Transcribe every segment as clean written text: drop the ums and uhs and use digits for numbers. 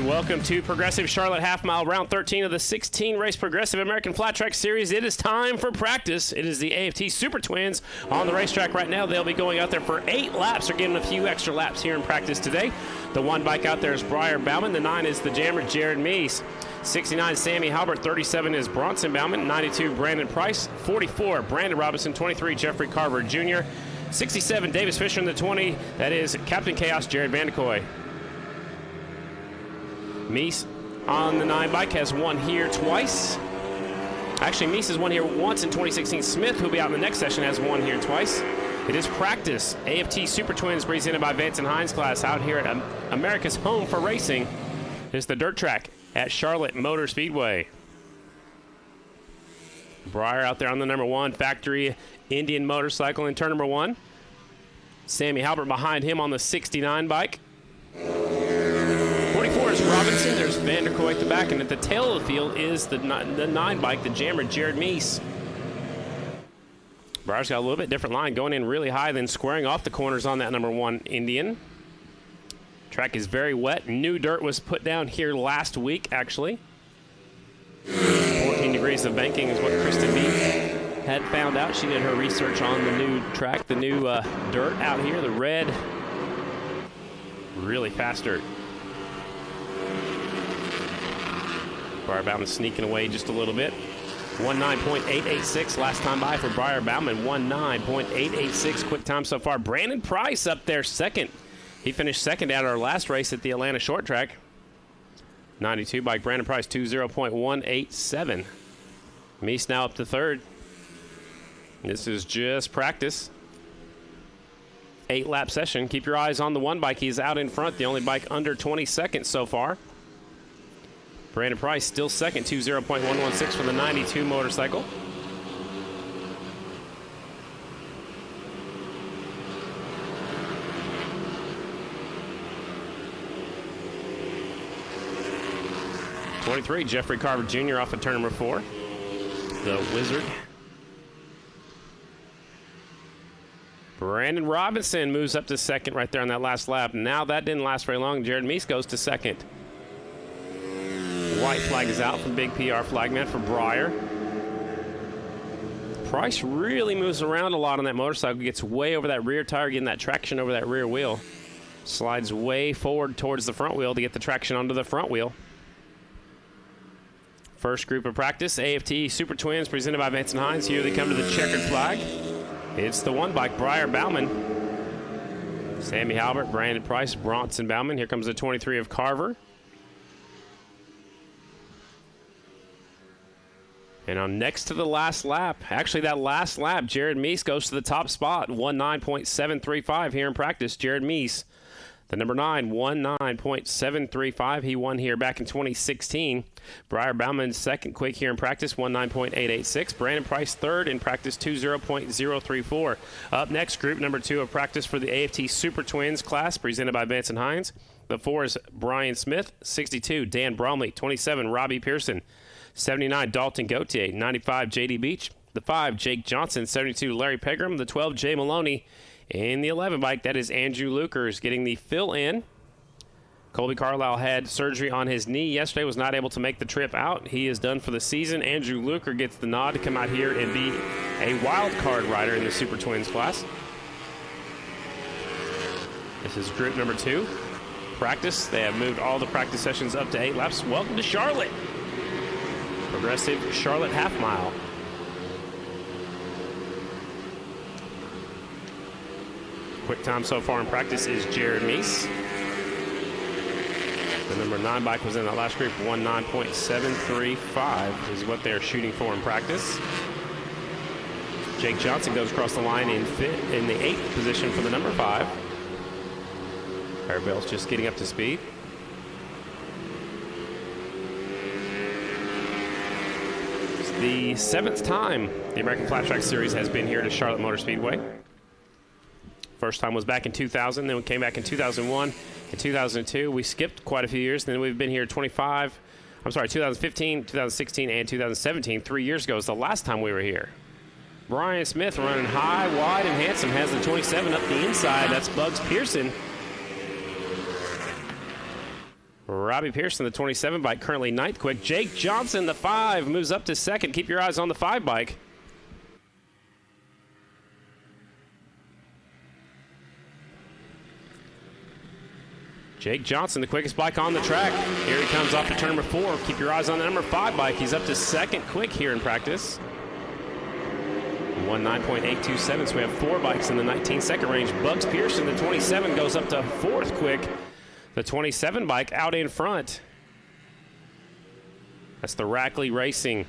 and welcome to Progressive Charlotte Half Mile, round 13 of the 16-race Progressive American Flat Track Series. It is time for practice. It is the AFT Super Twins on the racetrack right now. They'll be going out there for 8 laps. They're getting a few extra laps here in practice today. The 1 bike out there is Briar Bauman. The 9 is the Jammer, Jared Meese. 69, Sammy Halbert. 37 is Bronson Bauman. 92, Brandon Price. 44, Brandon Robinson. 23, Jeffrey Carver Jr. 67, Davis Fisher in the 20. That is Captain Chaos, Jared Vandekoy. Meese on the 9 bike has won here twice. Actually, Meese has won here once in 2016. Smith, who'll be out in the next session, has won here twice. It is practice. AFT Super Twins presented by Vance and Hines class out here at America's Home for Racing. It's the dirt track at Charlotte Motor Speedway. Briar out there on the number 1 factory Indian motorcycle in turn number 1. Sammy Halbert behind him on the 69 bike. 44 is Robinson. There's Vanderkoy at the back, and at the tail of the field is the 9 bike, the Jammer, Jared Meese. Briar's got a little bit different line, going in really high, then squaring off the corners on that number 1 Indian. Track is very wet. New dirt was put down here last week, actually. 14 degrees of banking is what Kristen B had found out. She did her research on the new track, the new dirt out here, the red, really fast dirt. Briar Bauman sneaking away just a little bit. 19.886 last time by for Briar Bauman. 19.886 quick time so far. Brandon Price up there second. He finished second at our last race at the Atlanta Short Track. 92 bike Brandon Price, 20.187. Meese now up to third. This is just practice. 8-lap session. Keep your eyes on the 1 bike. He's out in front, the only bike under 20 seconds so far. Brandon Price still second, 20.116 for the 92 motorcycle. '23, Jeffrey Carver Jr. off of turn number 4. The Wizard. Brandon Robinson moves up to second right there on that last lap. Now that didn't last very long. Jared Meese goes to second. White flag is out from Big PR flagman for Briar. Price really moves around a lot on that motorcycle. Gets way over that rear tire, getting that traction over that rear wheel. Slides way forward towards the front wheel to get the traction onto the front wheel. First group of practice, AFT Super Twins presented by Vance and Hines. Here they come to the checkered flag. It's the 1 bike, Briar Bauman. Sammy Halbert, Brandon Price, Bronson Bauman. Here comes the 23 of Carver. And on next to the last lap, actually that last lap, Jared Meese goes to the top spot, 19.735 here in practice. Jared Meese, the number 9, 19.735. He won here back in 2016. Briar Bauman second quick here in practice, 19.886. Brandon Price third in practice, 20.034. Up next, group number 2 of practice for the AFT Super Twins class, presented by Vance and Hines. The 4 is Brian Smith, 62, Dan Bromley, 27, Robbie Pearson, 79, Dalton Gauthier, 95, J.D. Beach. The 5, Jake Johnson, 72, Larry Pegram. The 12, Jay Maloney. In the 11 bike, that is Andrew Lukers getting the fill in. Colby Carlisle had surgery on his knee yesterday, was not able to make the trip out. He is done for the season. Andrew Luker gets the nod to come out here and be a wild card rider in the Super Twins class. This is group number 2. Practice. They have moved all the practice sessions up to 8 laps. Welcome to Charlotte. Progressive Charlotte Half Mile. Quick time so far in practice is Jared Meese. The number 9 bike was in that last group. 19.735 is what they're shooting for in practice. Jake Johnson goes across the line in the 8th position for the number 5. Arabelle's just getting up to speed. It's the 7th time the American Flat Track Series has been here to Charlotte Motor Speedway. First time was back in 2000, then we came back in 2001 and 2002. We skipped quite a few years, then we've been here 2015, 2016, and 2017. 3 years ago is the last time we were here. Brian Smith running high, wide, and handsome. Has the 27 up the inside. That's Bugs Pearson. Robbie Pearson, the 27 bike, currently 9th quick. Jake Johnson, the 5, moves up to 2nd. Keep your eyes on the 5 bike. Jake Johnson, the quickest bike on the track. Here he comes off to turn number 4. Keep your eyes on the number 5 bike. He's up to 2nd quick here in practice. 19.827, so we have 4 bikes in the 19-second range. Bugs Pearson, the 27, goes up to 4th quick. The 27 bike out in front. That's the Rackley Racing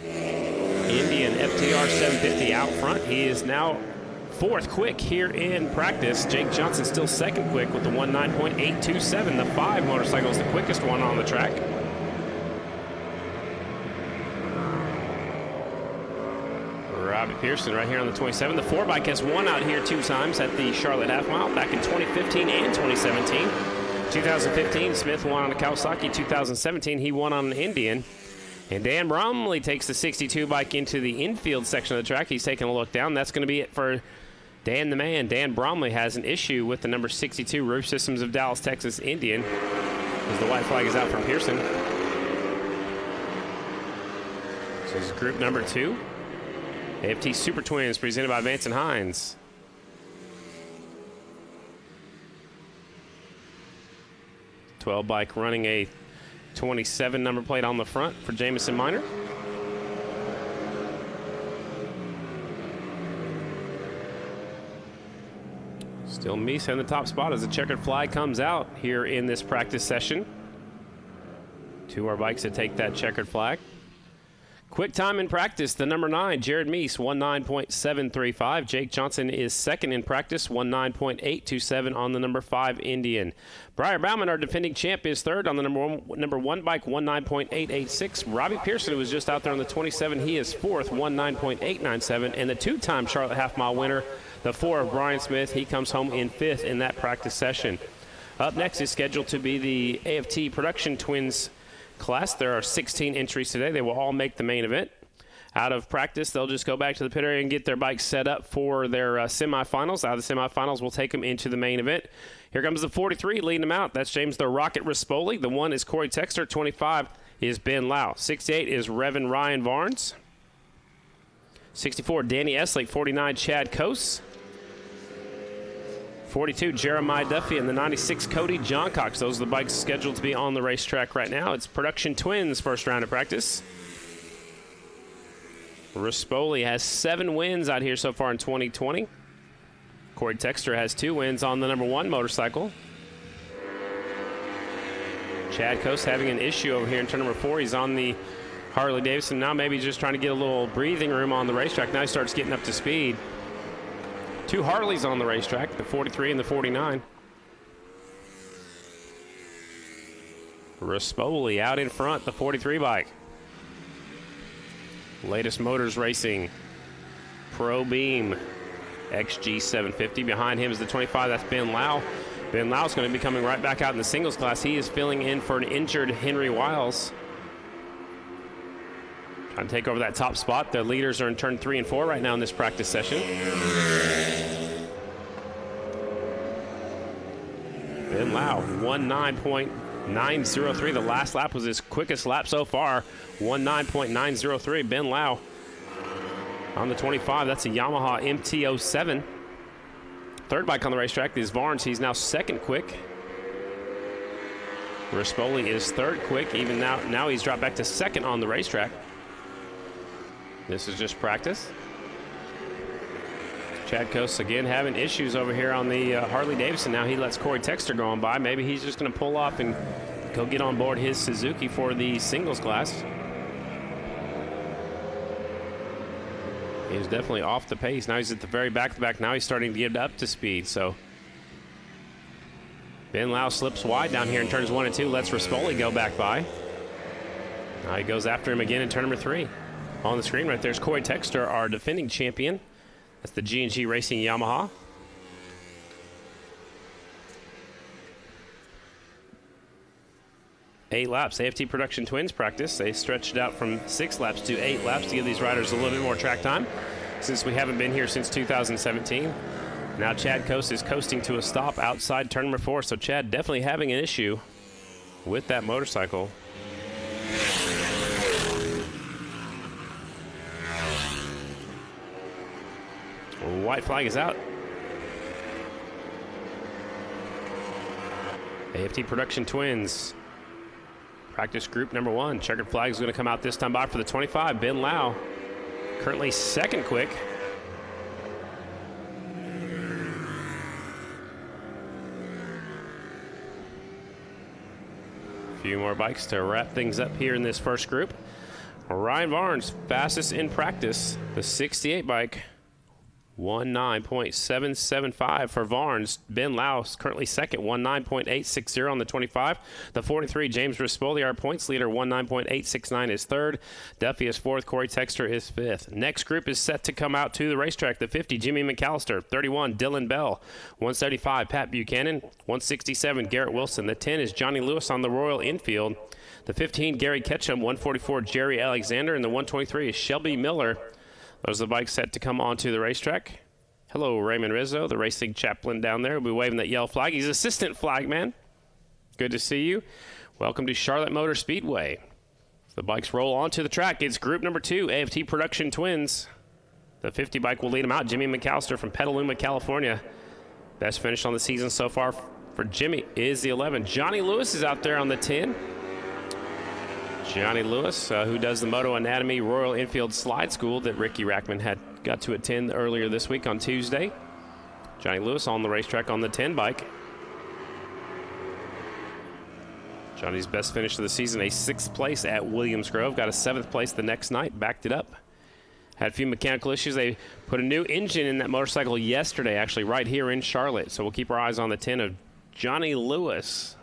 Indian FTR 750 out front. He is now 4th quick here in practice. Jake Johnson still 2nd quick with the 19.827. The 5 motorcycle is the quickest one on the track. Robbie Pearson right here on the 27. The 4 bike has won out here 2 times at the Charlotte Half Mile back in 2015 and 2017. 2015, Smith won on a Kawasaki. 2017, he won on an Indian. And Dan Bromley takes the 62 bike into the infield section of the track. He's taking a look down. That's going to be it for Dan the Man. Dan Bromley has an issue with the number 62 Roof Systems of Dallas, Texas Indian, as the white flag is out from Pearson. This is group number 2. AFT Super Twins presented by Vance and Hines. '12 bike running a 27 number plate on the front for Jamison Miner. Still Meese in the top spot as the checkered flag comes out here in this practice session. 2 more bikes to take that checkered flag. Quick time in practice, the number 9, Jared Meese, 19.735. Jake Johnson is 2nd in practice, 19.827 on the number 5 Indian. Briar Bauman, our defending champ, is 3rd on the number one bike, 19.886. Robbie Pearson, who was just out there on the 27, he is 4th, 19.897. And the 2-time Charlotte Half Mile winner, the 4 of Brian Smith, he comes home in 5th in that practice session. Up next is scheduled to be the AFT Production Twins class. There are 16 entries today. They will all make the main event. Out of practice, they'll just go back to the pit area and get their bikes set up for their semifinals. Out of the semifinals, we'll take them into the main event. Here comes the 43 leading them out. That's James the Rocket Rispoli. The 1 is Corey Texter. 25 is Ben Lau. 68 is Revan Ryan Varnes. 64, Danny Eslake. 49, Chad Coase. 42, Jeremiah Duffy, and the 96, Cody Johncox. Those are the bikes scheduled to be on the racetrack right now. It's Production Twins' first round of practice. Rispoli has 7 wins out here so far in 2020. Corey Texter has 2 wins on the number 1 motorcycle. Chad Coase having an issue over here in turn number 4. He's on the Harley Davidson. Now maybe just trying to get a little breathing room on the racetrack. Now he starts getting up to speed. 2 Harleys on the racetrack, the 43 and the 49. Rispoli out in front, the 43 bike. Latest Motors Racing Pro Beam XG 750. Behind him is the 25, that's Ben Lau. Ben Lau's going to be coming right back out in the singles class. He is filling in for an injured Henry Wiles. Trying to take over that top spot. The leaders are in turn 3 and 4 right now in this practice session. Ben Lau, 19.903. The last lap was his quickest lap so far, 19.903. Ben Lau on the 25. That's a Yamaha MT-07. 3rd bike on the racetrack is Varnes. He's now 2nd quick. Rispoli is 3rd quick. Even now he's dropped back to 2nd on the racetrack. This is just practice. Chad Coase again having issues over here on the Harley Davidson. Now he lets Corey Texter go on by. Maybe he's just going to pull off and go get on board his Suzuki for the singles class. He's definitely off the pace. Now he's at the very back of the back. Now he's starting to get up to speed. So Ben Lau slips wide down here in turns 1 and 2. Lets Rispoli go back by. Now he goes after him again in turn number 3. On the screen right there's Corey Texter, our defending champion. That's the G&G Racing Yamaha. Eight laps. AFT Production Twins practice. They stretched it out from 6 laps to 8 laps to give these riders a little bit more track time since we haven't been here since 2017. Now Chad Coase is coasting to a stop outside turn number 4. So Chad definitely having an issue with that motorcycle. White flag is out. AFT Production Twins. Practice group number 1. Checkered flag is going to come out this time by for the 25. Ben Lau, currently second quick. A few more bikes to wrap things up here in this first group. Ryan Barnes, fastest in practice, the 68 bike. 19.775 for Varnes. Ben Laus currently second, 19.860 on the 25. The 43, James Rispoli, our points leader, 19.869 is third. Duffy is fourth. Corey Texter is fifth. Next group is set to come out to the racetrack. The 50, Jimmy McAllister. 31, Dylan Bell. 175, Pat Buchanan. 167, Garrett Wilson. The 10 is Johnny Lewis on the Royal Infield. The 15, Gary Ketchum. 144, Jerry Alexander. And the 123 is Shelby Miller. Those are the bikes set to come onto the racetrack. Hello, Raymond Rizzo, the racing chaplain down there. We'll be waving that yellow flag. He's assistant flagman. Good to see you. Welcome to Charlotte Motor Speedway. The bikes roll onto the track. It's group number 2, AFT Production Twins. The 50 bike will lead them out. Jimmy McAllister from Petaluma, California. Best finish on the season so far for Jimmy is the 11. Johnny Lewis is out there on the 10. Johnny Lewis, who does the Moto Anatomy Royal Enfield Slide School that Ricky Rackman had got to attend earlier this week on Tuesday. Johnny Lewis on the racetrack on the 10 bike. Johnny's best finish of the season, a 6th place at Williams Grove. Got a 7th place the next night, backed it up. Had a few mechanical issues. They put a new engine in that motorcycle yesterday, actually right here in Charlotte. So we'll keep our eyes on the 10 of Johnny Lewis.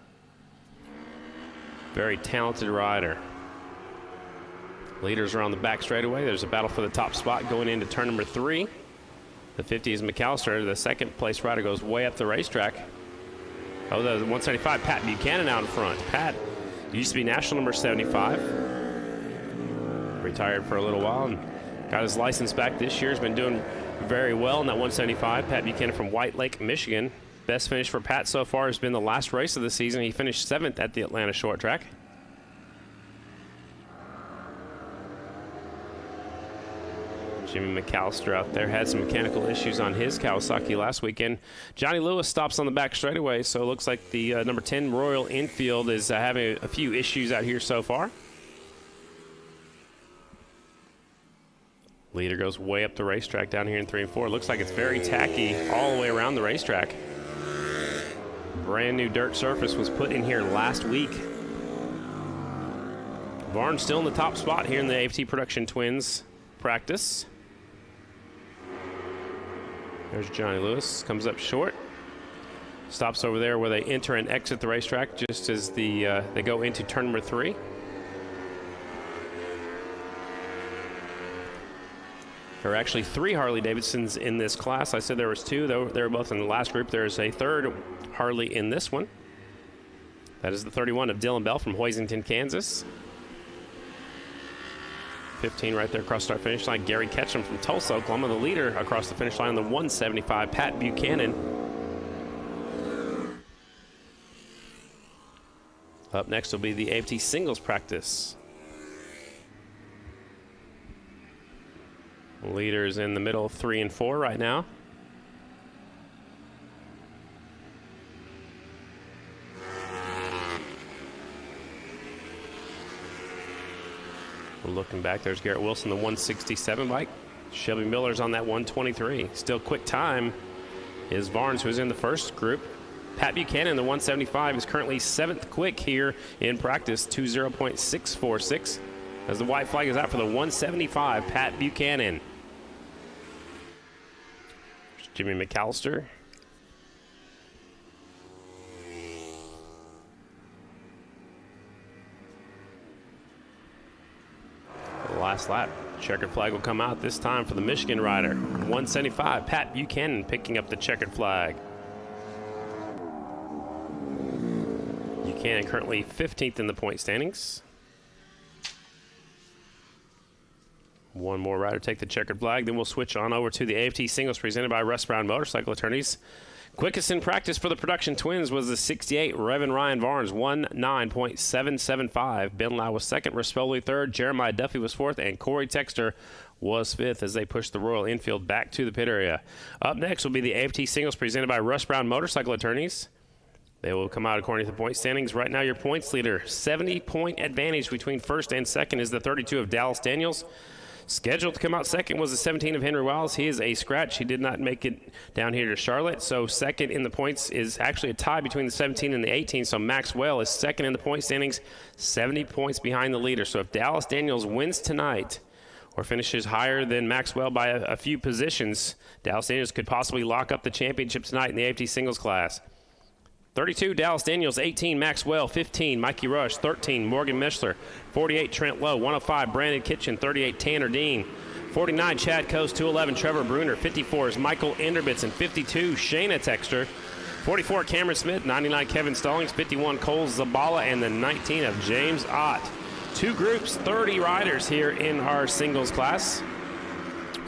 Very talented rider. Leaders are on the back straightaway. There's a battle for the top spot going into turn number 3. The 50 is McAllister. The second place rider goes way up the racetrack. Oh, the 175, Pat Buchanan out in front. Pat used to be national number 75. Retired for a little while and got his license back this year. Has been doing very well in that 175. Pat Buchanan from White Lake, Michigan. Best finish for Pat so far has been the last race of the season. He finished 7th at the Atlanta Short Track. Jimmy McAllister out there had some mechanical issues on his Kawasaki last weekend. Johnny Lewis stops on the back straightaway, so it looks like the number 10 Royal Enfield is having a few issues out here so far. Leader goes way up the racetrack down here in 3 and 4. Looks like it's very tacky all the way around the racetrack. Brand new dirt surface was put in here last week. Varnes still in the top spot here in the AFT Production Twins practice. There's Johnny Lewis, comes up short. Stops over there where they enter and exit the racetrack just as they go into turn number 3. There are actually 3 Harley-Davidsons in this class. I said there was 2, though they were both in the last group. There's a 3rd Harley in this one. That is the 31 of Dylan Bell from Hoisington, Kansas. 15 right there across start finish line. Gary Ketchum from Tulsa, Oklahoma, the leader across the finish line on the 175. Pat Buchanan. Up next will be the AFT singles practice. Leaders in the middle, 3 and 4 right now. Looking back, there's Garrett Wilson, the 167 bike. Shelby Miller's on that 123. Still quick time is Varnes, who's in the first group. Pat Buchanan, the 175, is currently 7th quick here in practice, 20.646. As the white flag is out for the 175, Pat Buchanan. There's Jimmy McAllister. Last lap, checkered flag will come out this time for the Michigan rider. 175, Pat Buchanan picking up the checkered flag. Buchanan currently 15th in the point standings. One more rider take the checkered flag, then we'll switch on over to the AFT singles presented by Russ Brown Motorcycle Attorneys. Quickest in practice for the production twins was the 68 Revan Ryan Varnes, 19.775. Ben Lau was second, Rispoli third, Jeremiah Duffy was fourth, and Corey Texter was fifth as they pushed the Royal infield back to the pit area. Up next will be the AFT singles presented by Russ Brown Motorcycle Attorneys. They will come out according to the point standings. Right now, your points leader, 70-point advantage between first and second is the 32 of Dallas Daniels. Scheduled to come out second was the 17 of Henry Wiles. He is a scratch. He did not make it down here to Charlotte. So second in the points is actually a tie between the 17 and the 18. So Maxwell is second in the point standings, 70 points behind the leader. So if Dallas Daniels wins tonight or finishes higher than Maxwell by a few positions, Dallas Daniels could possibly lock up the championship tonight in the AFT singles class. 32, Dallas Daniels. 18, Maxwell. 15, Mikey Rush. 13, Morgan Mishler. 48, Trent Lowe. 105, Brandon Kitchen. 38, Tanner Dean. 49, Chad Coast. 211, Trevor Bruner. 54 is Michael Enderbitz. And 52, Shayna Texter. 44, Cameron Smith. 99, Kevin Stallings. 51, Cole Zabala. And the 19 of James Ott. Two groups, 30 riders here in our singles class.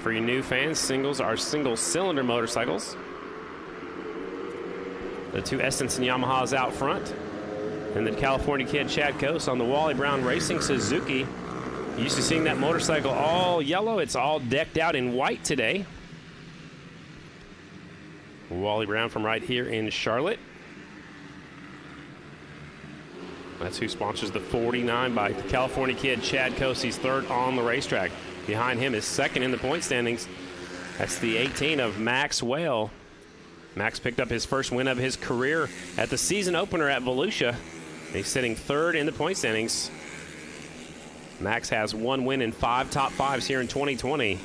For you new fans, singles are single-cylinder motorcycles. The two Essence and Yamahas out front. And the California kid, Chad Coase, on the Wally Brown Racing Suzuki. Used to seeing that motorcycle all yellow. It's all decked out in white today. Wally Brown from right here in Charlotte. That's who sponsors the 49 bike. The California kid, Chad Coase, he's third on the racetrack. Behind him is second in the point standings. That's the 18 of Maxwell. Max picked up his first win of his career at the season opener at Volusia. He's sitting third in the point standings. Max has one win in 5 top fives here in 2020.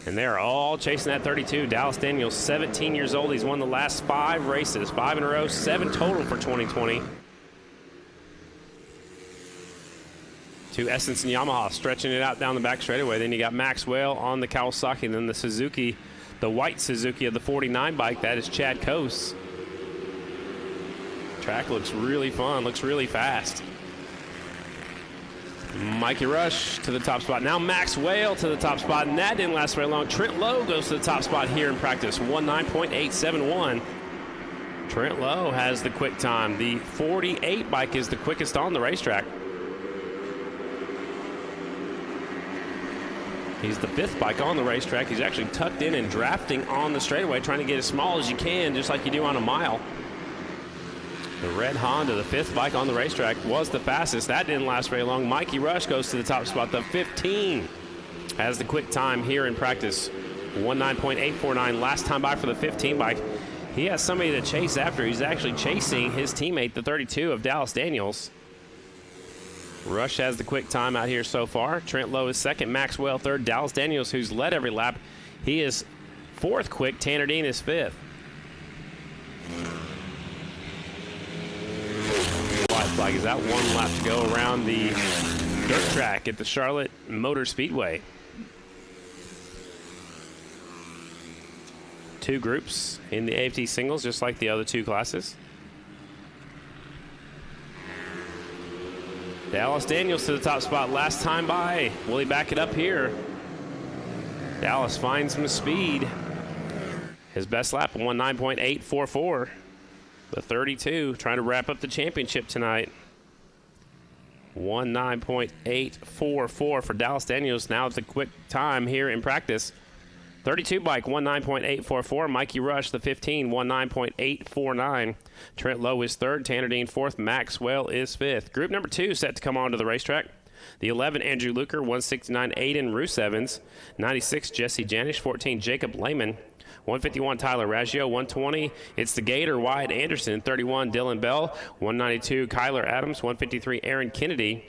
And they are all chasing that 32. Dallas Daniels, 17 years old. He's won the last 5 races, 5 in a row, 7 total for 2020. Two Essence and Yamaha stretching it out down the back straightaway. Then you got Maxwell on the Kawasaki, and then the Suzuki, the white Suzuki of the 49 bike. That is Chad Coase. Track looks really fun, looks really fast. Mikey Rush to the top spot. Now Maxwell to the top spot, and that didn't last very long. Trent Lowe goes to the top spot here in practice, 19.871. Trent Lowe has the quick time. The 48 bike is the quickest on the racetrack. He's the 5th bike on the racetrack. He's actually tucked in and drafting on the straightaway, trying to get as small as you can, just like you do on a mile. The red Honda, the 5th bike on the racetrack, was the fastest. That didn't last very long. Mikey Rush goes to the top spot. The 15 has the quick time here in practice, 19.849. Last time by for the 15 bike. He has somebody to chase after. He's actually chasing his teammate, the 32 of Dallas Daniels. Rush has the quick time out here so far. Trent Lowe is second, Maxwell third. Dallas Daniels, who's led every lap, he is 4th quick. Tanner Dean is 5th. White flag is out. 1 lap to go around the dirt track at the Charlotte Motor Speedway. 2 groups in the AFT singles, just like the other 2 classes. Dallas Daniels to the top spot last time by. Will he back it up here? Dallas finds some speed. His best lap, 19.844. The 32 trying to wrap up the championship tonight. 19.844 for Dallas Daniels. Now it's a quick time here in practice. 32 bike, 19.844. Mikey Rush, the 15, 19.849. Trent Lowe is 3rd. Tanner Dean 4th. Maxwell is 5th. Group number 2 set to come onto the racetrack. The 11, Andrew Luker. 169, Aiden Roos Evans. 96, Jesse Janish. 14, Jacob Lehman. 151, Tyler Raggio. 120, it's the Gator, Wyatt Anderson. 31, Dylan Bell. 192, Kyler Adams. 153, Aaron Kennedy.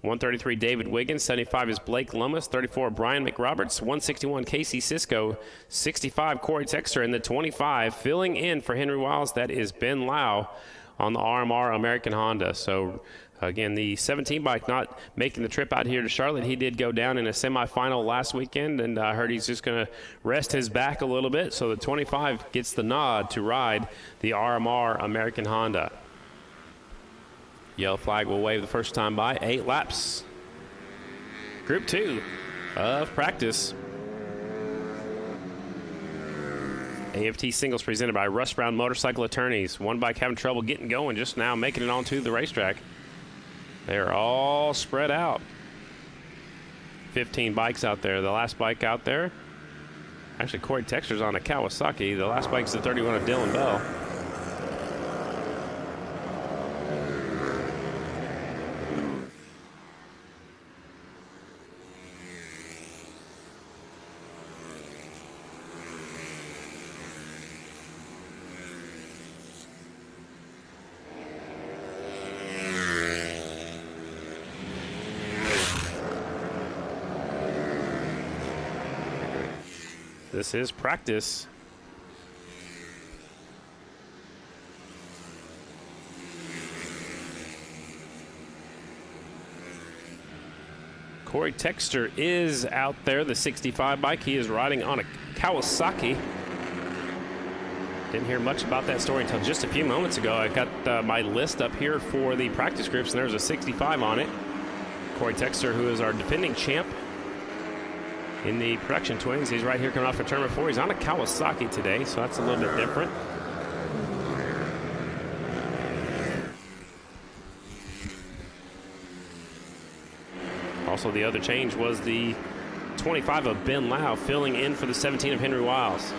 133, David Wiggins. 75 is Blake Lomas. 34, Brian McRoberts. 161, Casey Cisco. 65, Corey Texter. And the 25, filling in for Henry Wiles, that is Ben Lau on the RMR American Honda. So, again, the 17 bike not making the trip out here to Charlotte. He did go down in a semifinal last weekend, and I heard he's just going to rest his back a little bit. So the 25 gets the nod to ride the RMR American Honda. Yellow flag will wave the first time by. 8 laps. Group 2 of practice. AFT singles presented by Russ Brown Motorcycle Attorneys. One bike having trouble getting going, just now making it onto the racetrack. They're all spread out. 15 bikes out there. The last bike out there, actually Corey Texter's on a Kawasaki. The last bike's the 31 of Dylan Bell. This is practice. Corey Texter is out there, the 65 bike. He is riding on a Kawasaki. Didn't hear much about that story until just a few moments ago. I got my list up here for the practice groups, and there's a 65 on it. Corey Texter, who is our defending champ in the production twins. He's right here coming off of tournament 4. He's on a Kawasaki today, so that's a little bit different. Also, the other change was the 25 of Ben Lau filling in for the 17 of Henry Wiles.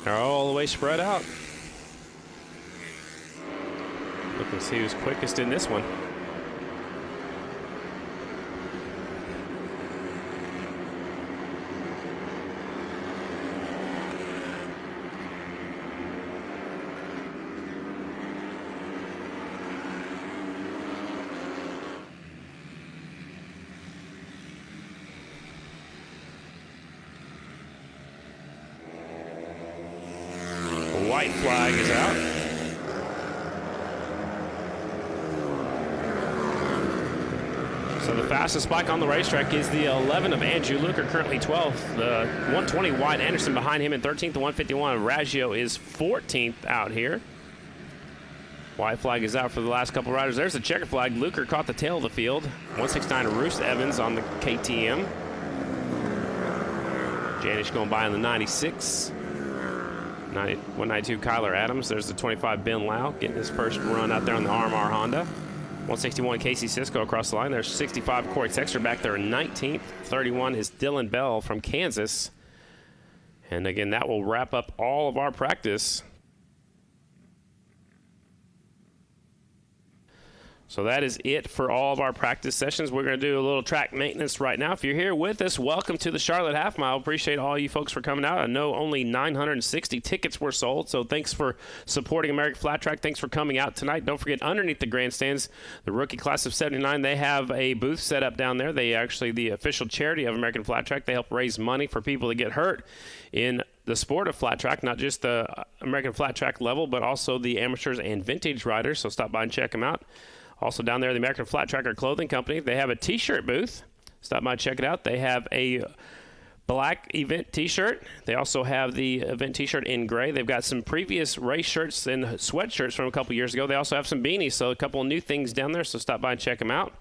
They're all the way spread out. Looking to see who's quickest in this one. White flag is out. So the fastest bike on the racetrack is the 11 of Andrew Luker, currently 12th. The 120 Wyatt Anderson behind him in 13th. The 151 of Raggio is 14th out here. White flag is out for the last couple riders. There's the checker flag. Luker caught the tail of the field. 169 of Roos Evans on the KTM. Janish going by on the 96. 192 Kyler Adams. There's the 25 Ben Lau getting his first run out there on the RMR Honda. 161 Casey Sisko across the line. There's 65 Corey Texter back there in 19th. 31 is Dylan Bell from Kansas. And again, that will wrap up all of our practice. So that is it for all of our practice sessions. We're going to do a little track maintenance right now. If you're here with us, welcome to the Charlotte Half Mile. Appreciate all you folks for coming out. I know only 960 tickets were sold, so thanks for supporting American Flat Track. Thanks for coming out tonight. Don't forget, underneath the grandstands, the rookie class of 79, they have a booth set up down there. They actually, the official charity of American Flat Track, they help raise money for people that get hurt in the sport of flat track, not just the American Flat Track level, but also the amateurs and vintage riders. So stop by and check them out. Also down there, the American Flat Tracker Clothing Company. They have a T-shirt booth. Stop by and check it out. They have a black event T-shirt. They also have the event T-shirt in gray. They've got some previous race shirts and sweatshirts from a couple years ago. They also have some beanies, so a couple of new things down there, so stop by and check them out.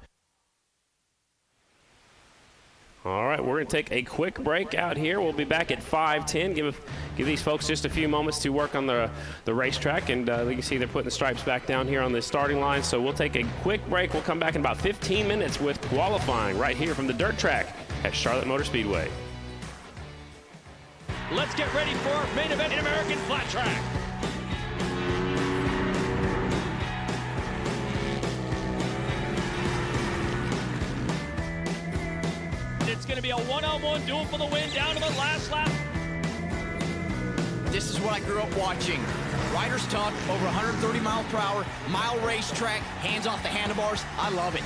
All right, we're going to take a quick break out here. We'll be back at 5:10. Give these folks just a few moments to work on the racetrack. And you can see they're putting the stripes back down here on the starting line. So we'll take a quick break. We'll come back in about 15 minutes with qualifying right here from the dirt track at Charlotte Motor Speedway. Let's get ready for our main event in American Flat Track. It's going to be a one-on-one duel for the win down to the last lap. This is what I grew up watching. Riders talk over 130 miles per hour, mile racetrack, hands off the handlebars. I love it.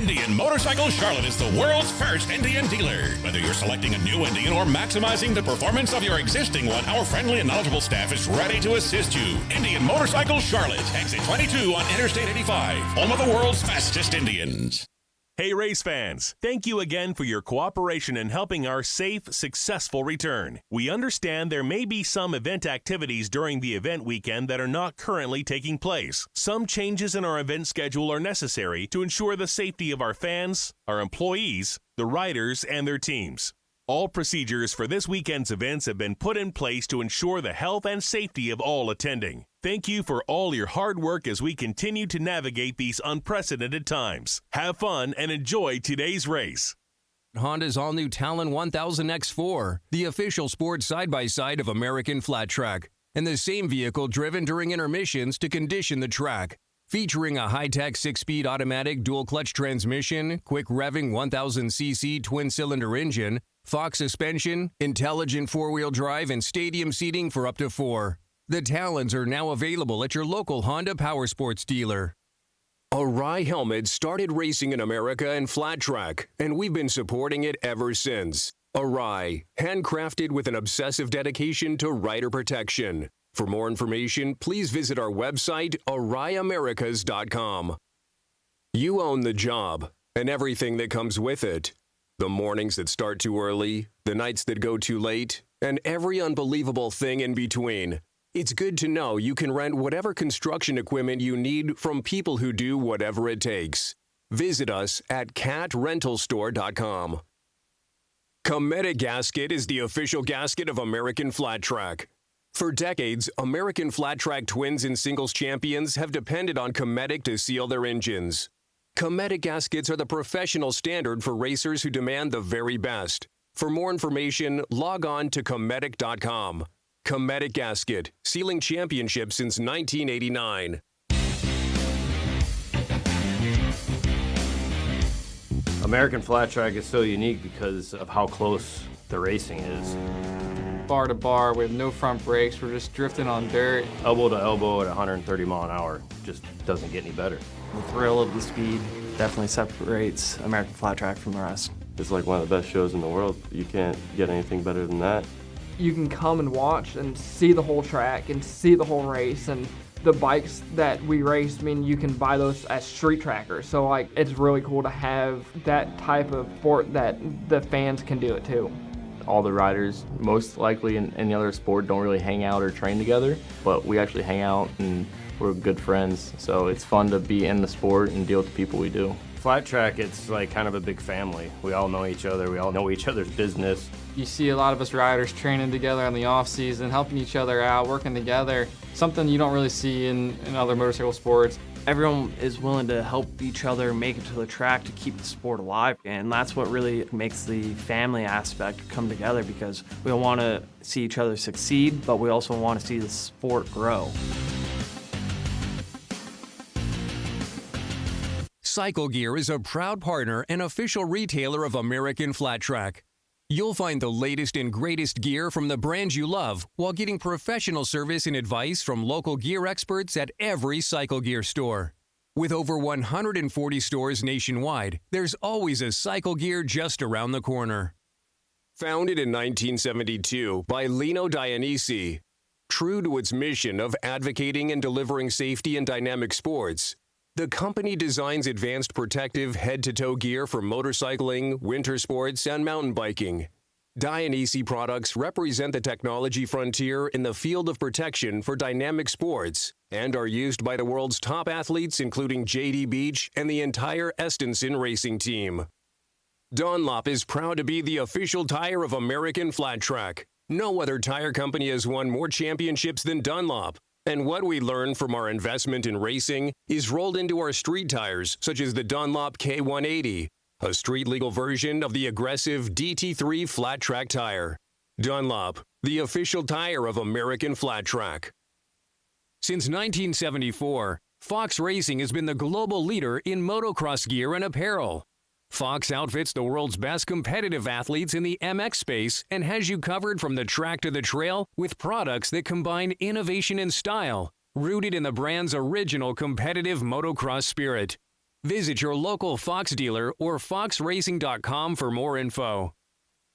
Indian Motorcycle Charlotte is the world's first Indian dealer. Whether you're selecting a new Indian or maximizing the performance of your existing one, our friendly and knowledgeable staff is ready to assist you. Indian Motorcycle Charlotte, exit 22 on Interstate 85, home of the world's fastest Indians. Hey race fans, thank you again for your cooperation in helping our safe, successful return. We understand there may be some event activities during the event weekend that are not currently taking place. Some changes in our event schedule are necessary to ensure the safety of our fans, our employees, the riders, and their teams. All procedures for this weekend's events have been put in place to ensure the health and safety of all attending. Thank you for all your hard work as we continue to navigate these unprecedented times. Have fun and enjoy today's race. Honda's all-new Talon 1000 X4, the official sports side-by-side of American Flat Track, and the same vehicle driven during intermissions to condition the track. Featuring a high-tech 6-speed automatic dual-clutch transmission, quick revving 1000cc twin-cylinder engine, Fox suspension, intelligent four-wheel drive, and stadium seating for up to 4. The Talons are now available at your local Honda Powersports dealer. Arai helmets started racing in America in flat track, and we've been supporting it ever since. Arai, handcrafted with an obsessive dedication to rider protection. For more information, please visit our website, AraiAmericas.com. You own the job and everything that comes with it. The mornings that start too early, the nights that go too late, and every unbelievable thing in between. It's good to know you can rent whatever construction equipment you need from people who do whatever it takes. Visit us at catrentalstore.com. Cometa Gasket is the official gasket of American Flat Track. For decades, American Flat Track twins and singles champions have depended on Cometic to seal their engines. Cometic gaskets are the professional standard for racers who demand the very best. For more information, log on to Cometic.com. Cometic Gasket, sealing championships since 1989. American Flat Track is so unique because of how close the racing is. Bar to bar, we have no front brakes, we're just drifting on dirt. Elbow to elbow at 130 mile an hour just doesn't get any better. The thrill of the speed definitely separates American Flat Track from the rest. It's like one of the best shows in the world. You can't get anything better than that. You can come and watch and see the whole track and see the whole race, and the bikes that we race, I mean, you can buy those as street trackers. So like, it's really cool to have that type of sport that the fans can do it too. All the riders, most likely in any other sport, don't really hang out or train together, but we actually hang out and we're good friends. So it's fun to be in the sport and deal with the people we do. Flat track, it's like kind of a big family. We all know each other. We all know each other's business. You see a lot of us riders training together in the off season, helping each other out, working together. Something you don't really see in other motorcycle sports. Everyone is willing to help each other make it to the track to keep the sport alive. And that's what really makes the family aspect come together, because we want to see each other succeed, but we also want to see the sport grow. Cycle Gear is a proud partner and official retailer of American Flat Track. You'll find the latest and greatest gear from the brands you love while getting professional service and advice from local gear experts at every Cycle Gear store. With over 140 stores nationwide, there's always a Cycle Gear just around the corner. Founded in 1972 by Lino Dionisi, true to its mission of advocating and delivering safety in dynamic sports, the company designs advanced protective head-to-toe gear for motorcycling, winter sports, and mountain biking. Dionisi products represent the technology frontier in the field of protection for dynamic sports and are used by the world's top athletes, including J.D. Beach and the entire Estenson racing team. Dunlop is proud to be the official tire of American Flat Track. No other tire company has won more championships than Dunlop. And what we learned from our investment in racing is rolled into our street tires, such as the Dunlop K180, a street-legal version of the aggressive DT3 flat track tire. Dunlop, the official tire of American Flat Track. Since 1974, Fox Racing has been the global leader in motocross gear and apparel. Fox outfits the world's best competitive athletes in the MX space and has you covered from the track to the trail with products that combine innovation and style, rooted in the brand's original competitive motocross spirit. Visit your local Fox dealer or foxracing.com for more info.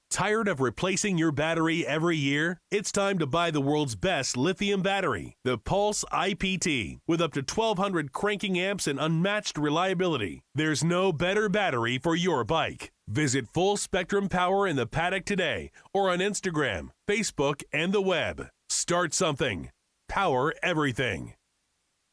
Tired of replacing your battery every year? It's time to buy the world's best lithium battery, the Pulse IPT, with up to 1,200 cranking amps and unmatched reliability. There's no better battery for your bike. Visit Full Spectrum Power in the paddock today or on Instagram, Facebook, and the web. Start something. Power everything.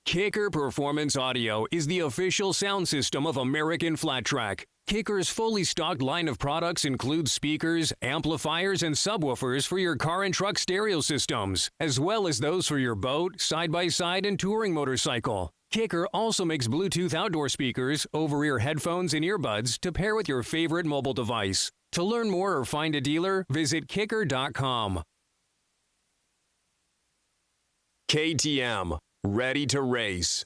Kicker Performance Audio is the official sound system of American Flat Track. Kicker's fully stocked line of products includes speakers, amplifiers, and subwoofers for your car and truck stereo systems, as well as those for your boat, side-by-side, and touring motorcycle. Kicker also makes Bluetooth outdoor speakers, over-ear headphones, and earbuds to pair with your favorite mobile device. To learn more or find a dealer, visit kicker.com. KTM, ready to race.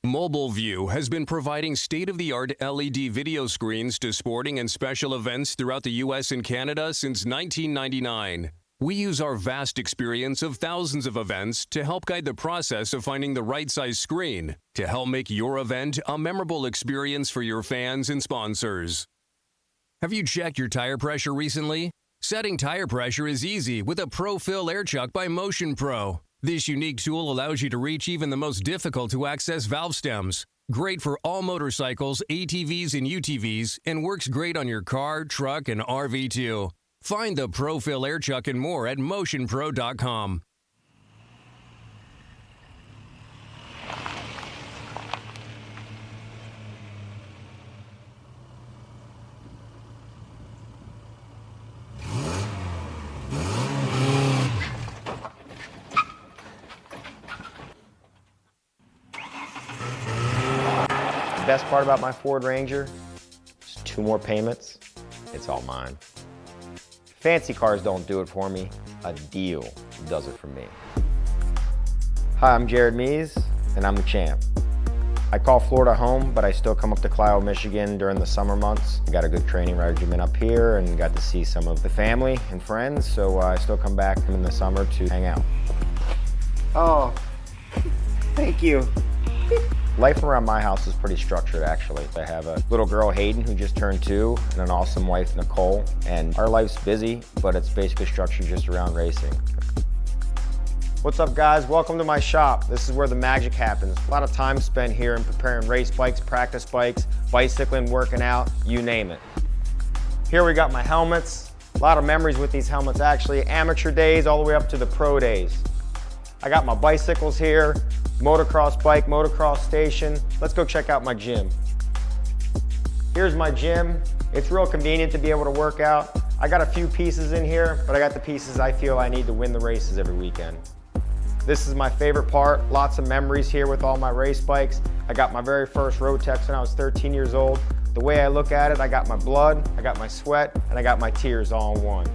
Mobile View has been providing state-of-the-art LED video screens to sporting and special events throughout the U.S. and Canada since 1999. We use our vast experience of thousands of events to help guide the process of finding the right size screen to help make your event a memorable experience for your fans and sponsors. Have you checked your tire pressure recently? Setting tire pressure is easy with a Pro-Fill Air Chuck by Motion Pro. This unique tool allows you to reach even the most difficult to access valve stems. Great for all motorcycles, ATVs, and UTVs, and works great on your car, truck, and RV too. Find the Pro-Fill Air Chuck and more at motionpro.com. The best part about my Ford Ranger is 2 more payments, it's all mine. Fancy cars don't do it for me, a deal does it for me. Hi, I'm Jared Mees, and I'm the champ. I call Florida home, but I still come up to Clio, Michigan during the summer months. I got a good training regimen up here and got to see some of the family and friends, so I still come back in the summer to hang out. Oh, thank you. Life around my house is pretty structured, actually. I have a little girl, Hayden, who just turned 2, and an awesome wife, Nicole. And our life's busy, but it's basically structured just around racing. What's up, guys? Welcome to my shop. This is where the magic happens. A lot of time spent here in preparing race bikes, practice bikes, bicycling, working out, you name it. Here we got my helmets. A lot of memories with these helmets, actually. Amateur days all the way up to the pro days. I got my bicycles here. Motocross bike, motocross station. Let's go check out my gym. Here's my gym. It's real convenient to be able to work out. I got a few pieces in here, but I got the pieces I feel I need to win the races every weekend. This is my favorite part. Lots of memories here with all my race bikes. I got my very first Rotex when I was 13 years old. The way I look at it, I got my blood, I got my sweat, and I got my tears all in one.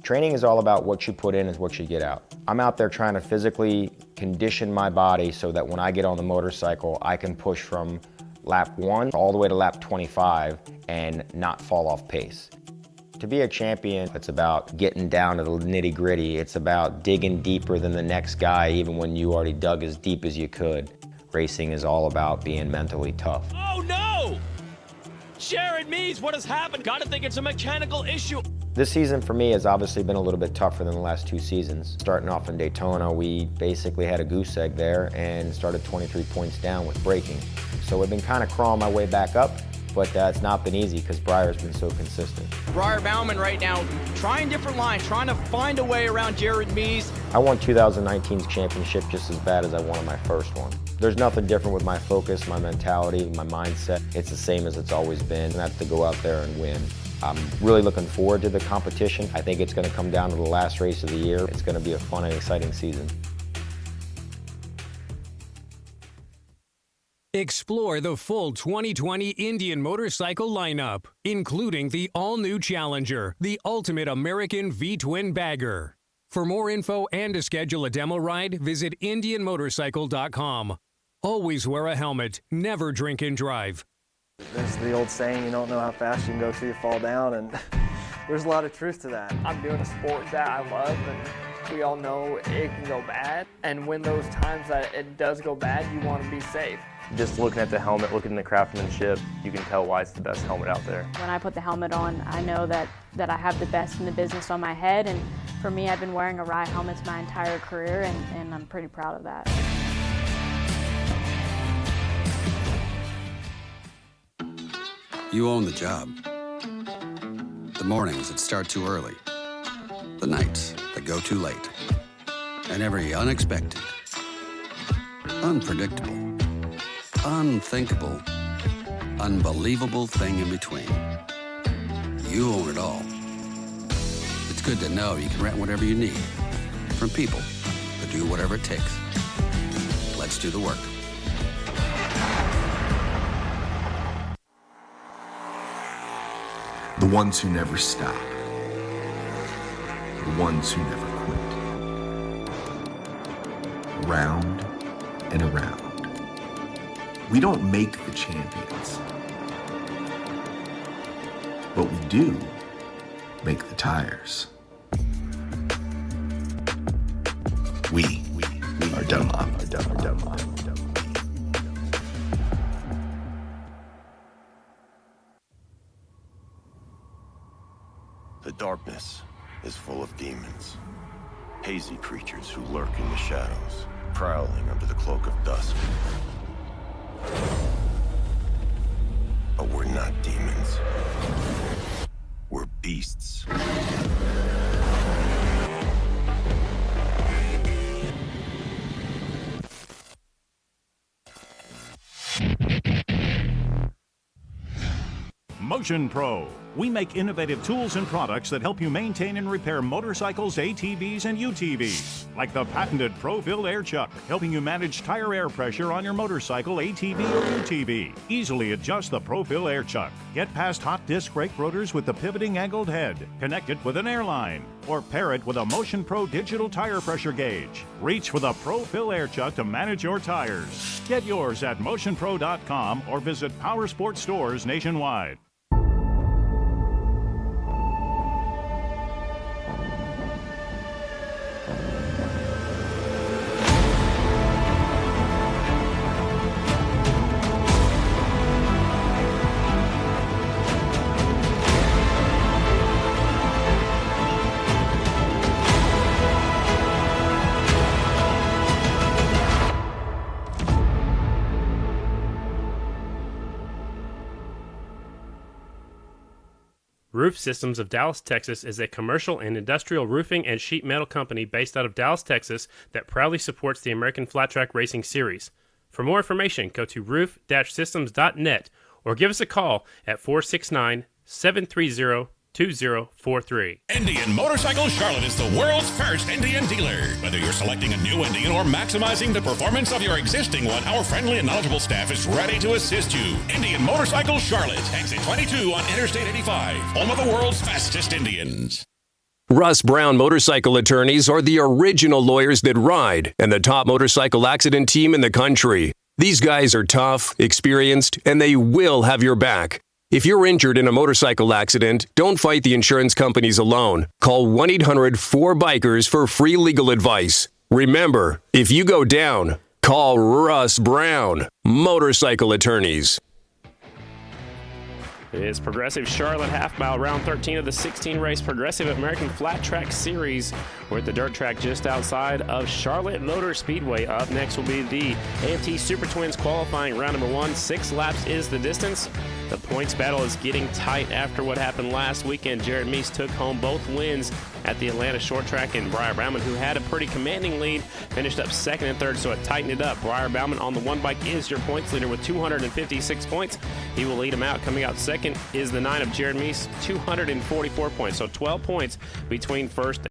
Training is all about what you put in is what you get out. I'm out there trying to physically condition my body so that when I get on the motorcycle, I can push from lap 1 all the way to lap 25 and not fall off pace. To be a champion, it's about getting down to the nitty-gritty. It's about digging deeper than the next guy, even when you already dug as deep as you could. Racing is all about being mentally tough. Oh no! Jared Mees, what has happened? Gotta think it's a mechanical issue. This season for me has obviously been a little bit tougher than the last 2 seasons. Starting off in Daytona, we basically had a goose egg there and started 23 points down with braking. So I've been kind of crawling my way back up, but it's not been easy because Breyer's been so consistent. Breyer Bauman right now trying different lines, trying to find a way around Jared Mees. I won 2019's championship just as bad as I wanted my first one. There's nothing different with my focus, my mentality, my mindset. It's the same as it's always been, and that's to go out there and win. I'm really looking forward to the competition. I think it's going to come down to the last race of the year. It's going to be a fun and exciting season. Explore the full 2020 Indian motorcycle lineup, including the all-new Challenger, the ultimate American V-twin bagger. For more info and to schedule a demo ride, visit indianmotorcycle.com. Always wear a helmet, never drink and drive. There's the old saying, you don't know how fast you can go till you fall down, and There's a lot of truth to that. I'm doing a sport that I love, and we all know it can go bad. And when those times that it does go bad, you want to be safe. Just looking at the helmet, looking at the craftsmanship, you can tell why it's the best helmet out there. When I put the helmet on, I know that I have the best in the business on my head, and for me, I've been wearing Arai helmets my entire career, and I'm pretty proud of that. You own the job. The mornings that start too early. The nights that go too late. And every unexpected, unpredictable, unthinkable, unbelievable thing in between. You own it all. It's good to know you can rent whatever you need from people that do whatever it takes. Let's do the work. The ones who never stop. The ones who never quit. Round and around. We don't make the champions, but we do make the tires. We are Dunlop. The darkness is full of demons, hazy creatures who lurk in the shadows, prowling under the cloak of dusk. But we're not demons. We're beasts. Motion Pro. We make innovative tools and products that help you maintain and repair motorcycles, ATVs, and UTVs. Like the patented Pro-Fill Air Chuck, helping you manage tire air pressure on your motorcycle, ATV, or UTV. Easily adjust the Pro-Fill Air Chuck. Get past hot disc brake rotors with the pivoting angled head. Connect it with an airline. Or pair it with a Motion Pro digital tire pressure gauge. Reach for the Pro-Fill Air Chuck to manage your tires. Get yours at motionpro.com or visit Power Sports stores nationwide. Roof Systems of Dallas, Texas is a commercial and industrial roofing and sheet metal company based out of Dallas, Texas that proudly supports the American Flat Track Racing Series. For more information, go to roof-systems.net or give us a call at 469-730-2043. Indian Motorcycle Charlotte is the world's first Indian dealer. Whether you're selecting a new Indian or maximizing the performance of your existing one, our friendly and knowledgeable staff is ready to assist you. Indian Motorcycle Charlotte, exit 22 on Interstate 85, home of the world's fastest Indians. Russ Brown Motorcycle Attorneys are the original lawyers that ride and the top motorcycle accident team in the country. These guys are tough, experienced, and they will have your back. If you're injured in a motorcycle accident, don't fight the insurance companies alone. Call 1-800-4BIKERS for free legal advice. Remember, if you go down, call Russ Brown, Motorcycle Attorneys. It's Progressive Charlotte Half Mile, round 13 of the 16-race Progressive American Flat Track Series. We're at the dirt track just outside of Charlotte Motor Speedway. Up next will be the AFT Super Twins qualifying round number 1. 6 laps is the distance. The points battle is getting tight after what happened last weekend. Jared Meese took home both wins at the Atlanta Short Track, and Briar Bauman, who had a pretty commanding lead, finished up second and third, so it tightened it up. Briar Bauman on the one bike is your points leader with 256 points. He will lead him out. Coming out second is the 9 of Jared Meese, 244 points. So 12 points between first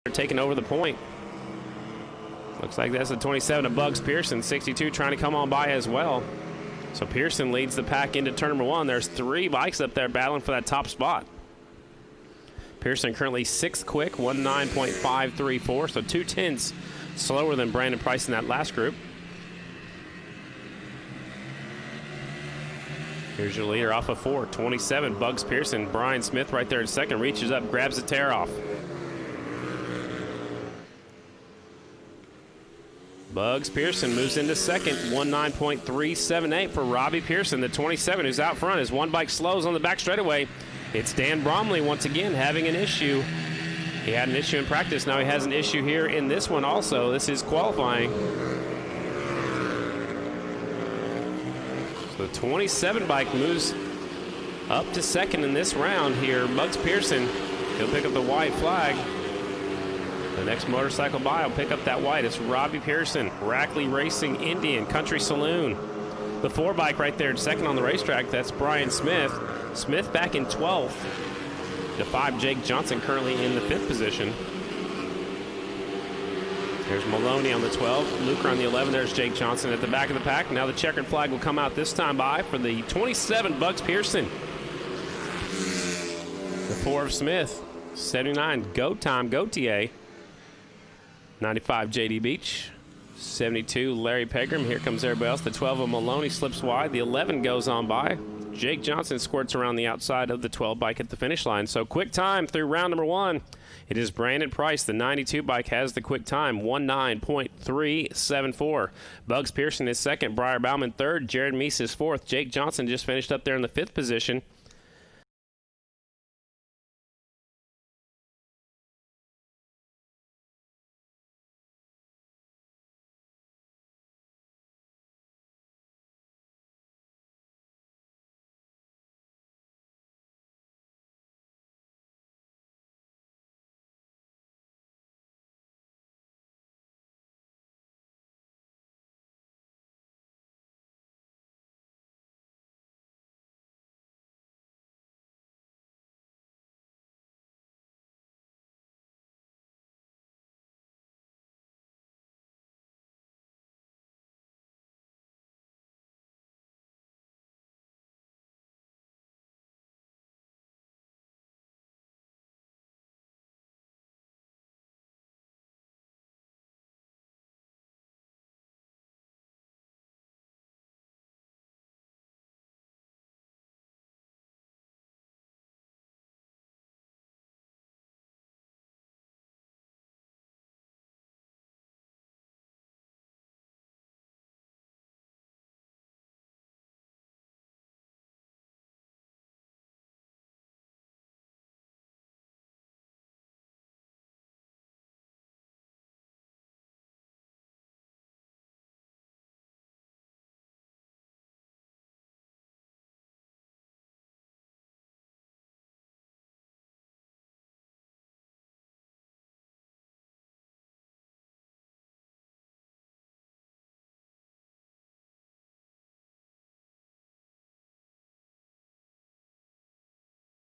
They're taking over the point. Looks like that's the 27 of Bugs Pearson. 62 trying to come on by as well. So Pearson leads the pack into turn number 1. There's 3 bikes up there battling for that top spot. Pearson currently 6th quick, 19.534, so 2/10 slower than Brandon Price in that last group. Here's your leader off of 4, 27, Bugs Pearson. Brian Smith right there in second, reaches up, grabs the tear off. Bugs Pearson moves into second, 19.378 for Robbie Pearson, the 27 who's out front as one bike slows on the back straightaway. It's Dan Bromley once again having an issue. He had an issue in practice, now he has an issue here in this one also. This is qualifying. So the 27 bike moves up to second in this round here. Bugs Pearson, he'll pick up the white flag. The next motorcycle by will pick up that white. It's Robbie Pearson, Rackley Racing Indian, Country Saloon. The 4 bike right there, second on the racetrack, that's Brian Smith. Smith back in 12th. The 5, Jake Johnson, currently in the 5th position. There's Maloney on the 12, Luker on the 11. There's Jake Johnson at the back of the pack. Now the checkered flag will come out this time by for the 27, Bugs Pearson. The 4 of Smith, 79, Go Time, Go TA. 95, J.D. Beach. 72, Larry Pegram. Here comes everybody else. The 12 of Maloney slips wide. The 11 goes on by. Jake Johnson squirts around the outside of the 12 bike at the finish line. So quick time through round number 1. It is Brandon Price. The 92 bike has the quick time, 19.374. Bugs Pearson is second. Briar Bauman third. Jared Meese is fourth. Jake Johnson just finished up there in the 5th position.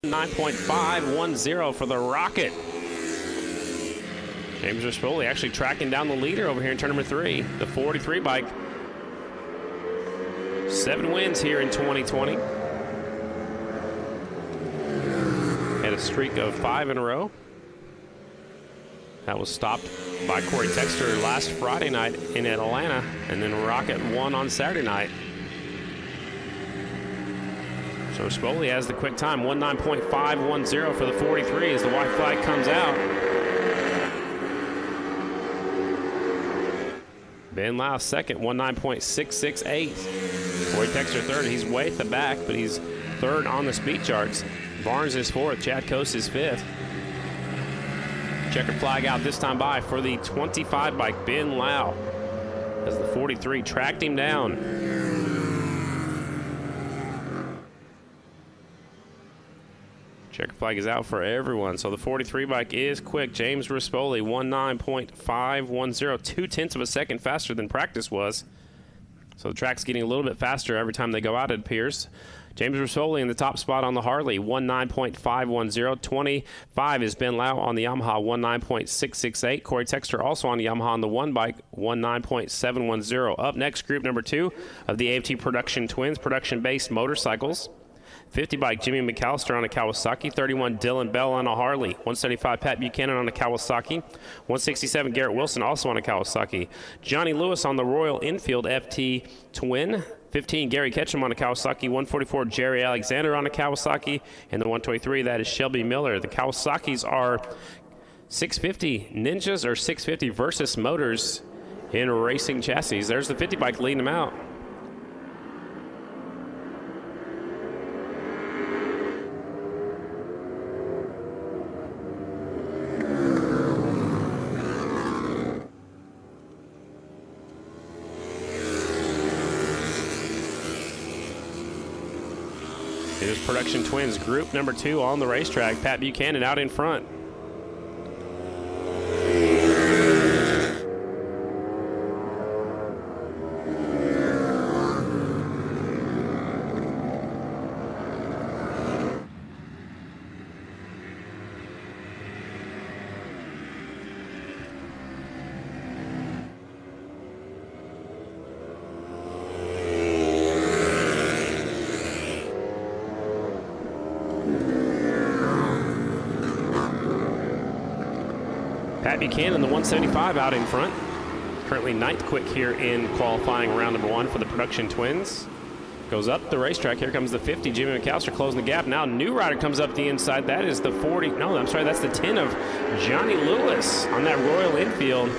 .510 for the Rocket. James Rispoli actually tracking down the leader over here in turn number 3. The 43 bike. 7 wins here in 2020. Had a streak of 5 in a row. That was stopped by Corey Texter last Friday night in Atlanta, and then Rocket won on Saturday night. So Spoli has the quick time, 19.510 for the 43 as the white flag comes out. Ben Lau second, 19.668. Corey Texter third. He's way at the back, but he's third on the speed charts. Barnes is fourth. Chad Coase is fifth. Checkered flag out this time by for the 25 bike, Ben Lau, as the 43 tracked him down. Checkered flag is out for everyone. So the 43 bike is quick. James Rispoli, 19.510, 0.2 of a second faster than practice was. So the track's getting a little bit faster every time they go out, it appears. James Rispoli in the top spot on the Harley, 19.510. 25 is Ben Lau on the Yamaha, 19.668. Corey Texter also on the Yamaha on the one bike, 19.710. Up next, group number 2 of the AFT Production Twins, production-based motorcycles. 50 bike Jimmy McAllister on a Kawasaki, 31 Dylan Bell on a Harley, 175 Pat Buchanan on a Kawasaki, 167 Garrett Wilson also on a Kawasaki, Johnny Lewis on the Royal Enfield FT Twin, 15 Gary Ketchum on a Kawasaki, 144 Jerry Alexander on a Kawasaki, and the 123 that is Shelby Miller. The Kawasaki's are 650 Ninjas or 650 Versus motors in racing chassis. There's the 50 bike leading them out. Here's Production Twins, group number 2 on the racetrack. Pat Buchanan out in front. Pat Buchanan, the 175 out in front. Currently 9th quick here in qualifying round number 1 for the Production Twins. Goes up the racetrack. Here comes the 50. Jimmy McAllister closing the gap. Now new rider comes up the inside. That is the 40. No, I'm sorry. That's the 10 of Johnny Lewis on that Royal Enfield.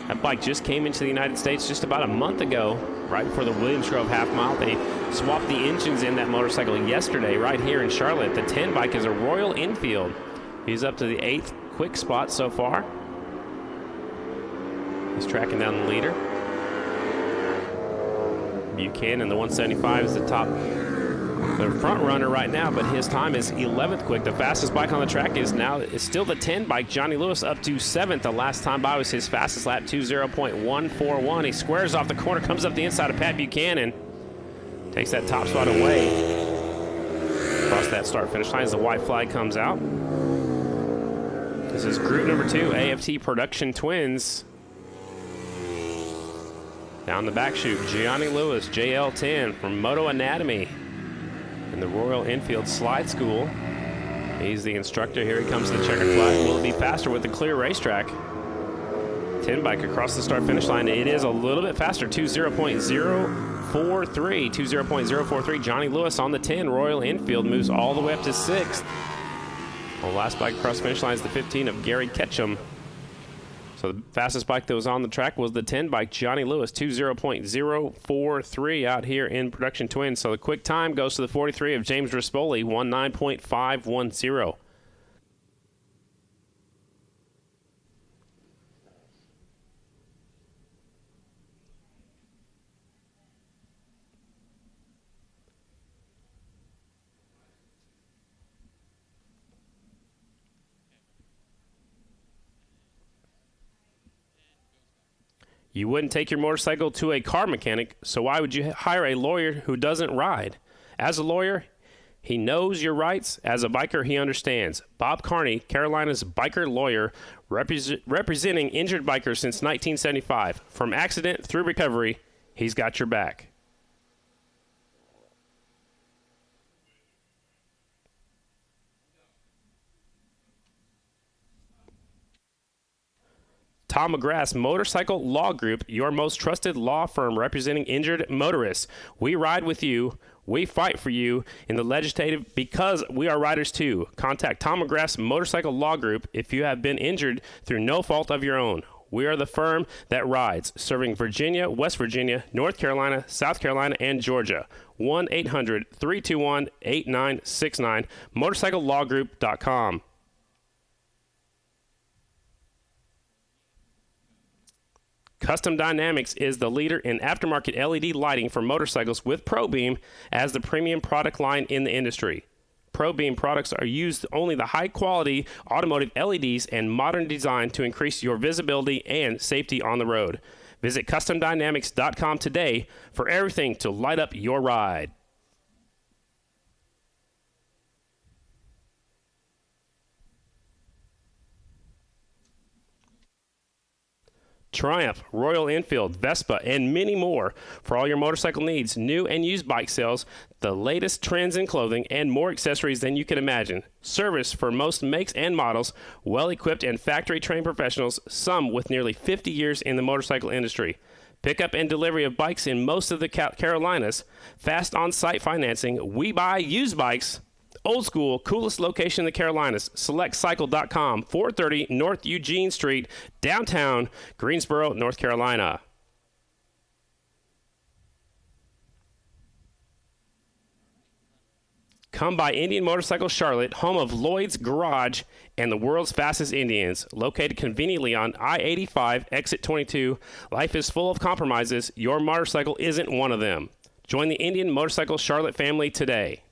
That bike just came into the United States just about a month ago, right before the Williams Grove half mile. They swapped the engines in that motorcycle yesterday right here in Charlotte. The 10 bike is a Royal Enfield. He's up to the 8th quick spot so far. He's tracking down the leader. Buchanan, the 175, is the front runner right now, but his time is 11th quick. The fastest bike on the track is still the 10 bike. Johnny Lewis up to 7th. The last time by was his fastest lap, 20.141. He squares off the corner, comes up the inside of Pat Buchanan. Takes that top spot away. Across that start-finish line as the white flag comes out. This is group number 2, AFT Production Twins. Down the back chute, Johnny Lewis, JL10 from Moto Anatomy in the Royal Enfield Slide School. He's the instructor. Here he comes to the checkered flag. Will it be faster with the clear racetrack? 10 bike across the start-finish line. It is a little bit faster, 20.043. Johnny Lewis on the 10. Royal Enfield moves all the way up to 6th. The last bike across the finish line is the 15 of Gary Ketchum. So the fastest bike that was on the track was the 10 bike, Johnny Lewis, 20.043 out here in Production Twins. So the quick time goes to the 43 of James Rispoli, 19.510. You wouldn't take your motorcycle to a car mechanic, so why would you hire a lawyer who doesn't ride? As a lawyer, he knows your rights. As a biker, he understands. Bob Carney, Carolina's biker lawyer, representing injured bikers since 1975. From accident through recovery, he's got your back. Tom McGrath's Motorcycle Law Group, your most trusted law firm representing injured motorists. We ride with you. We fight for you in the legislative because we are riders too. Contact Tom McGrath's Motorcycle Law Group if you have been injured through no fault of your own. We are the firm that rides, serving Virginia, West Virginia, North Carolina, South Carolina, and Georgia. 1-800-321-8969, motorcyclelawgroup.com. Custom Dynamics is the leader in aftermarket LED lighting for motorcycles with ProBeam as the premium product line in the industry. ProBeam products are used only the high-quality automotive LEDs and modern design to increase your visibility and safety on the road. Visit CustomDynamics.com today for everything to light up your ride. Triumph, Royal Enfield, Vespa, and many more for all your motorcycle needs. New and used bike sales, the latest trends in clothing, and more accessories than you can imagine. Service for most makes and models, well-equipped and factory-trained professionals, some with nearly 50 years in the motorcycle industry. Pickup and delivery of bikes in most of the Carolinas. Fast on-site financing. We buy used bikes. Old school, coolest location in the Carolinas. SelectCycle.com, 430 North Eugene Street, downtown Greensboro, North Carolina. Come by Indian Motorcycle Charlotte, home of Lloyd's Garage and the world's fastest Indians. Located conveniently on I-85, exit 22. Life is full of compromises. Your motorcycle isn't one of them. Join the Indian Motorcycle Charlotte family today.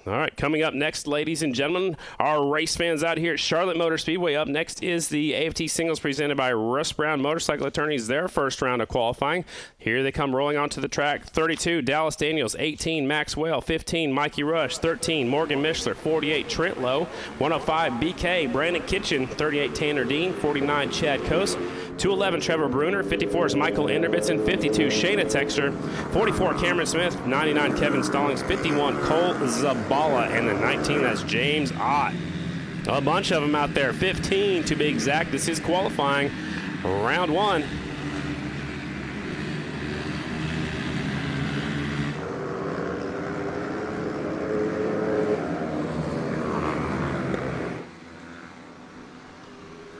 All right, coming up next, ladies and gentlemen, our race fans out here at Charlotte Motor Speedway. Up next is the AFT Singles presented by Russ Brown Motorcycle Attorneys, their first round of qualifying. Here they come rolling onto the track. 32, Dallas Daniels. 18, Maxwell. 15, Mikey Rush. 13, Morgan Mishler. 48, Trent Lowe. 105, BK, Brandon Kitchen. 38, Tanner Dean. 49, Chad Coase. 211, Trevor Bruner. 54 is Michael Enderbitson. 52, Shayna Texter. 44, Cameron Smith. 99, Kevin Stallings. 51, Cole Zabala. And the 19, that's James Ott. A bunch of them out there. 15 to be exact. This is qualifying. Round one.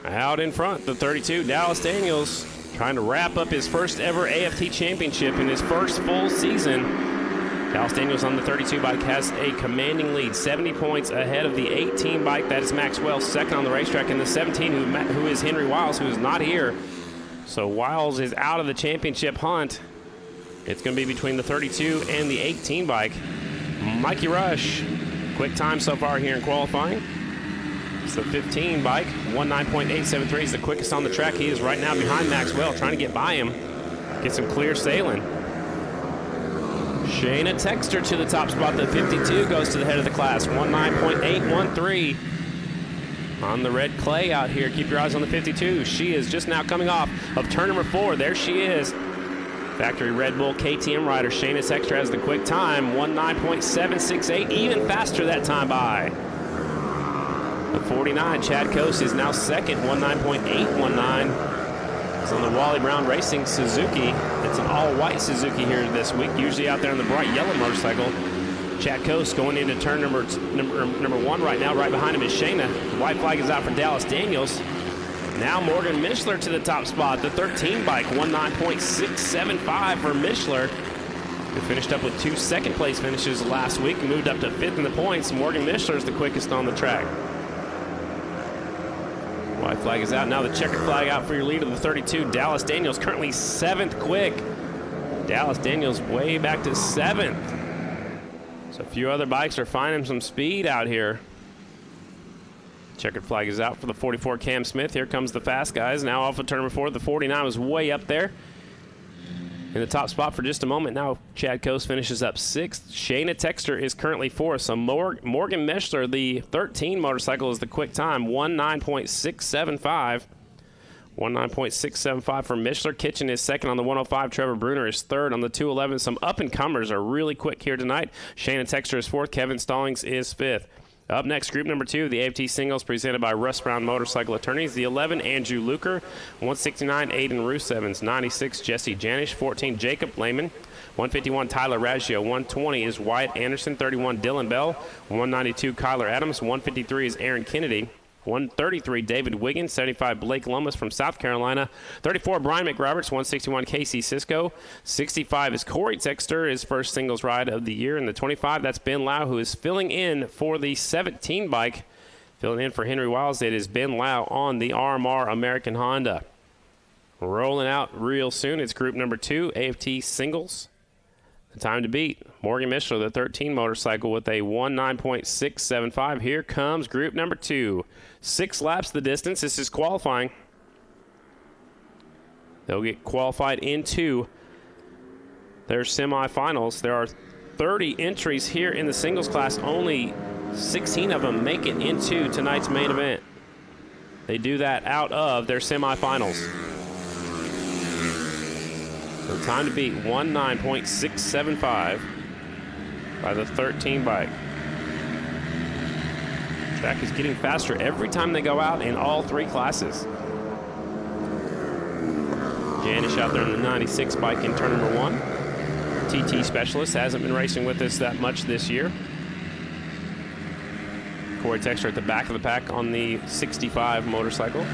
Out in front, the 32, Dallas Daniels, trying to wrap up his first ever AFT championship in his first full season. Dallas Daniels on the 32 bike has a commanding lead, 70 points ahead of the 18 bike. That is Maxwell, second on the racetrack, and the 17, who is Henry Wiles, who is not here. So Wiles is out of the championship hunt. It's going to be between the 32 and the 18 bike. Mikey Rush, quick time so far here in qualifying. It's the 15 bike, 19.873 is the quickest on the track. He is right now behind Maxwell, trying to get by him, get some clear sailing. Shayna Texter to the top spot. The 52 goes to the head of the class, 19.813 on the red clay out here. Keep your eyes on the 52. She is just now coming off of turn number 4. There she is. Factory Red Bull KTM rider Shayna Texter has the quick time, 19.768, even faster that time by. The 49, Chad Coase, is now second, 19.819. It's on the Wally Brown Racing Suzuki. It's an all-white Suzuki here this week, usually out there on the bright yellow motorcycle. Chad Coase going into turn number 1 right now. Right behind him is Shayna. The white flag is out for Dallas Daniels. Now Morgan Mishler to the top spot. The 13 bike, 19.675 for Mishler. Who finished up with 2 second-place finishes last week and moved up to 5th in the points. Morgan Mishler is the quickest on the track. White flag is out. Now the checkered flag out for your lead of the 32. Dallas Daniels currently 7th quick. Dallas Daniels way back to 7th. So a few other bikes are finding some speed out here. Checkered flag is out for the 44 Cam Smith. Here comes the fast guys. Now off of turn number 4. The 49 was way up there in the top spot for just a moment. Now Chad Coase finishes up 6th. Shayna Texter is currently 4th. So Morgan Mishler, the 13 motorcycle, is the quick time, 19.675. 19.675 for Mishler. Kitchen is second on the 105. Trevor Bruner is third on the 211. Some up-and-comers are really quick here tonight. Shayna Texter is 4th. Kevin Stallings is 5th. Up next, group number 2, the AFT Singles presented by Russ Brown Motorcycle Attorneys. The 11, Andrew Luker. 169, Aiden Roosevans. 96, Jesse Janish. 14, Jacob Lehman. 151, Tyler Raggio. 120 is Wyatt Anderson. 31, Dylan Bell. 192, Kyler Adams. 153 is Aaron Kennedy. 133, David Wiggins. 75, Blake Lomas from South Carolina. 34, Brian McRoberts. 161, Casey Cisco. 65 is Corey Texter, his first singles ride of the year. And the 25, that's Ben Lau, who is filling in for the 17 bike. Filling in for Henry Wiles, it is Ben Lau on the RMR American Honda. Rolling out real soon. It's group number 2, AFT Singles. The time to beat, Morgan Mishler, the 13 motorcycle, with a 19.675. Here comes group number 2. 6 laps the distance. This is qualifying. They'll get qualified into their semifinals. There are 30 entries here in the singles class. Only 16 of them make it into tonight's main event. They do that out of their semifinals. So time to beat 19.675 by the 13 bike. Track is getting faster every time they go out in all 3 classes. Janish out there in the 96 bike in turn number 1. TT Specialist hasn't been racing with us that much this year. Corey Texter at the back of the pack on the 65 motorcycle.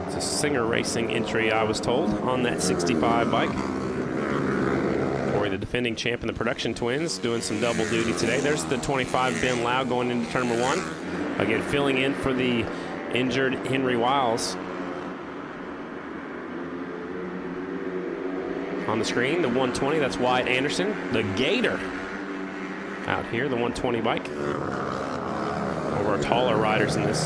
It's a Singer Racing entry, I was told, on that 65 bike. Corey, the defending champ in the production twins, doing some double duty today. There's the 25 Ben Lau going into turn number 1. Again, filling in for the injured Henry Wiles. On the screen, the 120, that's Wyatt Anderson. The Gator out here, the 120 bike. One of our taller riders in this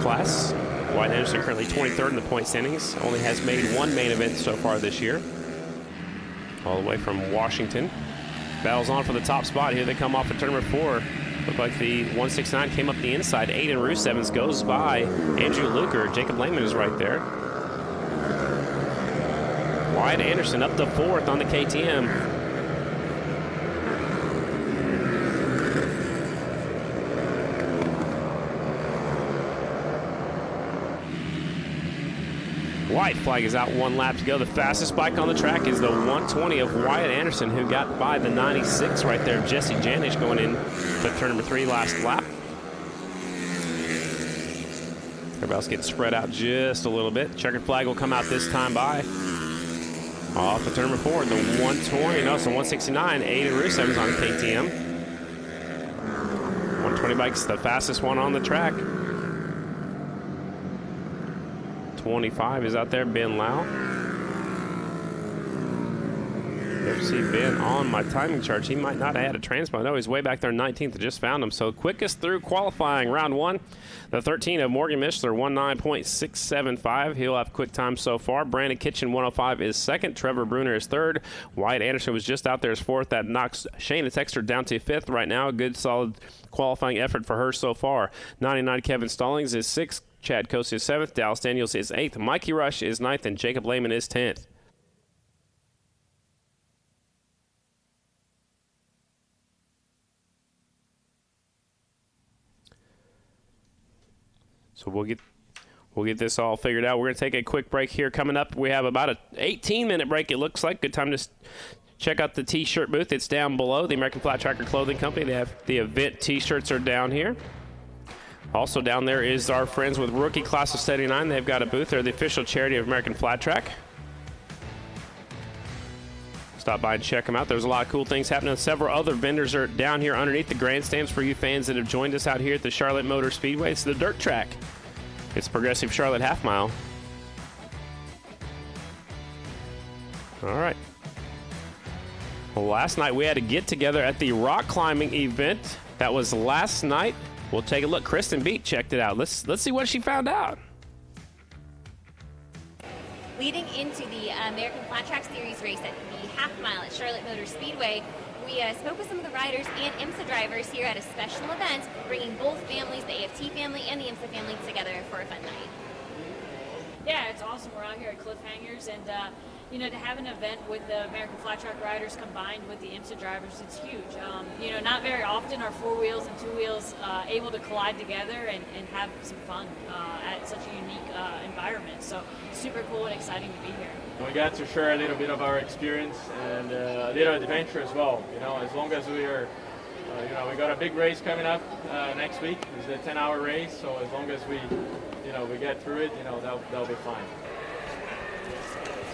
class. Wyatt Anderson currently 23rd in the point standings. Only has made 1 main event so far this year. All the way from Washington. Battles on for the top spot. Here they come off of turn number 4. Looked like the 169 came up the inside. Aiden Roosevens goes by Andrew Luker. Jacob Lehman is right there. Wyatt Anderson up to 4th on the KTM. White flag is out, 1 lap to go. The fastest bike on the track is the 120 of Wyatt Anderson, who got by the 96 right there of Jesse Janish going in to turn number 3 last lap. Everybody else gets spread out just a little bit. Checkered flag will come out this time by. Off of turn number 4, the 120, no, so 169, Aiden Roosevens on KTM. 120 bike's the fastest one on the track. 25 is out there, Ben Lau. Never see Ben on my timing charts. He might not have had a transponder. No, he's way back there 19th. I just found him. So quickest through qualifying round 1. The 13 of Morgan Mishler, 19.675. He'll have quick time so far. Brandon Kitchen, 105 is 2nd. Trevor Bruner is 3rd. Wyatt Anderson was just out there as 4th. That knocks Shayna Texter down to 5th right now. A good, solid qualifying effort for her so far. 99 Kevin Stallings is 6th. Chad Cosi is 7th. Dallas Daniels is 8th. Mikey Rush is 9th. And Jacob Lehman is 10th. So we'll get this all figured out. We're going to take a quick break here. Coming up, we have about an 18-minute break, it looks like. Good time to check out the T-shirt booth. It's down below, the American Flat Tracker Clothing Company. They have the event T-shirts are down here. Also down there is our friends with Rookie Class of 79. They've got a booth. They're the official charity of American Flat Track. Stop by and check them out. There's a lot of cool things happening. Several other vendors are down here underneath the grandstands for you fans that have joined us out here at the Charlotte Motor Speedway. It's the dirt track. It's Progressive Charlotte Half Mile. All right. Well, last night we had a get-together at the rock climbing event. That was last night. We'll take a look. Kristen Beat checked it out. Let's see what she found out. Leading into the American Flat Track Series race at the half mile at Charlotte Motor Speedway, we spoke with some of the riders and IMSA drivers here at a special event, bringing both families, the AFT family and the IMSA family, together for a fun night. Yeah, it's awesome. We're out here at Cliffhangers, and you know, to have an event with the American Flat Track riders combined with the IMSA drivers, it's huge. You know, not very often are 4 wheels and 2 wheels able to collide together and have some fun at such a unique environment. So super cool and exciting to be here. We got to share a little bit of our experience and a little adventure as well. You know, as long as we are, you know, we got a big race coming up next week. It's a 10-hour race, so as long as we, you know, we get through it, you know, that'll be fine.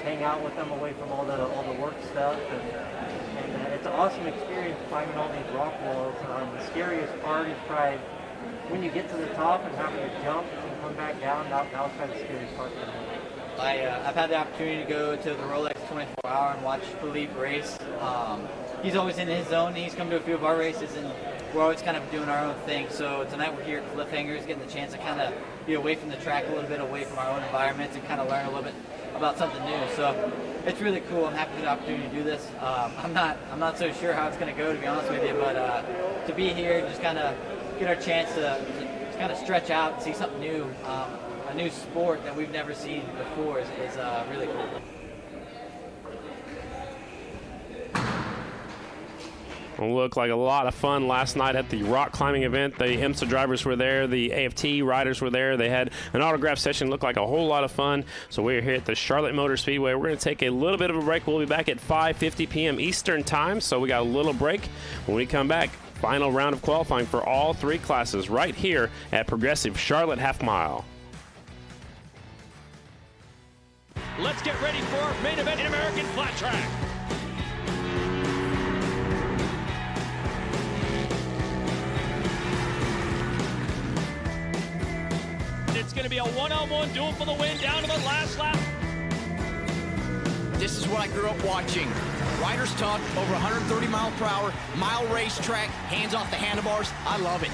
Hang out with them away from all the work stuff, and it's an awesome experience climbing all these rock walls. The scariest part is probably when you get to the top and having to jump and come back down. That was kind of the scariest part for me. I've had the opportunity to go to the Rolex 24-hour and watch Philippe race. He's always in his zone. He's come to a few of our races, and we're always kind of doing our own thing. So tonight we're here at Cliffhangers, getting the chance to kind of be away from the track a little bit, away from our own environments, and kind of learn a little bit about something new. So it's really cool. I'm happy for the opportunity to do this. I'm not so sure how it's going to go, to be honest with you, but to be here, just kind of get our chance to kind of stretch out and see something new, a new sport that we've never seen before is really cool. Looked like a lot of fun last night at the rock climbing event. The IMSA drivers were there. The AFT riders were there. They had an autograph session. Looked like a whole lot of fun. So we're here at the Charlotte Motor Speedway. We're going to take a little bit of a break. We'll be back at 5:50 p.m. Eastern Time. So we got a little break. When we come back, final round of qualifying for all three classes right here at Progressive Charlotte Half Mile. Let's get ready for our main event in American Flat Track. It's going to be a one-on-one duel for the win down to the last lap. This is what I grew up watching. Riders talk, over 130 mile per hour, mile racetrack, hands off the handlebars. I love it.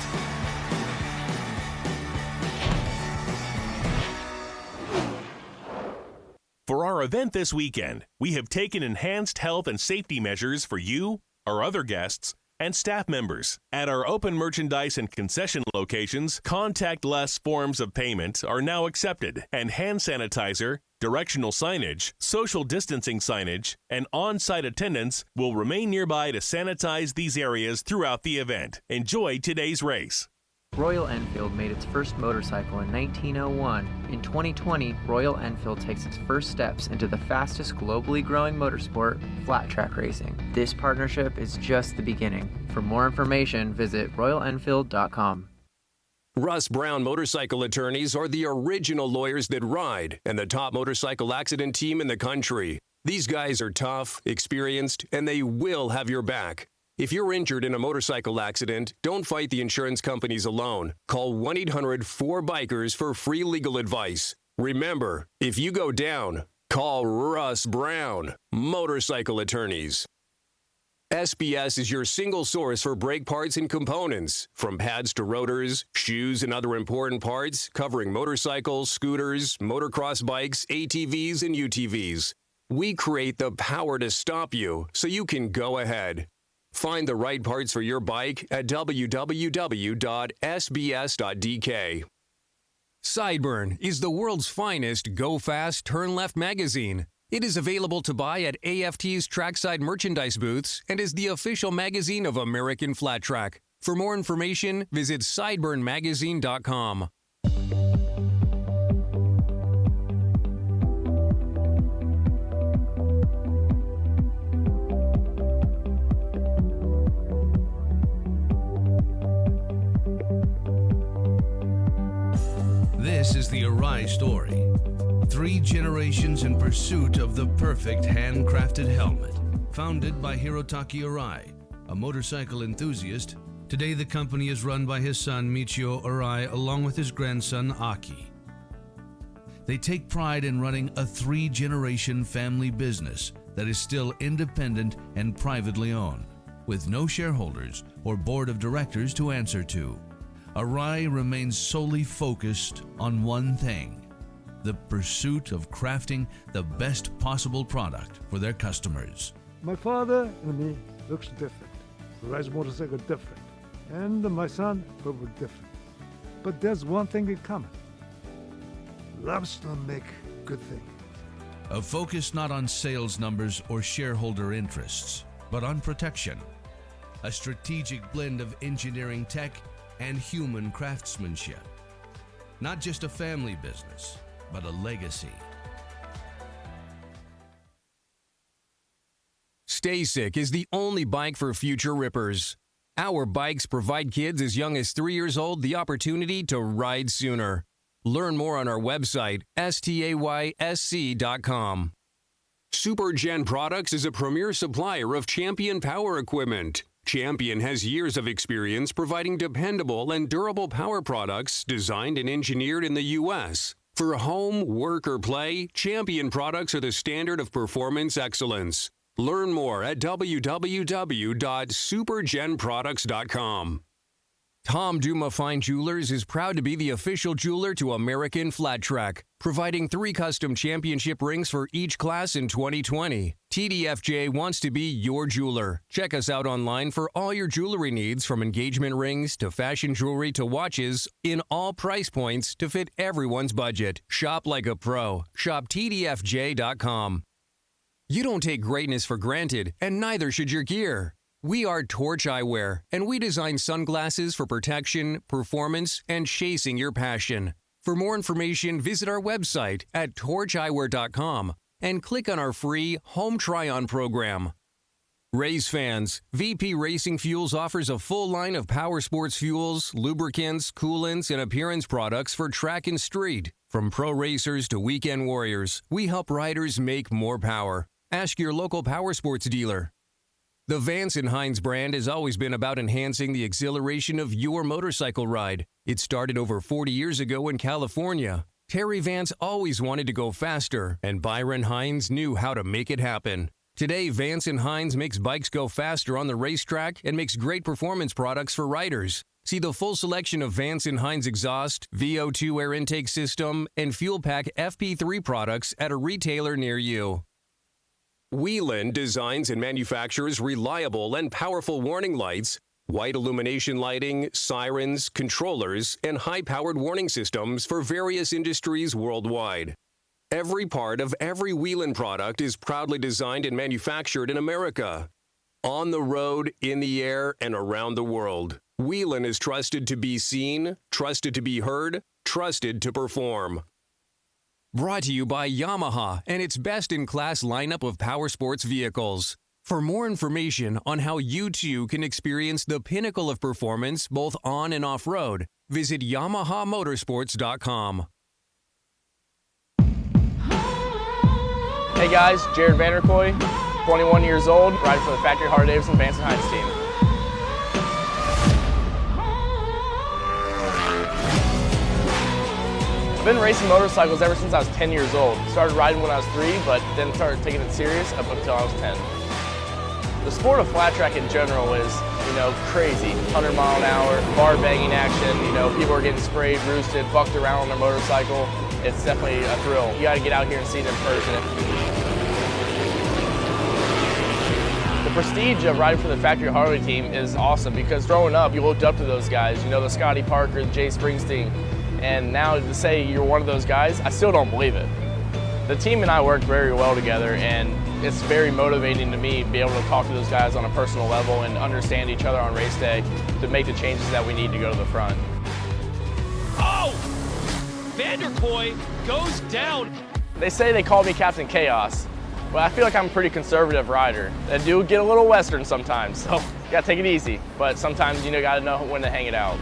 For our event this weekend, we have taken enhanced health and safety measures for you, our other guests, and staff members. At our open merchandise and concession locations, contactless forms of payment are now accepted, and hand sanitizer, directional signage, social distancing signage, and on-site attendants will remain nearby to sanitize these areas throughout the event. Enjoy today's race. Royal Enfield made its first motorcycle in 1901. In 2020, Royal Enfield takes its first steps into the fastest globally growing motorsport, flat track racing. This partnership is just the beginning. For more information, visit royalenfield.com. Russ Brown Motorcycle Attorneys are the original lawyers that ride and the top motorcycle accident team in the country. These guys are tough, experienced, and they will have your back. If you're injured in a motorcycle accident, don't fight the insurance companies alone. Call 1-800-4BIKERS for free legal advice. Remember, if you go down, call Russ Brown Motorcycle Attorneys. SBS is your single source for brake parts and components, from pads to rotors, shoes, and other important parts, covering motorcycles, scooters, motocross bikes, ATVs, and UTVs. We create the power to stop you so you can go ahead. Find the right parts for your bike at www.sbs.dk. Sideburn is the world's finest Go Fast, Turn Left magazine. It is available to buy at AFT's trackside merchandise booths and is the official magazine of American Flat Track. For more information, visit sideburnmagazine.com. This is the Arai story. 3 generations in pursuit of the perfect handcrafted helmet. Founded by Hirotaki Arai, a motorcycle enthusiast, today the company is run by his son Michio Arai along with his grandson Aki. They take pride in running a 3-generation family business that is still independent and privately owned, with no shareholders or board of directors to answer to. Arai remains solely focused on one thing: the pursuit of crafting the best possible product for their customers. My father and me looks different. Rides motorcycle different. And my son, probably different. But there's one thing in common. Loves to make good things. A focus not on sales numbers or shareholder interests, but on protection. A strategic blend of engineering tech and human craftsmanship. Not just a family business, but a legacy. StaySick is the only bike for future rippers. Our bikes provide kids as young as 3 years old the opportunity to ride sooner. Learn more on our website, staysc.com. Supergen Products is a premier supplier of Champion power equipment. Champion has years of experience providing dependable and durable power products designed and engineered in the U.S. For home, work, or play, Champion products are the standard of performance excellence. Learn more at www.supergenproducts.com. Tom Duma Fine Jewelers is proud to be the official jeweler to American Flat Track, providing 3 custom championship rings for each class in 2020. TDFJ wants to be your jeweler. Check us out online for all your jewelry needs, from engagement rings to fashion jewelry to watches, in all price points to fit everyone's budget. Shop like a pro. Shop TDFJ.com. You don't take greatness for granted, and neither should your gear. We are Torch Eyewear, and we design sunglasses for protection, performance, and chasing your passion. For more information, visit our website at torcheyewear.com and click on our free Home Try-On program. Race fans, VP Racing Fuels offers a full line of power sports fuels, lubricants, coolants, and appearance products for track and street. From pro racers to weekend warriors, we help riders make more power. Ask your local power sports dealer. The Vance & Hines brand has always been about enhancing the exhilaration of your motorcycle ride. It started over 40 years ago in California. Terry Vance always wanted to go faster, and Byron Hines knew how to make it happen. Today, Vance & Hines makes bikes go faster on the racetrack and makes great performance products for riders. See the full selection of Vance & Hines exhaust, VO2 air intake system, and Fuel Pack FP3 products at a retailer near you. Whelen designs and manufactures reliable and powerful warning lights, white illumination lighting, sirens, controllers, and high-powered warning systems for various industries worldwide. Every part of every Whelen product is proudly designed and manufactured in America. On the road, in the air, and around the world, Whelen is trusted to be seen, trusted to be heard, trusted to perform. Brought to you by Yamaha and its best-in-class lineup of power sports vehicles. For more information on how you too can experience the pinnacle of performance both on and off-road, visit YamahaMotorsports.com. Hey guys, Jared Vanderkoy, 21 years old, riding for the Factory Harley-Davidson Vance & Hines team. I've been racing motorcycles ever since I was 10 years old. Started riding when I was 3, but then started taking it serious up until I was 10. The sport of flat track in general is, crazy. 100 mile an hour, bar banging action, people are getting sprayed, roosted, bucked around on their motorcycle. It's definitely a thrill. You gotta get out here and see it in person. The prestige of riding for the Factory Harley team is awesome because growing up, you looked up to those guys, the Scotty Parker, the Jay Springsteen. And now to say you're one of those guys, I still don't believe it. The team and I work very well together, and it's very motivating to me to be able to talk to those guys on a personal level and understand each other on race day to make the changes that we need to go to the front. Oh! Vanderkoy goes down. They say they call me Captain Chaos, but I feel like I'm a pretty conservative rider. I do get a little Western sometimes, so you gotta take it easy. But sometimes you gotta know when to hang it out.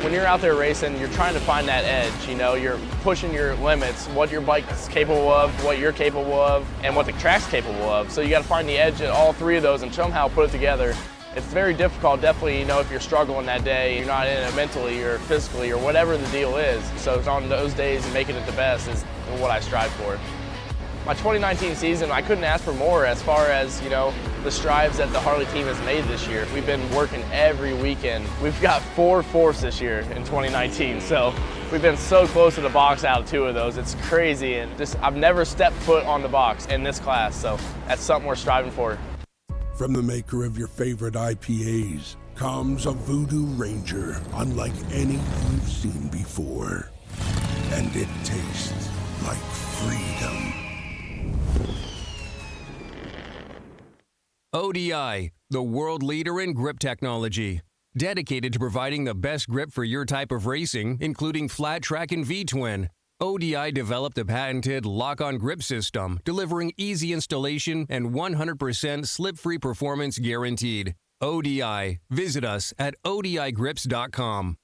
When you're out there racing, you're trying to find that edge, you're pushing your limits, what your bike's capable of, what you're capable of, and what the track's capable of. So you gotta find the edge at all 3 of those and somehow put it together. It's very difficult, definitely, if you're struggling that day, you're not in it mentally or physically or whatever the deal is. So it's on those days and making it the best is what I strive for. My 2019 season, I couldn't ask for more as far as, the strides that the Harley team has made this year. We've been working every weekend. We've got 4 fourths this year in 2019, so we've been so close to the box out of 2 of those. It's crazy, and I've never stepped foot on the box in this class, so that's something we're striving for. From the maker of your favorite IPAs comes a Voodoo Ranger unlike any you've seen before. And it tastes like freedom. ODI, the world leader in grip technology. Dedicated to providing the best grip for your type of racing, including flat track and V-twin. ODI developed a patented lock-on grip system, delivering easy installation and 100% slip-free performance guaranteed. ODI. Visit us at odigrips.com.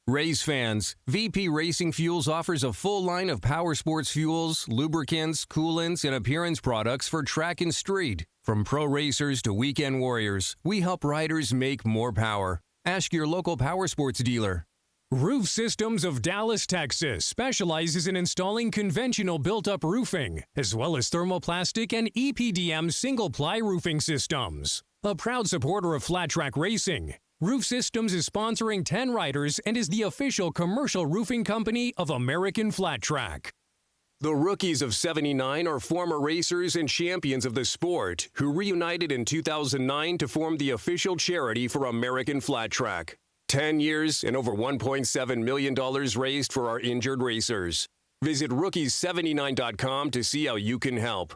Race fans, VP Racing Fuels offers a full line of power sports fuels, lubricants, coolants, and appearance products for track and street. From pro racers to weekend warriors, we help riders make more power. Ask your local power sports dealer. Roof Systems of Dallas, Texas specializes in installing conventional built-up roofing, as well as thermoplastic and EPDM single-ply roofing systems. A proud supporter of flat track racing, Roof Systems is sponsoring 10 riders and is the official commercial roofing company of American Flat Track. The Rookies of '79 are former racers and champions of the sport who reunited in 2009 to form the official charity for American Flat Track. 10 years and over $1.7 million raised for our injured racers. Visit rookies79.com to see how you can help.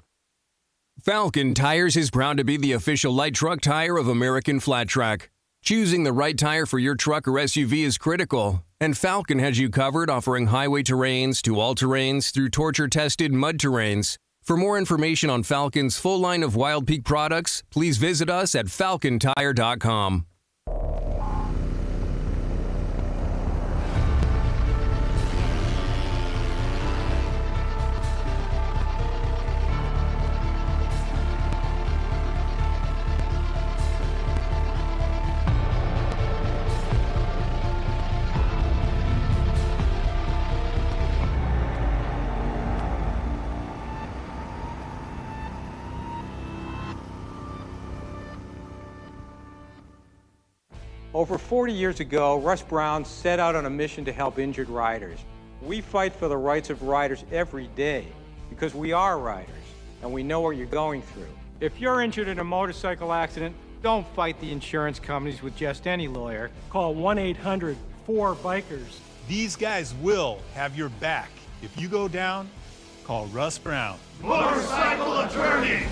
Falcon Tires is proud to be the official light truck tire of American Flat Track. Choosing the right tire for your truck or SUV is critical, and Falcon has you covered, offering highway terrains to all-terrains through torture-tested mud terrains. For more information on Falcon's full line of Wild Peak products, please visit us at falcontire.com. Over 40 years ago, Russ Brown set out on a mission to help injured riders. We fight for the rights of riders every day because we are riders and we know what you're going through. If you're injured in a motorcycle accident, don't fight the insurance companies with just any lawyer. Call 1-800-4BIKERS. These guys will have your back. If you go down, call Russ Brown. Motorcycle attorney!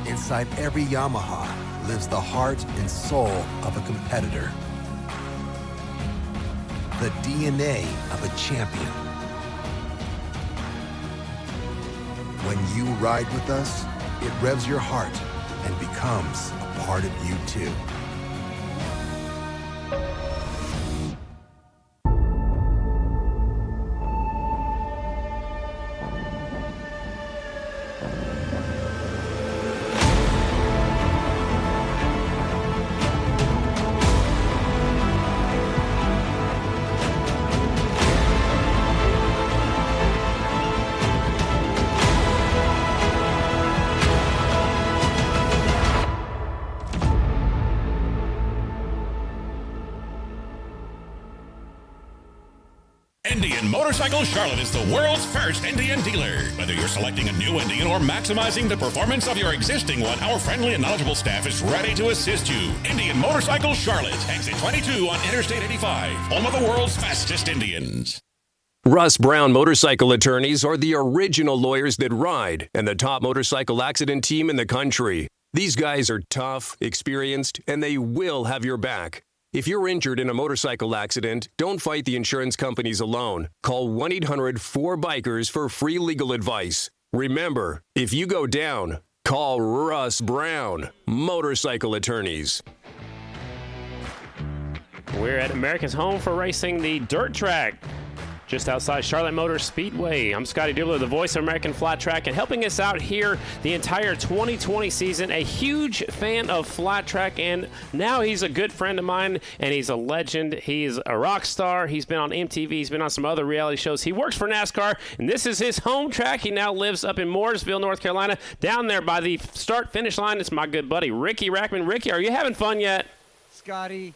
Inside every Yamaha lives the heart and soul of a competitor. The DNA of a champion. When you ride with us, it revs your heart and becomes a part of you too. Indian Motorcycle Charlotte is the world's first Indian dealer. Whether you're selecting a new Indian or maximizing the performance of your existing one, our friendly and knowledgeable staff is ready to assist you. Indian Motorcycle Charlotte, exit 22 on Interstate 85, home of the world's fastest Indians. Russ Brown Motorcycle Attorneys are the original lawyers that ride and the top motorcycle accident team in the country. These guys are tough, experienced, and they will have your back. If you're injured in a motorcycle accident, don't fight the insurance companies alone. Call 1-800-4BIKERS for free legal advice. Remember, if you go down, call Russ Brown, Motorcycle Attorneys. We're at America's home for racing the dirt track. Just outside Charlotte Motor Speedway. I'm Scotty Dubler, the voice of American Flat Track, and helping us out here the entire 2020 season, a huge fan of flat track, and now he's a good friend of mine, and he's a legend. He's a rock star. He's been on MTV. He's been on some other reality shows. He works for NASCAR, and this is his home track. He now lives up in Mooresville, North Carolina, down there by the start-finish line. It's my good buddy, Ricky Rackman. Ricky, are you having fun yet? Scotty,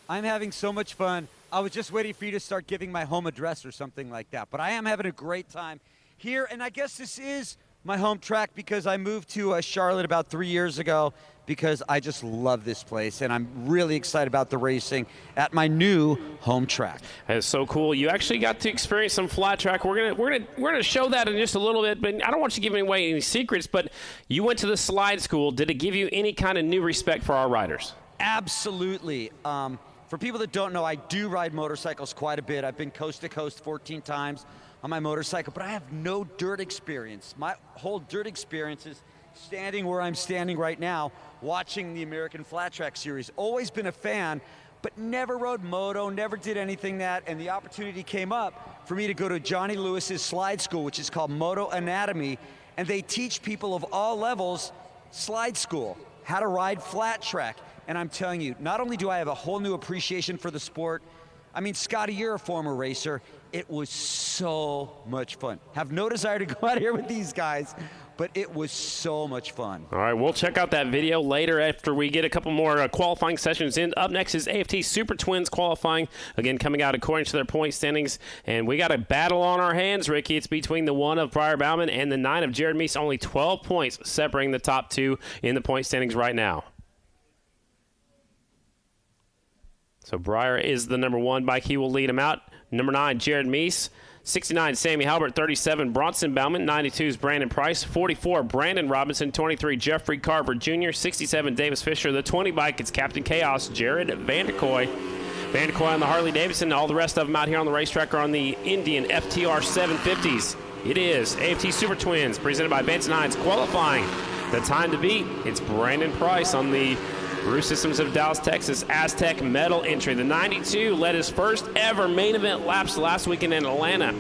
I'm having so much fun. I was just waiting for you to start giving my home address or something like that. But I am having a great time here, and I guess this is my home track because I moved to Charlotte about 3 years ago because I just love this place, and I'm really excited about the racing at my new home track. That's so cool. You actually got to experience some flat track. We're gonna show that in just a little bit, but I don't want you giving away any secrets. But you went to the slide school. Did it give you any kind of new respect for our riders? Absolutely. For people that don't know, I do ride motorcycles quite a bit. I've been coast to coast 14 times on my motorcycle, but I have no dirt experience. My whole dirt experience is standing where I'm standing right now, watching the American Flat Track Series. Always been a fan, but never rode moto, never did anything that, and the opportunity came up for me to go to Johnny Lewis's slide school, which is called Moto Anatomy, and they teach people of all levels slide school, how to ride flat track. And I'm telling you, not only do I have a whole new appreciation for the sport, I mean, Scotty, you're a former racer. It was so much fun. Have no desire to go out here with these guys, but it was so much fun. All right, we'll check out that video later after we get a couple more qualifying sessions in. Up next is AFT Super Twins qualifying, again, coming out according to their point standings. And we got a battle on our hands, Ricky. It's between the 1 of Briar Bauman and the 9 of Jared Meese. Only 12 points separating the top two in the point standings right now. So Briar is the number 1 bike. He will lead him out. Number 9, Jared Meese. 69, Sammy Halbert. 37, Bronson Bauman. 92 is Brandon Price. 44, Brandon Robinson. 23, Jeffrey Carver Jr. 67, Davis Fisher. The 20 bike, it's Captain Chaos, Jared Vanderkoy. Vanderkoy on the Harley-Davidson. All the rest of them out here on the racetrack are on the Indian FTR 750s. It is AFT Super Twins, presented by Benson Hines, qualifying. The time to beat, it's Brandon Price on the Brew Systems of Dallas, Texas, Aztec Metal entry. The 92 led his first ever main event laps last weekend in Atlanta.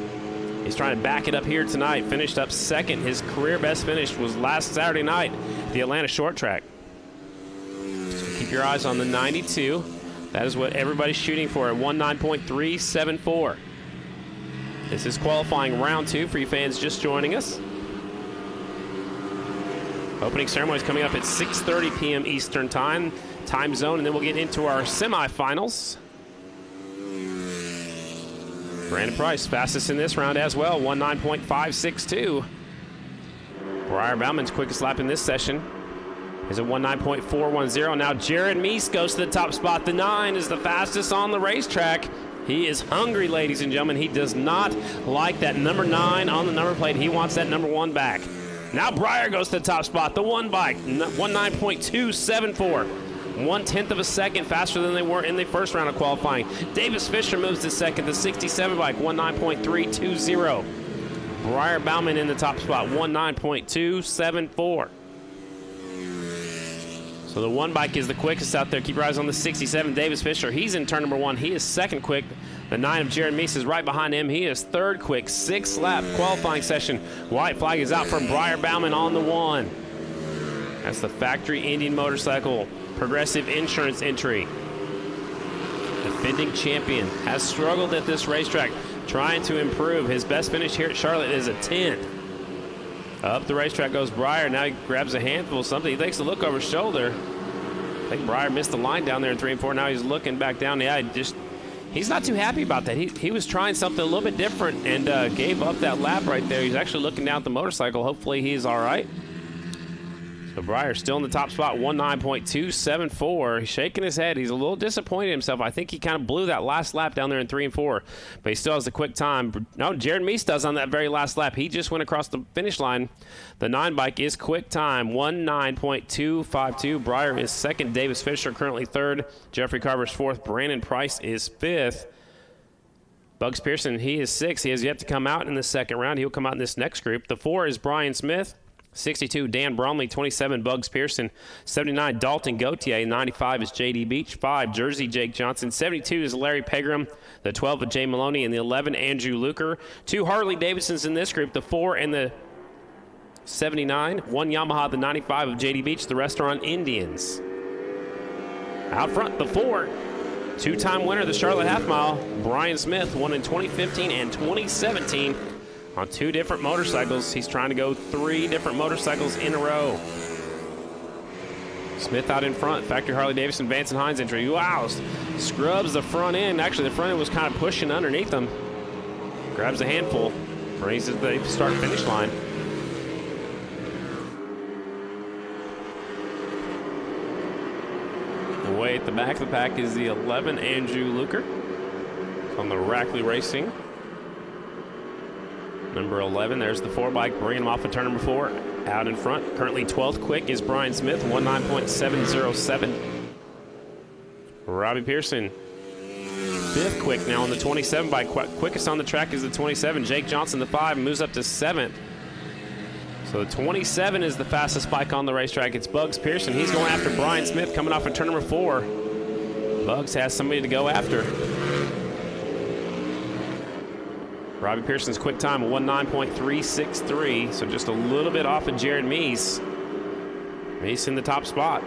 He's trying to back it up here tonight. Finished up second. His career best finish was last Saturday night at the Atlanta Short Track. So keep your eyes on the 92. That is what everybody's shooting for at 19.374. This is qualifying round 2 for you fans just joining us. Opening ceremony is coming up at 6:30 p.m. Eastern time zone, and then we'll get into our semifinals. Brandon Price, fastest in this round as well, 19.562. Briar Bauman's quickest lap in this session is at 19.410. Now Jared Meese goes to the top spot. The 9 is the fastest on the racetrack. He is hungry, ladies and gentlemen. He does not like that number 9 on the number plate. He wants that number 1 back. Now Briar goes to the top spot. The 1 bike, 19.274. 1/10 of a second faster than they were in the first round of qualifying. Davis Fisher moves to second. The 67 bike, 19.320. Briar Bauman in the top spot, 19.274. So the 1 bike is the quickest out there. Keep your eyes on the 67, Davis Fisher. He's in turn number 1. He is second quick. The 9 of Jared Meese is right behind him. He is third quick. 6-lap qualifying session. White flag is out for Briar Bauman on the 1. That's the factory Indian motorcycle Progressive Insurance entry. Defending champion has struggled at this racetrack, trying to improve. His best finish here at Charlotte is a 10. Up the racetrack goes Briar. Now he grabs a handful of something. He takes a look over his shoulder. I think Briar missed the line down there in 3 and 4. Now he's looking back down. Yeah, he's not too happy about that. He was trying something a little bit different and gave up that lap right there. He's actually looking down at the motorcycle. Hopefully he's all right. So Briar still in the top spot, 19.274. He's shaking his head. He's a little disappointed in himself. I think he kind of blew that last lap down there in 3 and 4, but he still has the quick time. No, Jared Meese does on that very last lap. He just went across the finish line. The 9 bike is quick time, 19.252. Briar is second. Davis Fisher currently third. Jeffrey Carver's fourth. Brandon Price is fifth. Bugs Pearson, he is sixth. He has yet to come out in the second round. He'll come out in this next group. The 4 is Brian Smith. 62, Dan Bromley. 27, Bugs Pearson. 79, Dalton Gauthier. 95 is J.D. Beach. 5, Jersey, Jake Johnson. 72 is Larry Pegram. The 12 of Jay Maloney. And the 11, Andrew Luker. 2 Harley Davidsons in this group. The 4 and the 79. 1 Yamaha, the 95 of J.D. Beach. The rest are on Indians. Out front, the 4. Two-time winner of the Charlotte Half Mile, Brian Smith, won in 2015 and 2017 on 2 different motorcycles. He's trying to go 3 different motorcycles in a row. Smith out in front. Factory Harley-Davidson, Vance and Hines entry. Wow, scrubs the front end. Actually, the front end was kind of pushing underneath him. Grabs a handful, raises the start-finish line. Way at the back of the pack is the 11, Andrew Luker. On the Rackley Racing. Number 11, there's the 4 bike, bringing him off of turn number 4. Out in front, currently 12th quick is Brian Smith, 19.707. Robbie Pearson, 5th quick now on the 27 bike. Quickest on the track is the 27. Jake Johnson, the 5, moves up to 7th. So the 27 is the fastest bike on the racetrack. It's Bugs Pearson. He's going after Brian Smith coming off of turn number 4. Bugs has somebody to go after. Robbie Pearson's quick time, 19.363, so just a little bit off of Jared Meese. Meese in the top spot.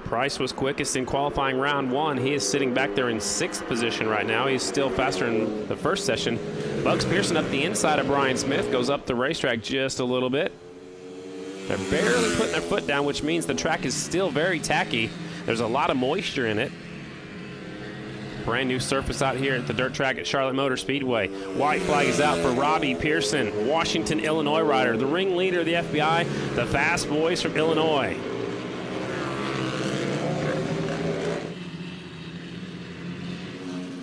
Price was quickest in qualifying round 1. He is sitting back there in 6th position right now. He's still faster in the first session. Bugs Pearson up the inside of Brian Smith, goes up the racetrack just a little bit. They're barely putting their foot down, which means the track is still very tacky. There's a lot of moisture in it. Brand new surface out here at the dirt track at Charlotte Motor Speedway. White flag is out for Robbie Pearson, Washington, Illinois rider, the ringleader of the FBI, the Fast Boys from Illinois.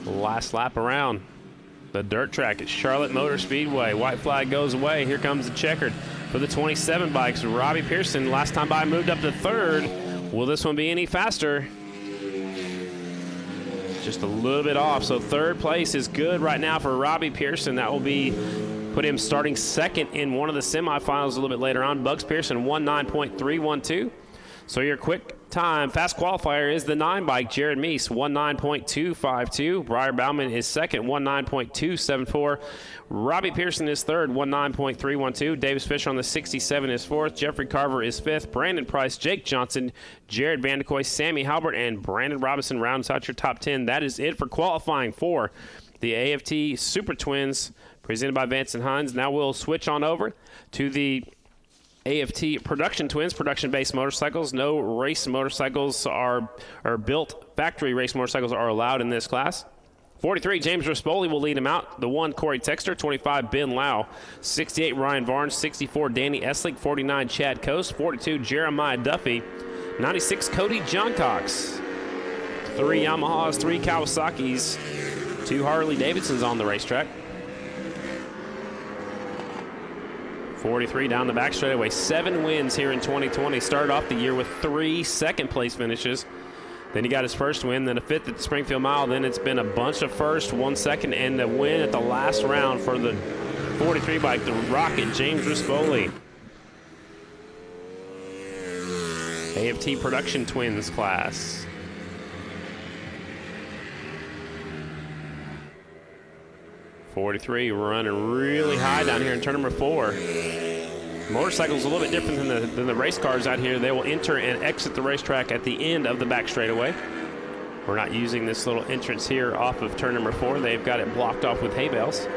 Last lap around the dirt track at Charlotte Motor Speedway. White flag goes away. Here comes the checkered for the 27 bikes. Robbie Pearson, last time by, moved up to 3rd. Will this one be any faster? Just a little bit off. So 3rd place is good right now for Robbie Pearson. That will be put him starting 2nd in one of the semifinals a little bit later on. Bugs Pearson, 19.312. So your quick time fast qualifier is the 9 bike, Jared Meese, 19.252. Briar Bauman is 2nd, 19.274. Robbie Pearson is 3rd, 19.312. Davis Fisher on the 67 is 4th. Jeffrey Carver is 5th. Brandon Price, Jake Johnson, Jared Vandekoy, Sammy Halbert, and Brandon Robinson rounds out your top 10. That is it for qualifying for the AFT Super Twins presented by Vance and Hines. Now we'll switch on over to the AFT Production Twins, production-based motorcycles. No race motorcycles are built. Factory race motorcycles are allowed in this class. 43, James Rispoli will lead him out. The 1, Corey Texter. 25, Ben Lau. 68, Ryan Barnes. 64, Danny Esslick. 49, Chad Coast. 42, Jeremiah Duffy. 96, Cody John Cox. 3 Yamahas, 3 Kawasaki's, 2 Harley Davidsons on the racetrack. 43 down the back straightaway. 7 wins here in 2020. Started off the year with 3 second-place finishes. Then he got his first win, then a 5th at the Springfield Mile. Then it's been a bunch of first, 1 second, and a win at the last round for the 43 bike, the Rocket, James Rispoli. AFT Production Twins class. .43 running really high down here in turn number 4. Motorcycles a little bit different than the race cars out here. They will enter and exit the racetrack at the end of the back straightaway. We're not using this little entrance here off of turn number 4. They've got it blocked off with hay bales.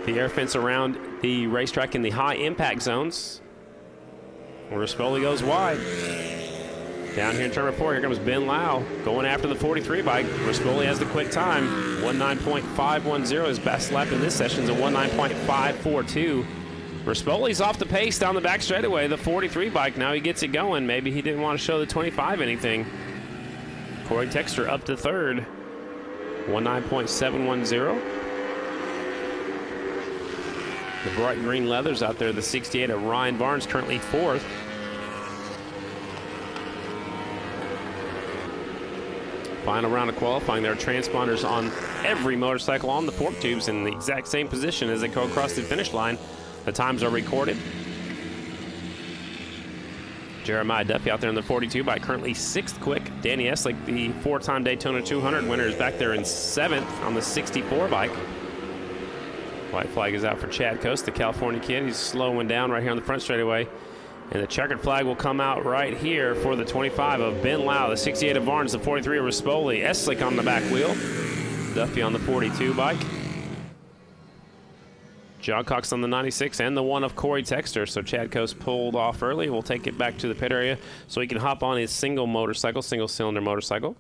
The air fence around the racetrack in the high impact zones. Rispoli goes wide. Down here in turn number 4, here comes Ben Lau going after the 43 bike. Rispoli has the quick time. 19.510. His best lap in this session is a 19.542. Rispoli's off the pace down the back straightaway. The 43 bike, now he gets it going. Maybe he didn't want to show the 25 anything. Corey Texter up to 3rd. 19.710. The bright green leathers out there. The 68 of Ryan Barnes currently 4th. Final round of qualifying. There are transponders on every motorcycle on the fork tubes in the exact same position as they go across the finish line. The times are recorded. Jeremiah Duffy out there in the 42 bike, currently 6th quick. Danny Eslick, the 4-time Daytona 200 winner, is back there in 7th on the 64 bike. White flag is out for Chad Coast, the California kid. He's slowing down right here on the front straightaway. And the checkered flag will come out right here for the 25 of Ben Lau, the 68 of Barnes, the 43 of Rispoli. Eslick on the back wheel. Duffy on the 42 bike. John Cox on the 96 and the 1 of Corey Texter. So Chad Coast pulled off early. We'll take it back to the pit area so he can hop on his single-cylinder motorcycle.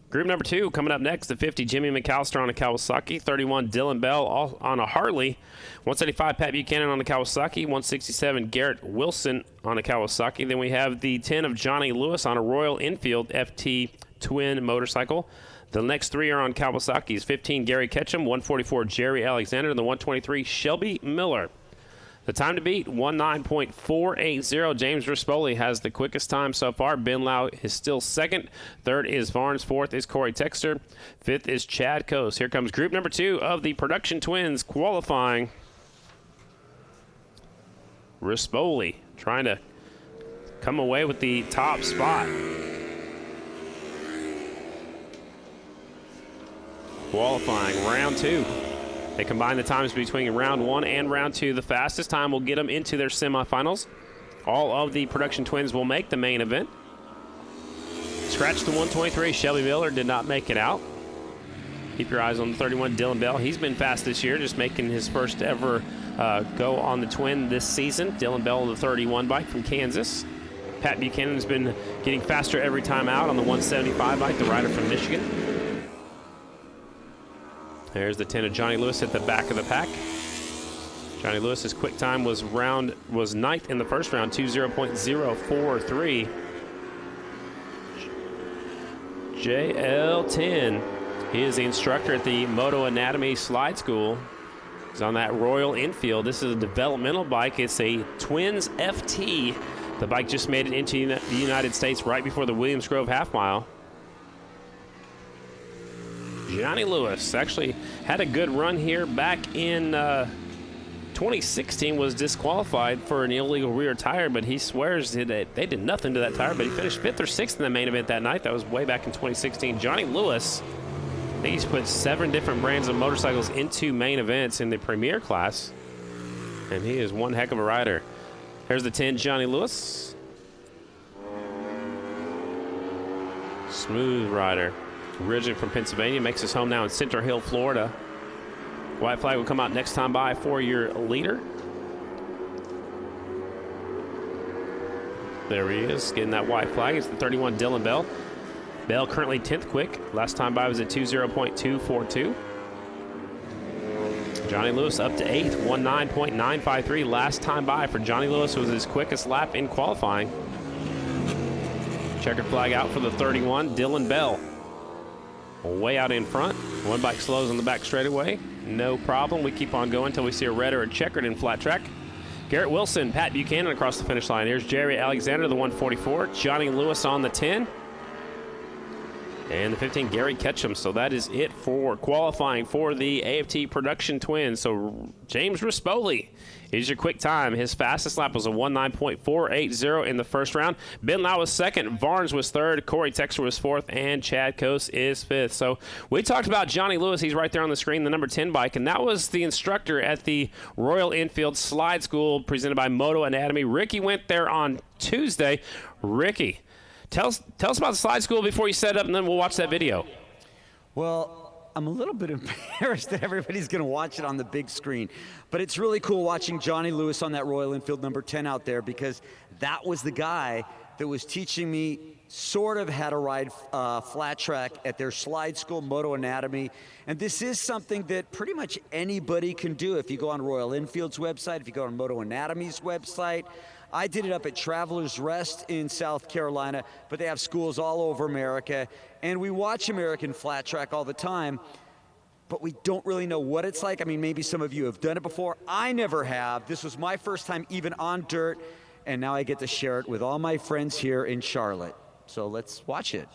Group number 2 coming up next, the 50, Jimmy McAllister on a Kawasaki. 31, Dylan Bell all on a Harley. 175, Pat Buchanan on the Kawasaki. 167, Garrett Wilson on a Kawasaki. Then we have the 10 of Johnny Lewis on a Royal Enfield FT twin motorcycle. The next 3 are on Kawasaki's. 15, Gary Ketchum. 144, Jerry Alexander. And the 123, Shelby Miller. The time to beat, 19.480. James Rispoli has the quickest time so far. Ben Lau is still 2nd. 3rd is Varnes. 4th is Corey Texter. 5th is Chad Coase. Here comes group number 2 of the production twins qualifying. Rispoli trying to come away with the top spot. Qualifying round 2. They combine the times between round 1 and round 2. The fastest time will get them into their semifinals. All of the production twins will make the main event. Scratch the 123. Shelby Miller did not make it out. Keep your eyes on the 31, Dylan Bell. He's been fast this year, just making his first ever go on the twin this season. Dylan Bell, the 31 bike from Kansas. Pat Buchanan has been getting faster every time out on the 175 bike, the rider from Michigan. There's the 10 of Johnny Lewis at the back of the pack. Johnny Lewis's quick time was 9th in the first round, 20.043. JL10. He is the instructor at the Moto Anatomy Slide School. He's on that Royal Enfield. This is a developmental bike. It's a Twins FT. The bike just made it into the United States right before the Williams Grove Half Mile. Johnny Lewis actually had a good run here back in 2016, was disqualified for an illegal rear tire, but he swears that they did nothing to that tire, but he finished 5th or 6th in the main event that night. That was way back in 2016. Johnny Lewis, I think he's put 7 different brands of motorcycles into main events in the Premier class, and he is one heck of a rider. Here's the 10, Johnny Lewis. Smooth rider. Originally from Pennsylvania, makes his home now in Center Hill, Florida. White flag will come out next time by for your leader. There he is, getting that white flag. It's the 31, Dylan Bell. Bell currently 10th quick. Last time by was at 20.242. Johnny Lewis up to 8th, 19.953. Last time by for Johnny Lewis was his quickest lap in qualifying. Checkered flag out for the 31, Dylan Bell. Way out in front. One bike slows on the back straightaway. No problem. We keep on going until we see a red or a checkered in flat track. Garrett Wilson, Pat Buchanan across the finish line. Here's Jerry Alexander, the 144. Johnny Lewis on the 10. And the 15, Gary Ketchum. So that is it for qualifying for the AFT Production Twins. So James Rispoli is your quick time. His fastest lap was a 19.480 in the first round. Ben Lau was 2nd. Varnes was 3rd. Corey Texter was 4th. And Chad Coase is 5th. So we talked about Johnny Lewis. He's right there on the screen, the number 10 bike. And that was the instructor at the Royal Enfield Slide School presented by Moto Anatomy. Ricky went there on Tuesday. Ricky, tell us about the slide school before you set up, and then we'll watch that video. Well, I'm a little bit embarrassed that everybody's going to watch it on the big screen. But it's really cool watching Johnny Lewis on that Royal Enfield number 10 out there, because that was the guy that was teaching me sort of how to ride flat track at their slide school, Moto Anatomy. And this is something that pretty much anybody can do. If you go on Royal Enfield's website, if you go on Moto Anatomy's website. I did it up at Travelers Rest in South Carolina, but they have schools all over America. And we watch American flat track all the time, but we don't really know what it's like. I mean, maybe some of you have done it before. I never have. This was my first time even on dirt, and now I get to share it with all my friends here in Charlotte. So let's watch it.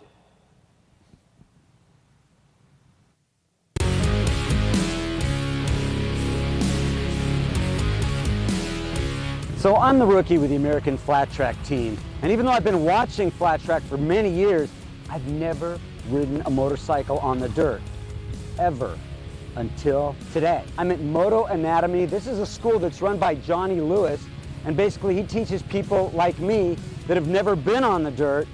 So I'm the rookie with the American Flat Track team, and even though I've been watching flat track for many years, I've never ridden a motorcycle on the dirt, ever, until today. I'm at Moto Anatomy. This is a school that's run by Johnny Lewis, and basically he teaches people like me that have never been on the dirt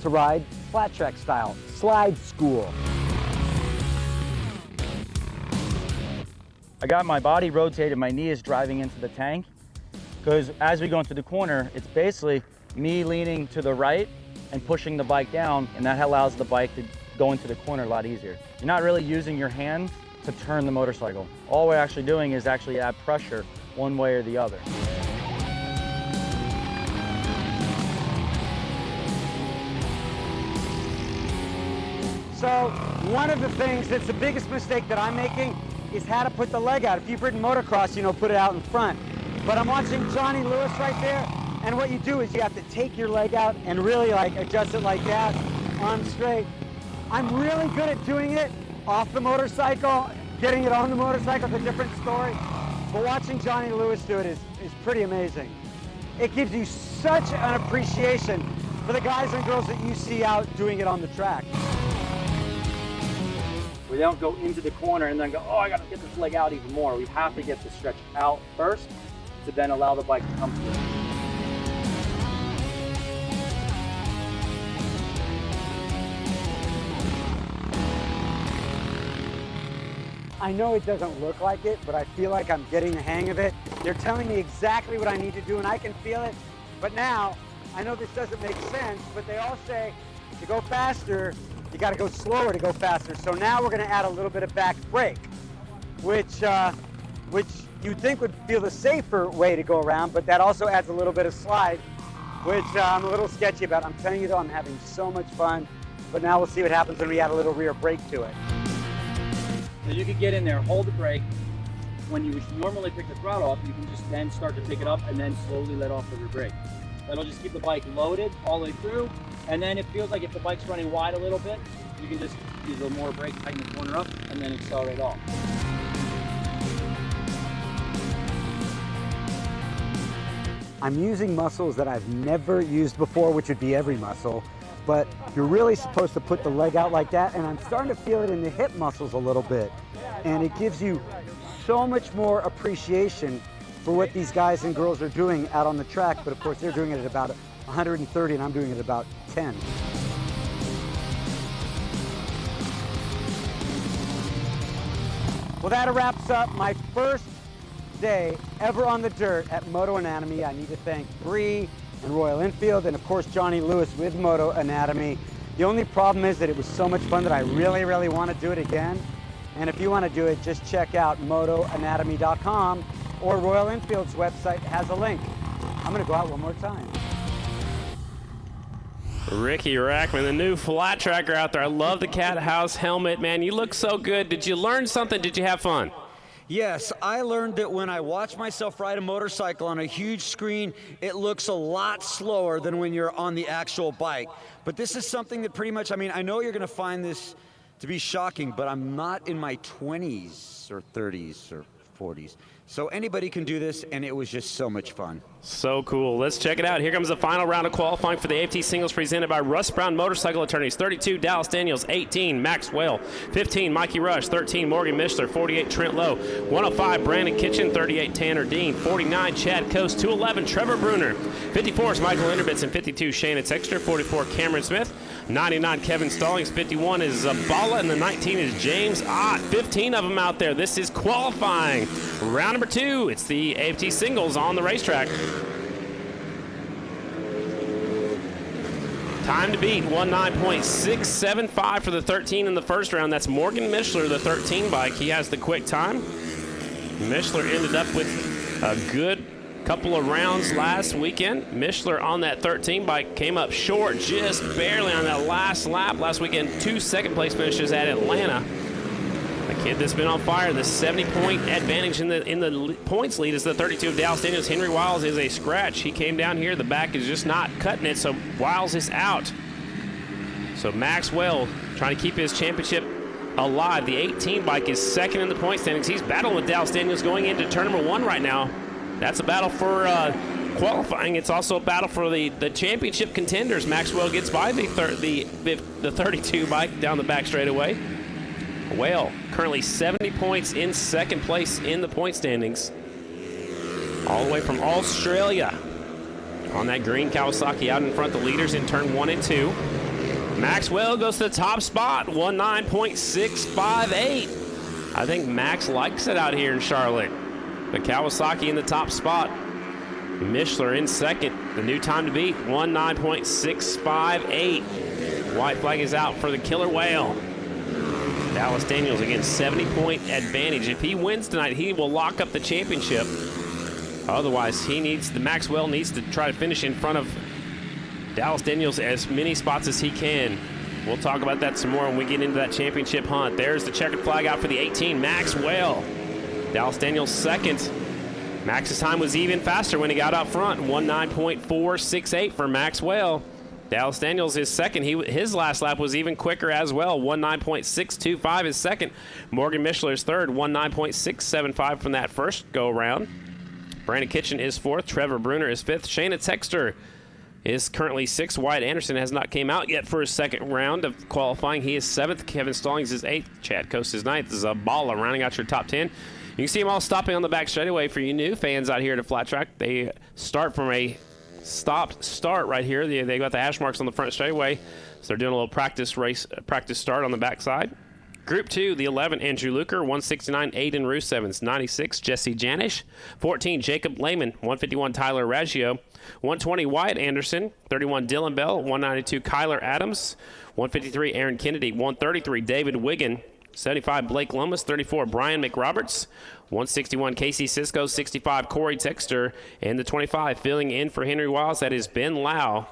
to ride flat track style, slide school. I got my body rotated, my knee is driving into the tank, because as we go into the corner, it's basically me leaning to the right and pushing the bike down, and that allows the bike to go into the corner a lot easier. You're not really using your hands to turn the motorcycle. All we're actually doing is actually add pressure one way or the other. So one of the things that's the biggest mistake that I'm making is how to put the leg out. If you've ridden motocross, you know, put it out in front. But I'm watching Johnny Lewis right there, and what you do is you have to take your leg out and really like adjust it like that, arm straight. I'm really good at doing it off the motorcycle. Getting it on the motorcycle is a different story. But watching Johnny Lewis do it is pretty amazing. It gives you such an appreciation for the guys and girls that you see out doing it on the track. We don't go into the corner and then go, oh, I gotta get this leg out even more. We have to get the stretch out first to then allow the bike to come through. I know it doesn't look like it, but I feel like I'm getting the hang of it. They're telling me exactly what I need to do, and I can feel it. But now, I know this doesn't make sense, but they all say to go faster, you got to go slower to go faster. So now we're going to add a little bit of back brake, which you'd think would feel the safer way to go around, but that also adds a little bit of slide, which I'm a little sketchy about. I'm telling you though, I'm having so much fun, but now we'll see what happens when we add a little rear brake to it. So you can get in there, hold the brake. When you normally pick the throttle up, you can just then start to pick it up and then slowly let off the rear brake. That'll just keep the bike loaded all the way through, and then it feels like if the bike's running wide a little bit, you can just use a little more brake, tighten the corner up, and then accelerate off. I'm using muscles that I've never used before, which would be every muscle, but you're really supposed to put the leg out like that, and I'm starting to feel it in the hip muscles a little bit. And it gives you so much more appreciation for what these guys and girls are doing out on the track, but of course they're doing it at about 130 and I'm doing it at about 10. Well, that wraps up my first day ever on the dirt at Moto Anatomy. I need to thank Bree and Royal Enfield and of course Johnny Lewis with Moto Anatomy. The only problem is that it was so much fun that I really, really want to do it again. And if you want to do it, just check out motoanatomy.com or Royal Enfield's website has a link. I'm going to go out one more time. Ricky Rackman, the new flat tracker out there. I love the cat house helmet, man. You look so good. Did you learn something? Did you have fun? Yes, I learned that when I watch myself ride a motorcycle on a huge screen, it looks a lot slower than when you're on the actual bike. But this is something that pretty much, I mean, I know you're going to find this to be shocking, but I'm not in my 20s or 30s or 40s. So anybody can do this, and it was just so much fun. So cool. Let's check it out. Here comes the final round of qualifying for the AFT Singles presented by Russ Brown Motorcycle Attorneys. 32, Dallas Daniels. 18, Max Whale. 15, Mikey Rush. 13, Morgan Mishler. 48, Trent Lowe. 105, Brandon Kitchen. 38, Tanner Dean. 49, Chad Coast. 211, Trevor Bruner. 54 is Michael Enderbitz. And 52, Shannon Extra. 44, Cameron Smith. 99, Kevin Stallings. 51 is Bala. And the 19 is James Ott. 15 of them out there. This is qualifying. Round number 2. It's the AFT Singles on the racetrack. Time to beat 19.675 for the 13 in the first round. That's Morgan Mishler, the 13 bike. He has the quick time. Mishler ended up with a good couple of rounds last weekend. Mishler on that 13 bike came up short just barely on that last lap last weekend. 2 second place finishes at Atlanta. The kid that's been on fire, the 70-point advantage in the points lead is the 32 of Dallas Daniels. Henry Wiles is a scratch. He came down here. The back is just not cutting it, so Wiles is out. So Maxwell trying to keep his championship alive. The 18 bike is second in the point standings. He's battling with Dallas Daniels going into turn number 1 right now. That's a battle for qualifying, it's also a battle for the championship contenders. Maxwell gets by the 32 bike down the back straightaway. Whale currently 70 points in second place in the point standings. All the way from Australia on that green Kawasaki out in front, the leaders in turn 1 and 2. Maxwell goes to the top spot, 19.658. I think Max likes it out here in Charlotte. The Kawasaki in the top spot. Mishler in second. The new time to beat, 19.658. White flag is out for the Killer Whale. Dallas Daniels, again, 70-point advantage. If he wins tonight, he will lock up the championship. Otherwise, Maxwell needs to try to finish in front of Dallas Daniels as many spots as he can. We'll talk about that some more when we get into that championship hunt. There's the checkered flag out for the 18, Maxwell. Dallas Daniels second. Max's time was even faster when he got up front, 19.468 for Maxwell. Dallas Daniels is second. His last lap was even quicker as well, 19.625 is second. Morgan Mishler is third, 19.675 from that first go-around. Brandon Kitchen is fourth. Trevor Bruner is fifth. Shayna Texter is currently sixth. Wyatt Anderson has not came out yet for his second round of qualifying. He is seventh. Kevin Stallings is eighth. Chad Coast is ninth. Zabala rounding out your top 10. You can see them all stopping on the back straightaway for you new fans out here at Flat Track. They start from a stopped start right here. They got the hash marks on the front straightaway, so they're doing a little practice start on the backside. Group 2, the 11, Andrew Luker, 169, Aiden Rusevens, 96, Jesse Janish, 14, Jacob Lehman, 151, Tyler Raggio, 120, Wyatt Anderson, 31, Dylan Bell, 192, Kyler Adams, 153, Aaron Kennedy, 133, David Wiggin, 75, Blake Lomas, 34, Brian McRoberts, 161, Casey Cisco, 65, Corey Texter, and the 25, filling in for Henry Wiles, that is Ben Lau.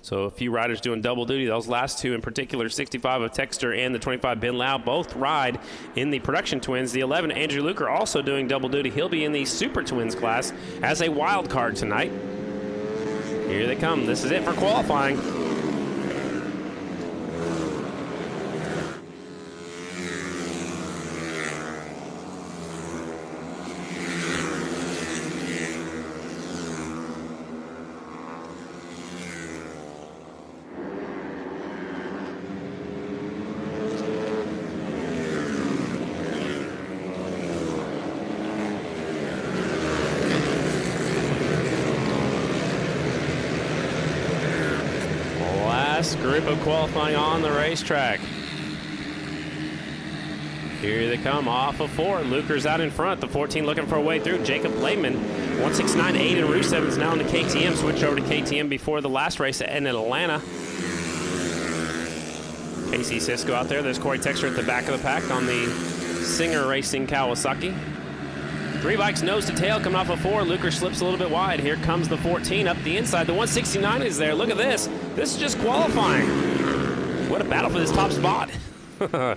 So a few riders doing double duty. Those last two in particular, 65 of Texter and the 25 Ben Lau, both ride in the production twins. The 11, Andrew Luker, also doing double duty. He'll be in the Super Twins class as a wild card tonight. Here they come. This is it for qualifying. Group of qualifying on the racetrack. Here they come off of 4. Luker's out in front. The 14 looking for a way through. Jacob Lehman, 169, Aiden Rusevens now in the KTM. Switched over to KTM before the last race in Atlanta. Casey Cisco out there. There's Corey Texter at the back of the pack on the Singer Racing Kawasaki. 3 bikes nose to tail coming off of 4. Luker slips a little bit wide. Here comes the 14 up the inside. The 169 is there. Look at this. This is just qualifying. What a battle for this top spot. I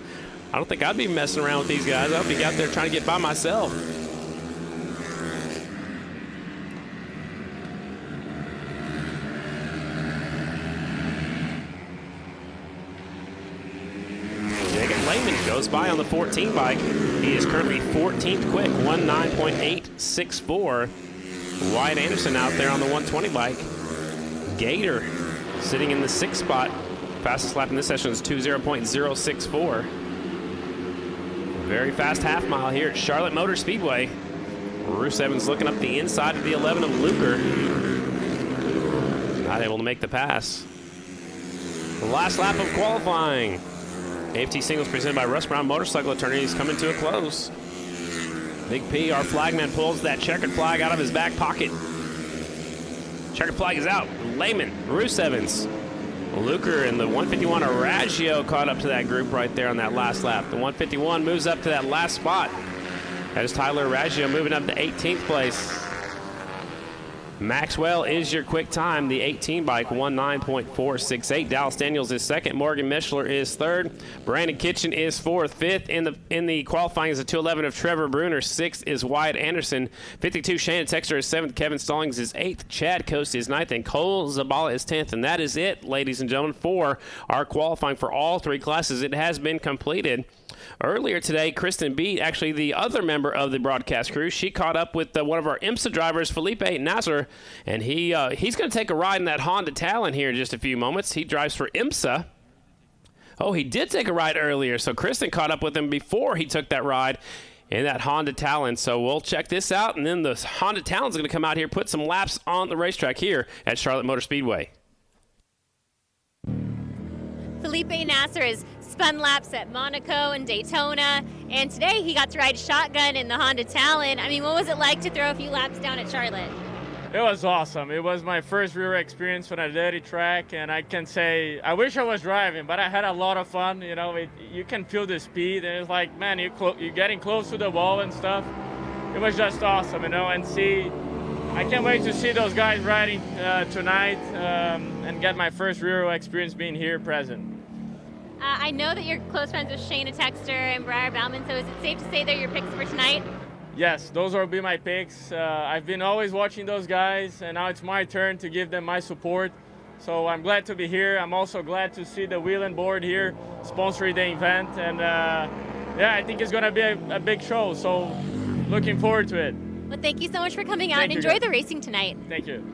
don't think I'd be messing around with these guys. I'd be out there trying to get by myself. Jacob Lehman goes by on the 14 bike. He is currently 14th quick, 19.864. Wyatt Anderson out there on the 120 bike. Gator sitting in the 6th spot. Fastest lap in this session is 20.064. Very fast half mile here at Charlotte Motor Speedway. Bruce Evans looking up the inside of the 11 of Luker. Not able to make the pass. The last lap of qualifying. AFT Singles presented by Russ Brown Motorcycle Attorneys coming to a close. Big P, our flagman, pulls that checkered flag out of his back pocket. Checkered flag is out. Lehman, Rusevens, Luker, and the 151 Araggio caught up to that group right there on that last lap. The 151 moves up to that last spot. That is Tyler Araggio moving up to 18th place. Maxwell is your quick time. The 18 bike, 19.468. Dallas Daniels is second. Morgan Mishler is third. Brandon Kitchen is fourth. Fifth in the qualifying is a 211 of Trevor Bruner. Sixth is Wyatt Anderson. 52, Shannon Texter is seventh. Kevin Stallings is eighth. Chad Coast is ninth. And Cole Zabala is 10th. And that is it, ladies and gentlemen, for our qualifying for all 3 classes. It has been completed. Earlier today, Kristen beat actually the other member of the broadcast crew. She caught up with one of our IMSA drivers, Felipe Nasser, and he's going to take a ride in that Honda Talon here in just a few moments. He drives for IMSA. Oh, he did take a ride earlier, so Kristen caught up with him before he took that ride in that Honda Talon. So we'll check this out, and then the Honda Talon's going to come out here, put some laps on the racetrack here at Charlotte Motor Speedway. Felipe Nasser has spun laps at Monaco and Daytona, and today he got to ride shotgun in the Honda Talon. I mean, what was it like to throw a few laps down at Charlotte? It was awesome. It was my first real experience on a dirty track, and I can say I wish I was driving, but I had a lot of fun. You know, you can feel the speed, and it's like, man, you're getting close to the wall and stuff. It was just awesome, you know, and I can't wait to see those guys riding tonight and get my first real experience being here present. I know that you're close friends with Shayna Texter and Briar Bauman, so is it safe to say they're your picks for tonight? Yes, those will be my picks. I've been always watching those guys, and now it's my turn to give them my support. So I'm glad to be here. I'm also glad to see the Wheel and Board here sponsoring the event. And yeah, I think it's going to be a big show. So looking forward to it. Well, thank you so much for coming out and enjoy the racing tonight. Thank you.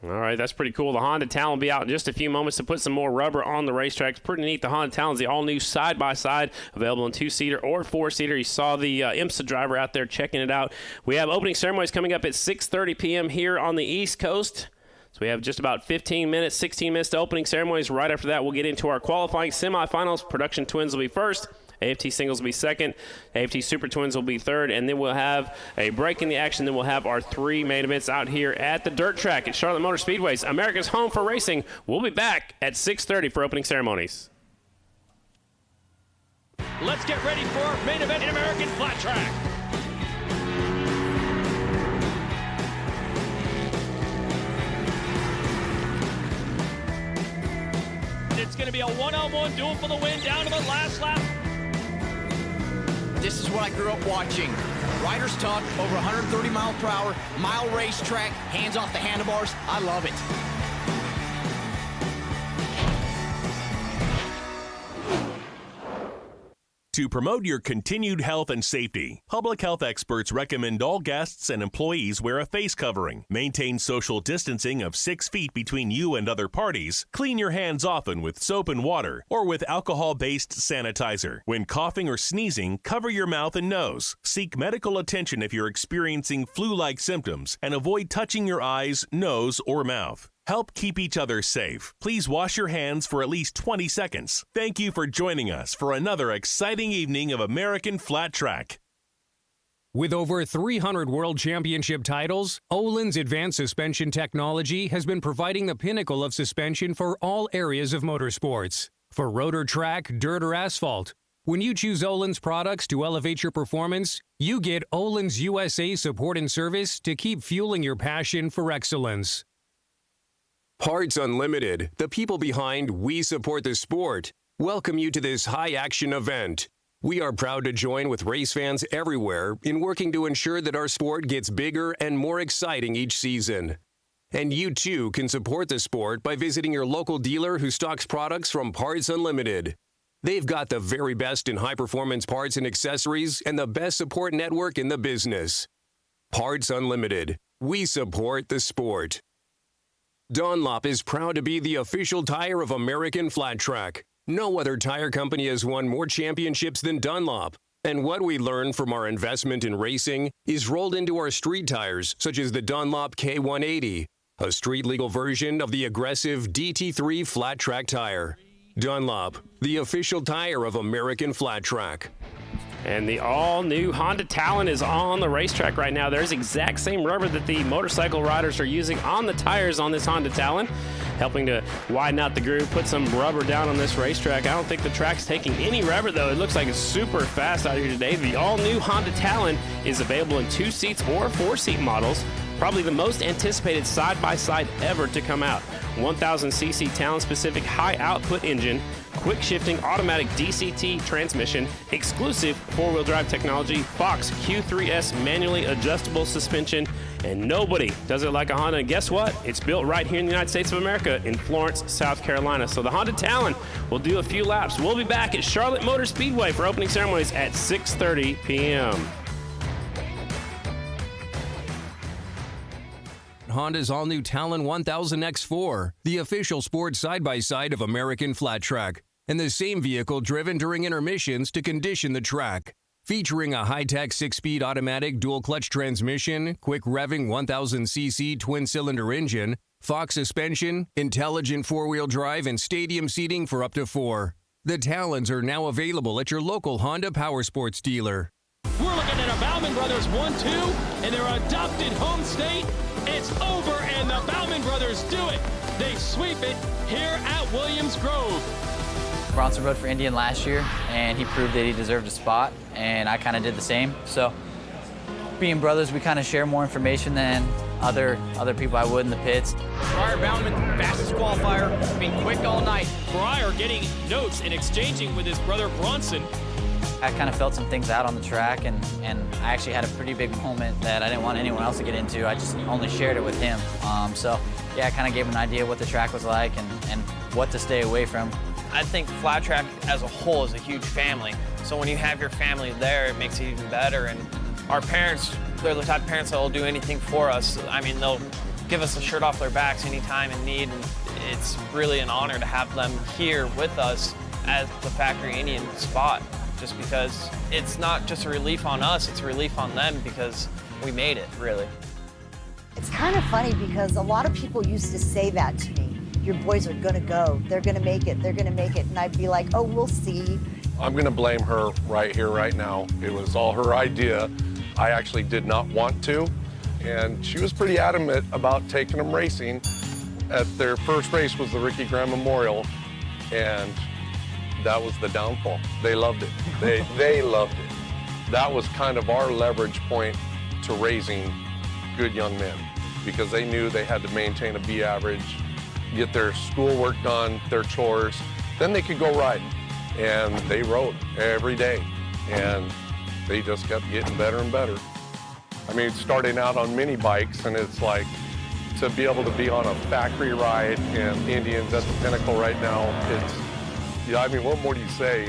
All right, that's pretty cool. The Honda Talon will be out in just a few moments to put some more rubber on the racetrack. It's pretty neat. The Honda Talon's the all-new side-by-side, available in 2-seater or 4-seater. You saw the IMSA driver out there checking it out. We have opening ceremonies coming up at 6:30 p.m. here on the East Coast. So we have just about 15 minutes, 16 minutes to opening ceremonies. Right after that, we'll get into our qualifying semifinals. Production Twins will be first. AFT Singles will be second. AFT Super Twins will be third. And then we'll have a break in the action. Then we'll have our 3 main events out here at the dirt track at Charlotte Motor Speedways, America's home for racing. We'll be back at 6:30 for opening ceremonies. Let's get ready for our main event in American Flat Track. It's going to be a one-on-one duel for the win down to the last lap. This is what I grew up watching. Riders talk over 130 mile per hour, mile racetrack, hands off the handlebars. I love it. To promote your continued health and safety, public health experts recommend all guests and employees wear a face covering, maintain social distancing of 6 feet between you and other parties, clean your hands often with soap and water or with alcohol-based sanitizer. When coughing or sneezing, cover your mouth and nose. Seek medical attention if you're experiencing flu-like symptoms and avoid touching your eyes, nose, or mouth. Help keep each other safe. Please wash your hands for at least 20 seconds. Thank you for joining us for another exciting evening of American Flat Track. With over 300 World Championship titles, Öhlins Advanced Suspension Technology has been providing the pinnacle of suspension for all areas of motorsports. For rotor track, dirt, or asphalt, when you choose Öhlins products to elevate your performance, you get Öhlins USA support and service to keep fueling your passion for excellence. Parts Unlimited, the people behind We Support the Sport, welcome you to this high-action event. We are proud to join with race fans everywhere in working to ensure that our sport gets bigger and more exciting each season. And you too can support the sport by visiting your local dealer who stocks products from Parts Unlimited. They've got the very best in high-performance parts and accessories and the best support network in the business. Parts Unlimited. We support the sport. Dunlop is proud to be the official tire of American Flat Track. No other tire company has won more championships than Dunlop. And what we learned from our investment in racing is rolled into our street tires, such as the Dunlop K180, a street-legal version of the aggressive DT3 flat track tire. Dunlop, the official tire of American Flat Track. And the all-new Honda Talon is on the racetrack right now. There's exact same rubber that the motorcycle riders are using on the tires on this Honda Talon, helping to widen out the groove, put some rubber down on this racetrack. I don't think the track's taking any rubber, though. It looks like it's super fast out here today. The all-new Honda Talon is available in 2 seats or 4-seat models. probably the most anticipated side-by-side ever to come out. 1000cc Talon-specific high-output engine, quick-shifting automatic DCT transmission, exclusive four-wheel drive technology, Fox Q3S manually adjustable suspension, and nobody does it like a Honda. And guess what? It's built right here in the United States of America in Florence, South Carolina. So the Honda Talon will do a few laps. We'll be back at Charlotte Motor Speedway for opening ceremonies at 6:30 p.m. Honda's all-new Talon 1000 X4, the official sports side-by-side of American Flat Track, and the same vehicle driven during intermissions to condition the track. Featuring a high-tech 6-speed automatic dual-clutch transmission, quick-revving 1000cc twin-cylinder engine, Fox suspension, intelligent four-wheel drive, and stadium seating for up to 4. The Talons are now available at your local Honda Powersports dealer. We're looking at a Bauman Brothers 1-2 in their adopted home state. It's over, and the Bauman Brothers do it. They sweep it here at Williams Grove. Bronson rode for Indian last year, and he proved that he deserved a spot, and I kind of did the same. So, being brothers, we kind of share more information than other people I would in the pits. Briar Bauman, fastest qualifier, being quick all night. Briar getting notes and exchanging with his brother Bronson. I kind of felt some things out on the track, and I actually had a pretty big moment that I didn't want anyone else to get into. I just only shared it with him. So, yeah, I kind of gave him an idea what the track was like and what to stay away from. I think flat track as a whole is a huge family. So when you have your family there, it makes it even better. And our parents, they're the type of parents that will do anything for us. I mean, they'll give us a shirt off their backs anytime in need. And it's really an honor to have them here with us at the Factory Indian spot, just because it's not just a relief on us, it's a relief on them because we made it, really. It's kind of funny because a lot of people used to say that to me. Your boys are gonna go, they're gonna make it, they're gonna make it. And I'd be like, oh, we'll see. I'm gonna blame her right here, right now. It was all her idea. I actually did not want to. And she was pretty adamant about taking them racing. At their first race was the Ricky Graham Memorial, and that was the downfall. They loved it. They loved it. That was kind of our leverage point to raising good young men, because they knew they had to maintain a B average, get their schoolwork done, their chores, then they could go riding. And they rode every day, and they just kept getting better and better. I mean, starting out on mini bikes, and it's like, to be able to be on a factory ride and Indians at the pinnacle right now, I mean, what more do you say?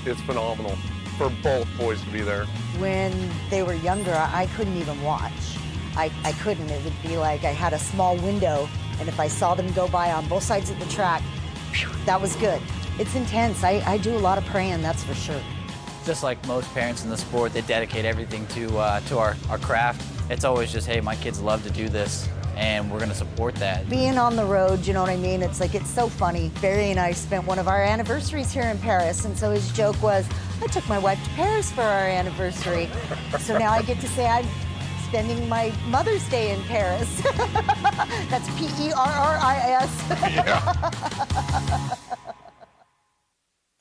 It's phenomenal for both boys to be there. When they were younger, I couldn't even watch. I couldn't. It would be like I had a small window, and if I saw them go by on both sides of the track, whew, that was good. It's intense. I do a lot of praying, that's for sure. Just like most parents in the sport, they dedicate everything to our craft. It's always just, hey, my kids love to do this, and we're gonna support that. Being on the road, you know what I mean? It's like, it's so funny. Barry and I spent one of our anniversaries here in Paris, and so his joke was, I took my wife to Paris for our anniversary. So now I get to say I'm spending my Mother's Day in Paris. That's P-E-R-R-I-S. Yeah.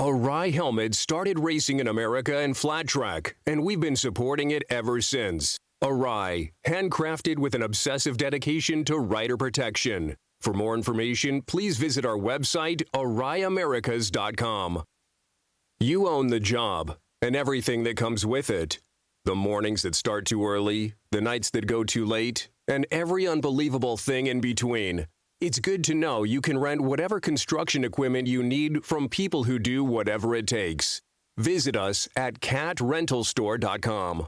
Arai Helmets started racing in America in flat track, and we've been supporting it ever since. Arai, handcrafted with an obsessive dedication to rider protection. For more information, please visit our website, AraiAmericas.com. You own the job and everything that comes with it. The mornings that start too early, the nights that go too late, and every unbelievable thing in between. It's good to know you can rent whatever construction equipment you need from people who do whatever it takes. Visit us at catrentalstore.com.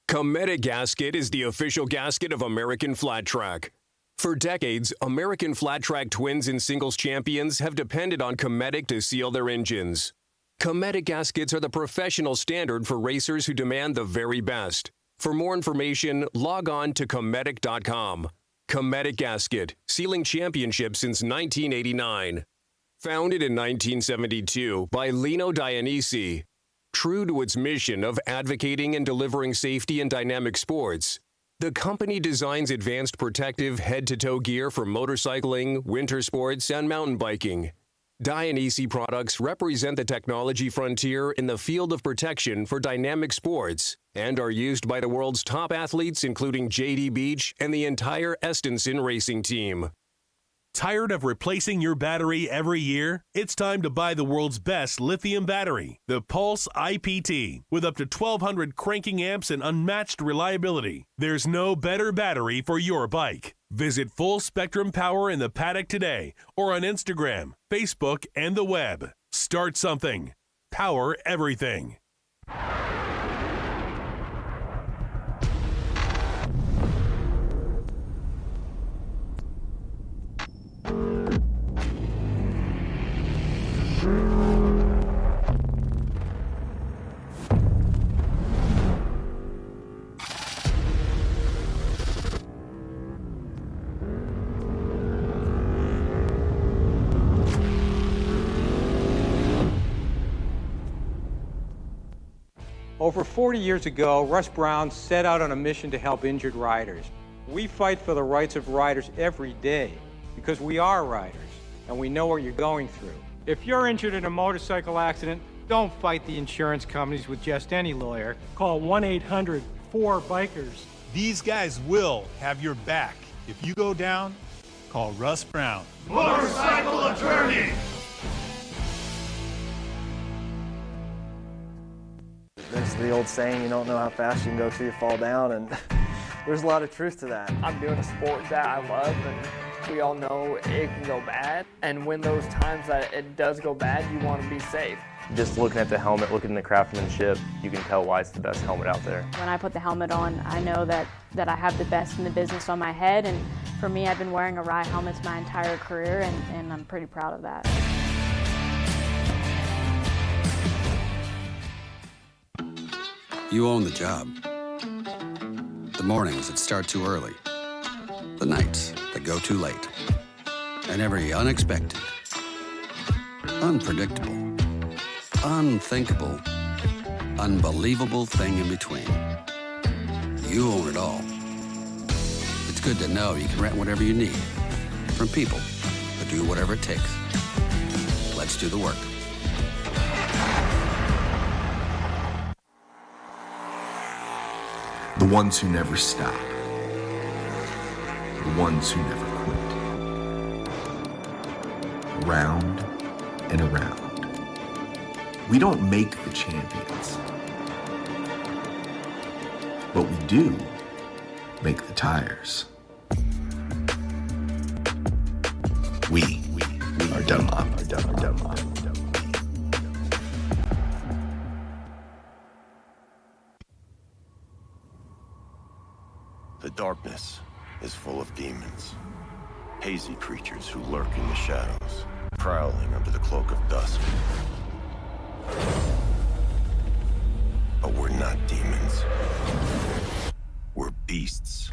Cometic Gasket is the official gasket of American Flat Track. For decades, American Flat Track twins and singles champions have depended on Cometic to seal their engines. Cometic gaskets are the professional standard for racers who demand the very best. For more information, log on to Cometic.com. Cometic Gasket, sealing championships since 1989. Founded in 1972 by Lino Dionisi. True to its mission of advocating and delivering safety in dynamic sports, the company designs advanced protective head-to-toe gear for motorcycling, winter sports, and mountain biking. Dionisi products represent the technology frontier in the field of protection for dynamic sports and are used by the world's top athletes, including J.D. Beach and the entire Estenson racing team. Tired of replacing your battery every year? It's time to buy the world's best lithium battery, the Pulse IPT. With up to 1,200 cranking amps and unmatched reliability, there's no better battery for your bike. Visit Full Spectrum Power in the paddock today or on Instagram, Facebook, and the web. Start something. Power everything. Over 40 years ago, Russ Brown set out on a mission to help injured riders. We fight for the rights of riders every day because we are riders and we know what you're going through. If you're injured in a motorcycle accident, don't fight the insurance companies with just any lawyer. Call 1-800-4BIKERS. These guys will have your back. If you go down, call Russ Brown. Motorcycle attorney. There's the old saying, you don't know how fast you can go till you fall down, and there's a lot of truth to that. I'm doing a sport that I love, and we all know it can go bad. And when those times that it does go bad, you want to be safe. Just looking at the helmet, looking at the craftsmanship, you can tell why it's the best helmet out there. When I put the helmet on, I know that I have the best in the business on my head, and for me, I've been wearing Arai helmets my entire career, and I'm pretty proud of that. You own the job. The mornings that start too early. The nights that go too late. And every unexpected, unpredictable, unthinkable, unbelievable thing in between. You own it all. It's good to know you can rent whatever you need from people who do whatever it takes. Let's do the work. The ones who never stop. The ones who never quit. Round and around. We don't make the champions, but we do make the tires. We are Dunlop. The darkness is full of demons, hazy creatures who lurk in the shadows, prowling under the cloak of dusk. But we're not demons. We're beasts.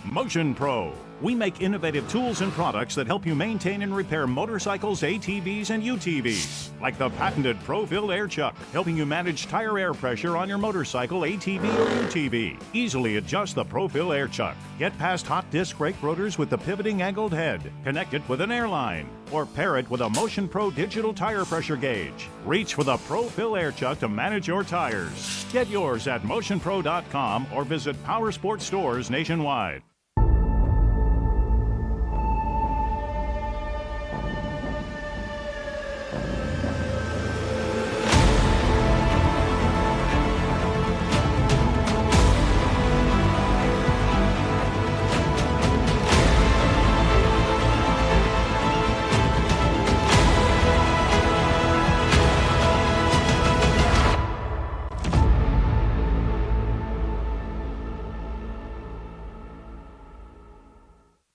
Motion Pro. We make innovative tools and products that help you maintain and repair motorcycles, ATVs, and UTVs. Like the patented Pro-Fill Air Chuck, helping you manage tire air pressure on your motorcycle, ATV, or UTV. Easily adjust the Pro-Fill Air Chuck. Get past hot disc brake rotors with the pivoting angled head. Connect it with an airline. Or pair it with a Motion Pro digital tire pressure gauge. Reach for the Pro-Fill Air Chuck to manage your tires. Get yours at motionpro.com or visit Power Sports stores nationwide.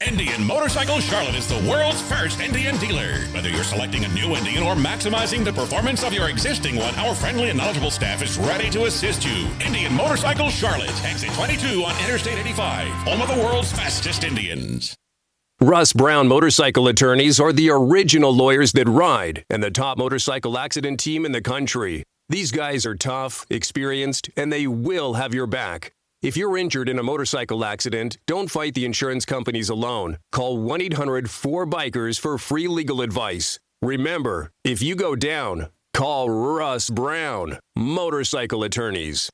Indian Motorcycle Charlotte is the world's first Indian dealer. Whether you're selecting a new Indian or maximizing the performance of your existing one, our friendly and knowledgeable staff is ready to assist you. Indian Motorcycle Charlotte, exit 22 on Interstate 85, home of the world's fastest Indians. Russ Brown Motorcycle Attorneys are the original lawyers that ride and the top motorcycle accident team in the country. These guys are tough, experienced, and they will have your back. If you're injured in a motorcycle accident, don't fight the insurance companies alone. Call 1-800-4BIKERS for free legal advice. Remember, if you go down, call Russ Brown, Motorcycle Attorneys.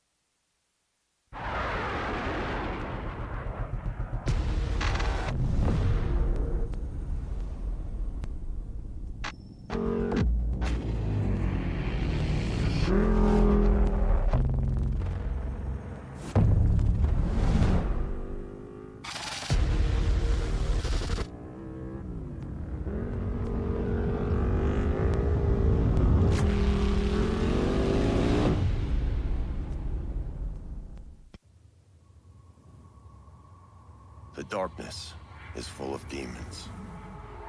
The darkness is full of demons,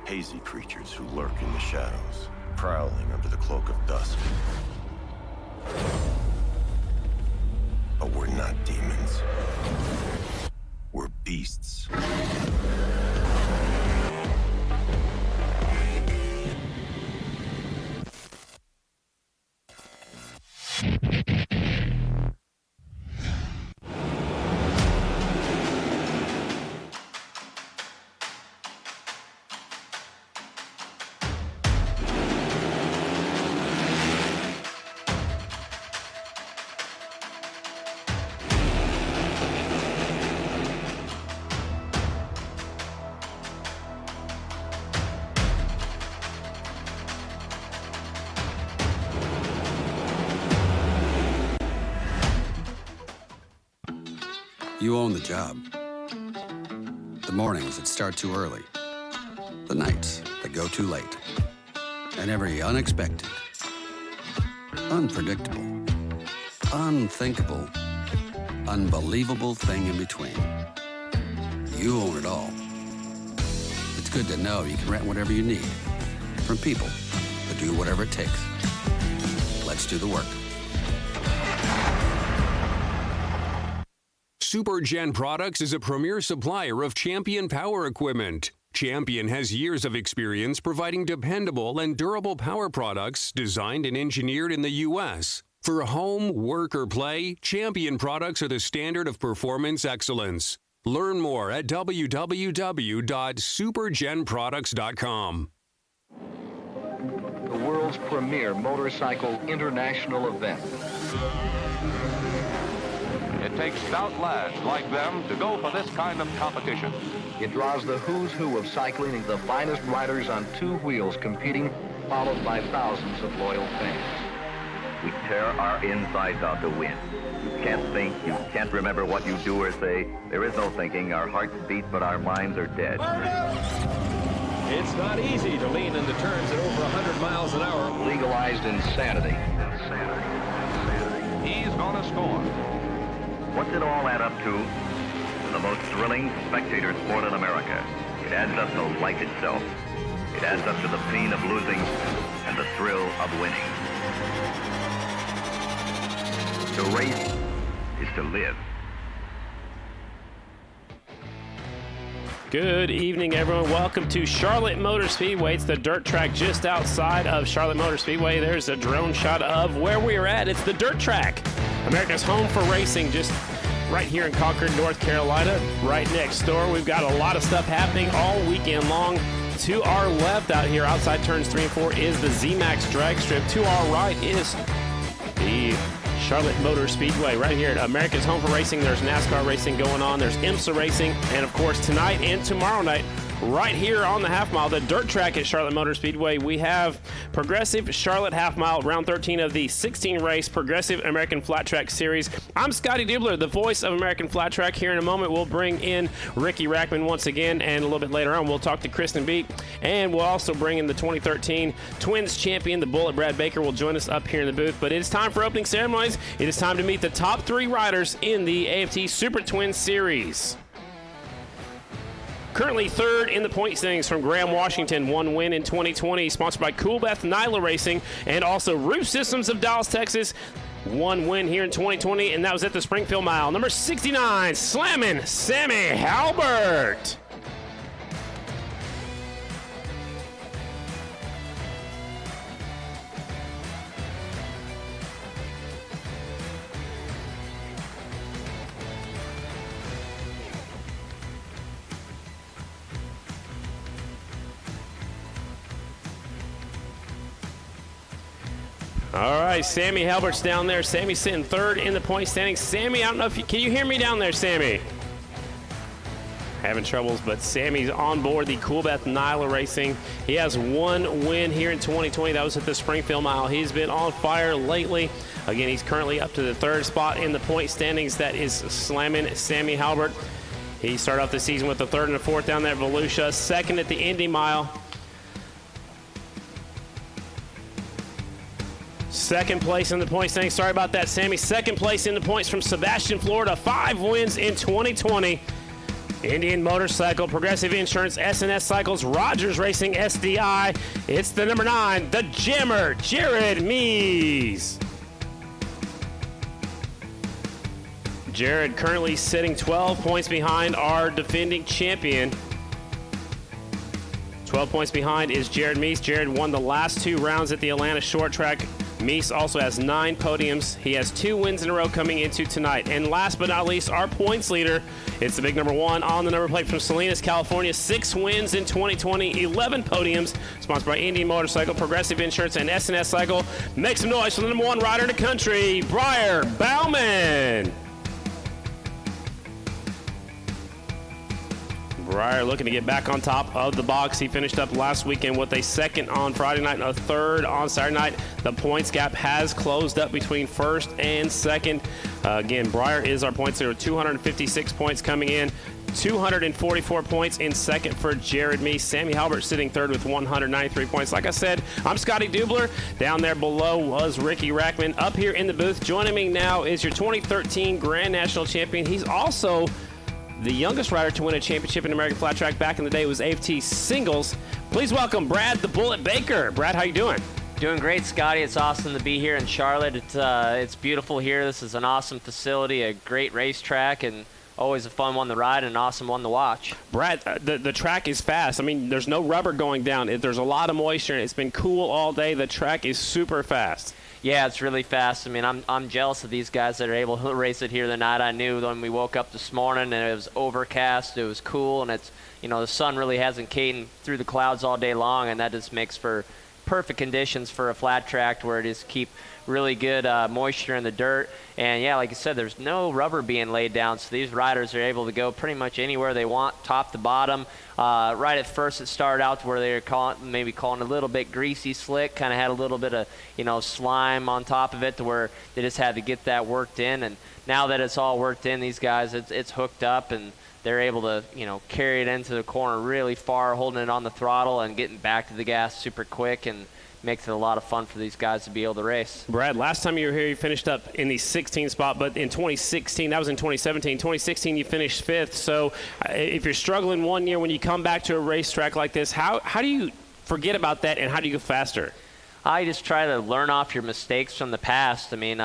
hazy creatures who lurk in the shadows, prowling under the cloak of dusk. But we're not demons. We're beasts. You own the job. The mornings that start too early. The nights that go too late. And every unexpected, unpredictable, unthinkable, unbelievable thing in between. You own it all. It's good to know you can rent whatever you need from people that do whatever it takes. Let's do the work. SuperGen Products is a premier supplier of Champion power equipment. Champion has years of experience providing dependable and durable power products designed and engineered in the U.S. For home, work, or play, Champion products are the standard of performance excellence. Learn more at www.supergenproducts.com. The world's premier motorcycle international event. It takes stout lads like them to go for this kind of competition. It draws the who's who of cycling and the finest riders on two wheels competing, followed by thousands of loyal fans. We tear our insides out to win. You can't think, you can't remember what you do or say. There is no thinking. Our hearts beat, but our minds are dead. It's not easy to lean into turns at over 100 miles an hour. Legalized insanity. He's gonna score. What's it all add up to? The most thrilling spectator sport in America. It adds up to life itself. It adds up to the pain of losing and the thrill of winning. To race is to live. Good evening, everyone. Welcome to Charlotte Motor Speedway. It's the dirt track just outside of Charlotte Motor Speedway. There's a drone shot of where we're at. It's the dirt track, America's home for racing, just right here in Concord, North Carolina, right next door. We've got a lot of stuff happening all weekend long. To our left out here, outside turns 3 and 4, is the Z-Max drag strip. To our right is the Charlotte Motor Speedway. Right here at America's home for racing, there's NASCAR racing going on. There's IMSA racing. And, of course, tonight and tomorrow night, right here on the half mile, the dirt track at Charlotte Motor Speedway, we have Progressive Charlotte Half Mile, round 13 of the 16-race Progressive American Flat Track Series. I'm Scotty Dibler, the voice of American Flat Track. Here in a moment, we'll bring in Ricky Rackman once again, and a little bit later on, we'll talk to Kristen Beat, and we'll also bring in the 2013 Twins champion, the Bullet Brad Baker, will join us up here in the booth. But it is time for opening ceremonies. It is time to meet the top 3 riders in the AFT Super Twins Series. Currently third in the point standings from Graham Washington, 1 win in 2020, sponsored by Coolbeth Nyla Racing and also Roof Systems of Dallas, Texas. 1 win here in 2020, and that was at the Springfield Mile. Number 69, slamming Sammy Halbert. All right, Sammy Halbert's down there. Sammy's sitting third in the point standings. Sammy, I don't know if can you hear me down there, Sammy? Having troubles, but Sammy's on board the Coolbeth Nyla Racing. He has one win here in 2020. That was at the Springfield Mile. He's been on fire lately. Again, he's currently up to the third spot in the point standings. That is slamming Sammy Halbert. He started off the season with the third and the fourth down there at Volusia. Second at the Indy Mile. Second place in the point standings. Sorry about that, Sammy. Second place in the points from Sebastian, Florida. 5 wins in 2020. Indian Motorcycle, Progressive Insurance, S&S Cycles, Rogers Racing, SDI. It's the number 9, the Jammer, Jared Mees. Jared currently sitting 12 points behind our defending champion. 12 points behind is Jared Mees. Jared won the last 2 rounds at the Atlanta Short Track. Mees also has 9 podiums. He has 2 wins in a row coming into tonight. And last but not least, our points leader. It's the big number 1 on the number plate from Salinas, California. 6 wins in 2020, 11 podiums. Sponsored by Indian Motorcycle, Progressive Insurance, and S&S Cycle. Make some noise for the number 1 rider in the country, Briar Bauman. Briar looking to get back on top of the box. He finished up last weekend with a second on Friday night and a third on Saturday night. The points gap has closed up between first and second. Again, Briar is our points leader with 256 points coming in. 244 points in second for Jared Mees. Sammy Halbert sitting third with 193 points. Like I said, I'm Scotty Dubler. Down there below was Ricky Rackman. Up here in the booth, joining me now is your 2013 Grand National Champion. He's also the youngest rider to win a championship in American Flat Track back in the day was AFT Singles. Please welcome Brad the Bullet Baker. Brad, how you doing? Doing great, Scotty. It's awesome to be here in Charlotte. It's beautiful here. This is an awesome facility, a great racetrack, and always a fun one to ride and an awesome one to watch. Brad, the track is fast. I mean, there's no rubber going down. There's a lot of moisture, and it's been cool all day. The track is super fast. Yeah, it's really fast. I mean, I'm jealous of these guys that are able to race it here tonight. I knew when we woke up this morning and it was overcast, it was cool, and it's, you know, the sun really hasn't came through the clouds all day long, and that just makes for perfect conditions for a flat track where it is keep really good moisture in the dirt. And yeah, like you said, there's no rubber being laid down, so these riders are able to go pretty much anywhere they want, top to bottom. Right at first it started out where they were maybe calling a little bit greasy slick, kind of had a little bit of, you know, slime on top of it to where they just had to get that worked in. And now that it's all worked in, these guys, it's hooked up, and they're able to, you know, carry it into the corner really far, holding it on the throttle and getting back to the gas super quick, and makes it a lot of fun for these guys to be able to race. Brad, last time you were here, you finished up in the 16th spot, but in 2016, that was in 2017. 2016, you finished 5th. So if you're struggling one year, when you come back to a racetrack like this, how do you forget about that, and how do you go faster? I just try to learn off your mistakes from the past. I mean,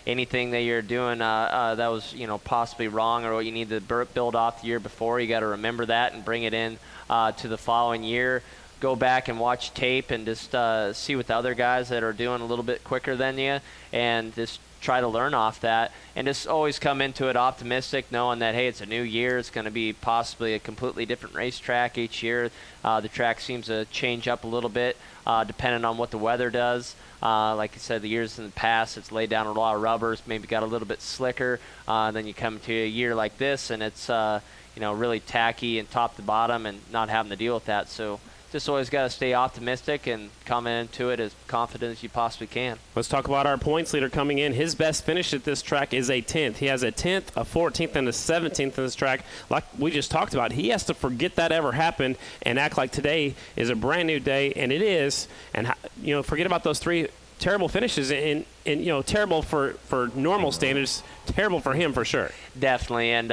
anything that you're doing that was, you know, possibly wrong or what you need to build off the year before, you got to remember that and bring it in to the following year. Go back and watch tape and just see what the other guys that are doing a little bit quicker than you, and just try to learn off that, and just always come into it optimistic, knowing that, hey, it's a new year. It's going to be possibly a completely different racetrack each year. The track seems to change up a little bit depending on what the weather does. Like I said, the years in the past, it's laid down a lot of rubbers, maybe got a little bit slicker. Then you come to a year like this, and it's you know, really tacky and top to bottom, and not having to deal with that. So just always got to stay optimistic and come into it as confident as you possibly can. Let's talk about our points leader coming in. His best finish at this track is a 10th. He has a 10th, a 14th, and a 17th in this track. Like we just talked about, he has to forget that ever happened and act like today is a brand new day, and it is. And, you know, forget about those 3 terrible finishes, and you know, terrible for normal standards, terrible for him for sure. Definitely, and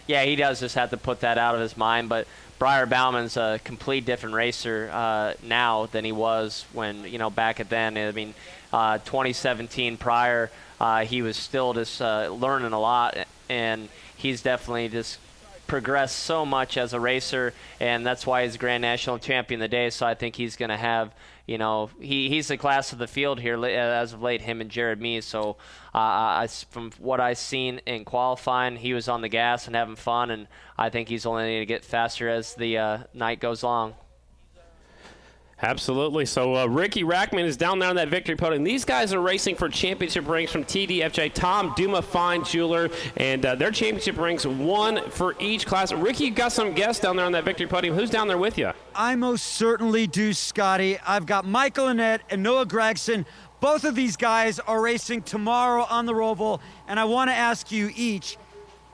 yeah, he does just have to put that out of his mind, but Briar Bauman's a complete different racer now than he was when, you know, back at then. I mean, 2017 prior, he was still just learning a lot, and he's definitely just progressed so much as a racer, and that's why he's Grand National Champion of the day. So I think he's going to have, you know, he's the class of the field here as of late, him and Jared Mees. So from what I've seen in qualifying, he was on the gas and having fun, and I think he's only going to get faster as the night goes along. Absolutely. So Ricky Rackman is down there on that victory podium. These guys are racing for championship rings from TDFJ, Tom Duma Fine Jeweler, and their championship rings, one for each class. Ricky, you got some guests down there on that victory podium. Who's down there with you? I most certainly do, Scotty. I've got Michael Annett and Noah Gregson. Both of these guys are racing tomorrow on the Roval, and I want to ask you each,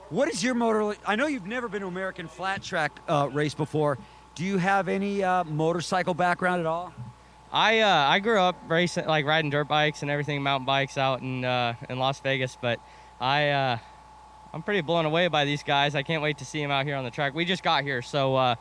what is your motor? I know you've never been to American flat track race before. Do you have any motorcycle background at all? I grew up racing, like riding dirt bikes and everything, mountain bikes out in Las Vegas, but I'm pretty blown away by these guys. I can't wait to see them out here on the track. We just got here, so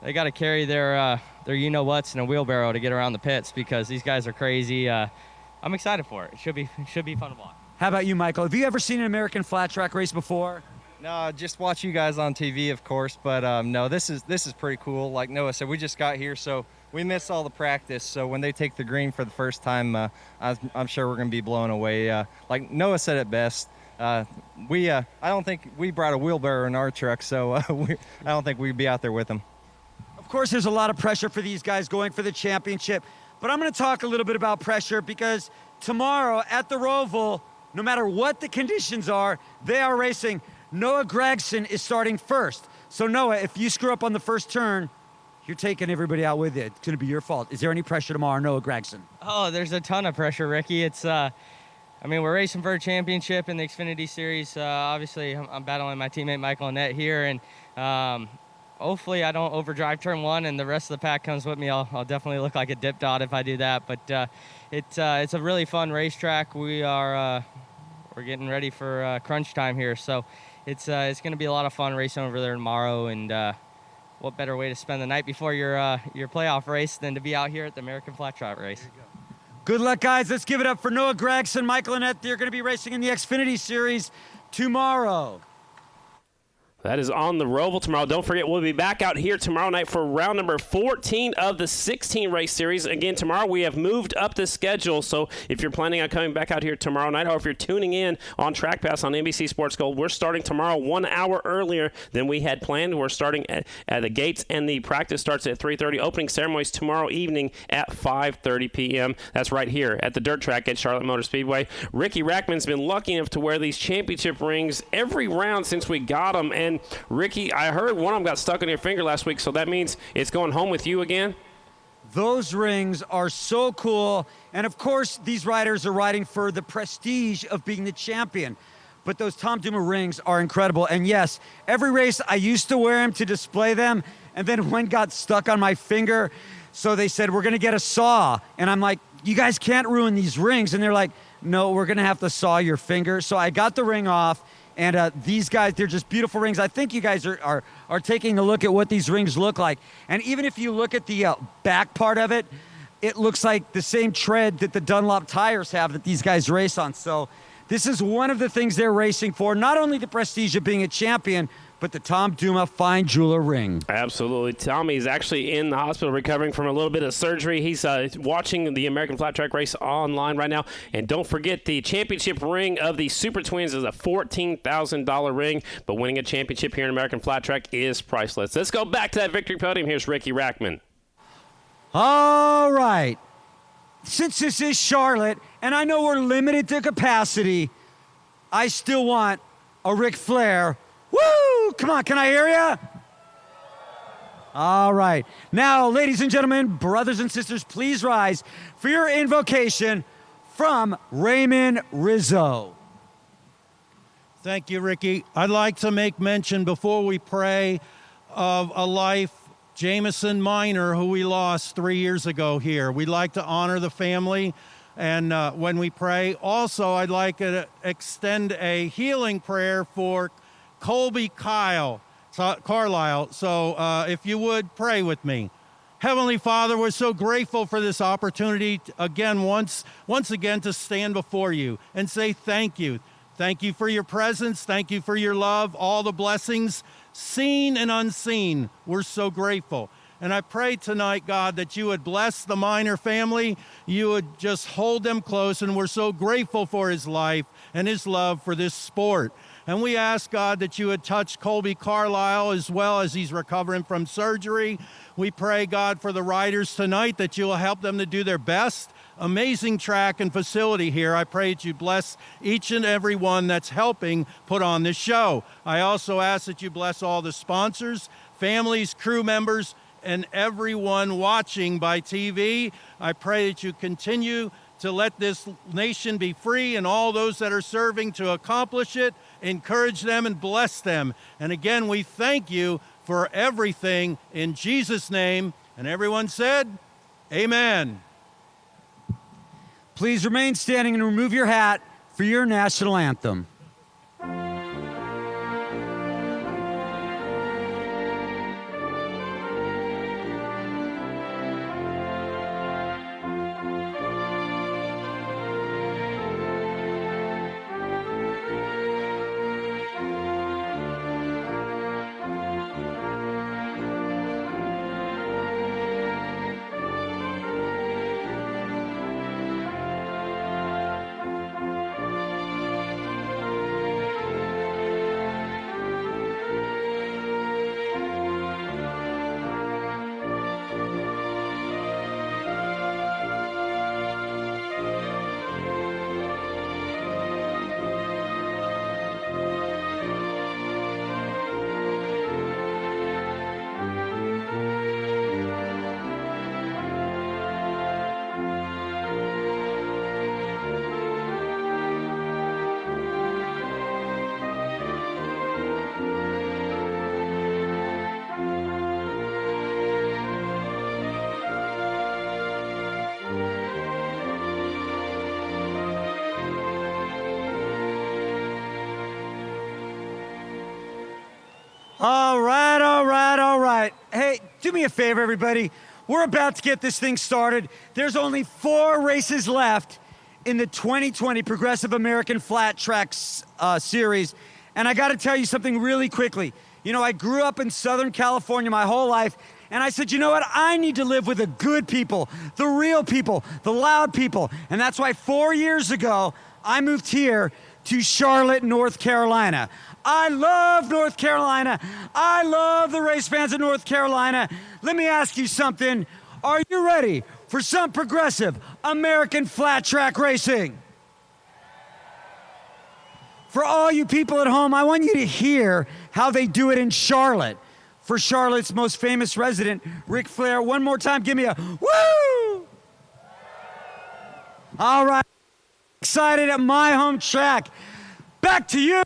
they got to carry their you-know-whats in a wheelbarrow to get around the pits because these guys are crazy. I'm excited for it. It should be fun to watch. How about you, Michael? Have you ever seen an American flat track race before? No, just watch you guys on TV, of course, but no, this is pretty cool. Like Noah said, we just got here, so we missed all the practice. So when they take the green for the first time, I'm sure we're going to be blown away. Like Noah said it best, I don't think we brought a wheelbarrow in our truck, so I don't think we'd be out there with them. Of course, there's a lot of pressure for these guys going for the championship, but I'm going to talk a little bit about pressure because tomorrow at the Roval, no matter what the conditions are, they are racing. Noah Gregson is starting first. So Noah, if you screw up on the first turn, you're taking everybody out with you. It's going to be your fault. Is there any pressure tomorrow, Noah Gregson? Oh, there's a ton of pressure, Ricky. It's, I mean, we're racing for a championship in the Xfinity Series. Obviously, I'm battling my teammate Michael Annett here, and hopefully I don't overdrive turn one and the rest of the pack comes with me. I'll definitely look like a dip dot if I do that. But it's a really fun racetrack. We're getting ready for crunch time here, so it's going to be a lot of fun racing over there tomorrow. And what better way to spend the night before your playoff race than to be out here at the American Flat Track race? Good luck, guys. Let's give it up for Noah Gregson, Michael Annett. They're going to be racing in the Xfinity Series tomorrow. That is on the Roval tomorrow. Don't forget, we'll be back out here tomorrow night for round number 14 of the 16 race series. Again, tomorrow we have moved up the schedule, so if you're planning on coming back out here tomorrow night, or if you're tuning in on Track Pass on NBC Sports Gold, we're starting tomorrow 1 hour earlier than we had planned. We're starting at the gates, and the practice starts at 3:30. Opening ceremonies tomorrow evening at 5:30 p.m. That's right here at the dirt track at Charlotte Motor Speedway. Ricky Rackman's been lucky enough to wear these championship rings every round since we got them. And Ricky, I heard one of them got stuck on your finger last week, so that means it's going home with you again? Those rings are so cool. And of course, these riders are riding for the prestige of being the champion. But those Tom Duma rings are incredible. And yes, every race I used to wear them to display them, and then one got stuck on my finger. So they said, we're going to get a saw. And I'm like, you guys can't ruin these rings. And they're like, no, we're going to have to saw your finger. So I got the ring off. And these guys, they're just beautiful rings. I think you guys are taking a look at what these rings look like. And even if you look at the back part of it, it looks like the same tread that the Dunlop tires have that these guys race on. So this is one of the things they're racing for, not only the prestige of being a champion, but the Tom Duma Fine Jeweler ring. Absolutely. Tommy is actually in the hospital recovering from a little bit of surgery. He's watching the American Flat Track race online right now. And don't forget, the championship ring of the Super Twins is a $14,000 ring, but winning a championship here in American Flat Track is priceless. Let's go back to that victory podium. Here's Ricky Rackman. All right. Since this is Charlotte, and I know we're limited to capacity, I still want a Ric Flair. Woo! Come on, can I hear you? All right. Now, ladies and gentlemen, brothers and sisters, please rise for your invocation from Raymond Rizzo. Thank you, Ricky. I'd like to make mention before we pray of a life, Jameson Minor, who we lost 3 years ago here. We'd like to honor the family and when we pray. Also, I'd like to extend a healing prayer for Colby Carlisle. So if you would, pray with me. Heavenly Father, we're so grateful for this opportunity again, once again, to stand before you and say thank you. Thank you for your presence. Thank you for your love, all the blessings, seen and unseen. We're so grateful. And I pray tonight, God, that you would bless the Minor family. You would just hold them close, and we're so grateful for his life and his love for this sport. And we ask, God, that you would touch Colby Carlisle as well as he's recovering from surgery. We pray, God, for the riders tonight, that you will help them to do their best. Amazing track and facility here. I pray that you bless each and every one that's helping put on this show. I also ask that you bless all the sponsors, families, crew members, and everyone watching by TV. I pray that you continue to let this nation be free and all those that are serving to accomplish it. Encourage them and bless them. And again, we thank you for everything in Jesus' name. And everyone said, amen. Please remain standing and remove your hat for your national anthem. All right, all right, all right. Hey, do me a favor, everybody. We're about to get this thing started. There's only 4 races left in the 2020 Progressive American Flat Track Series. And I got to tell you something really quickly. You know, I grew up in Southern California my whole life, and I said, you know what? I need to live with the good people, the real people, the loud people. And that's why 4 years ago, I moved here to Charlotte, North Carolina. I love North Carolina. I love the race fans of North Carolina. Let me ask you something. Are you ready for some progressive American flat track racing? For all you people at home, I want you to hear how they do it in Charlotte. For Charlotte's most famous resident, Ric Flair, one more time, give me a woo! All right, excited at my home track. Back to you,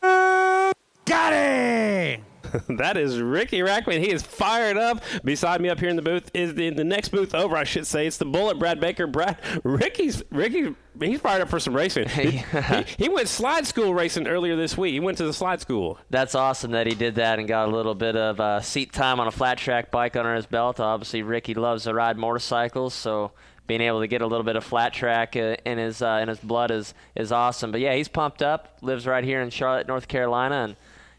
Gotti! That is Ricky Rackman. He is fired up. Beside me up here in the booth is the next booth over, I should say. It's the Bullet, Brad Baker. Ricky, he's fired up for some racing. He went slide school racing earlier this week. He went to the slide school. That's awesome that he did that and got a little bit of seat time on a flat track bike under his belt. Obviously, Ricky loves to ride motorcycles, so being able to get a little bit of flat track in his blood is awesome. But yeah, he's pumped up. Lives right here in Charlotte, North Carolina, and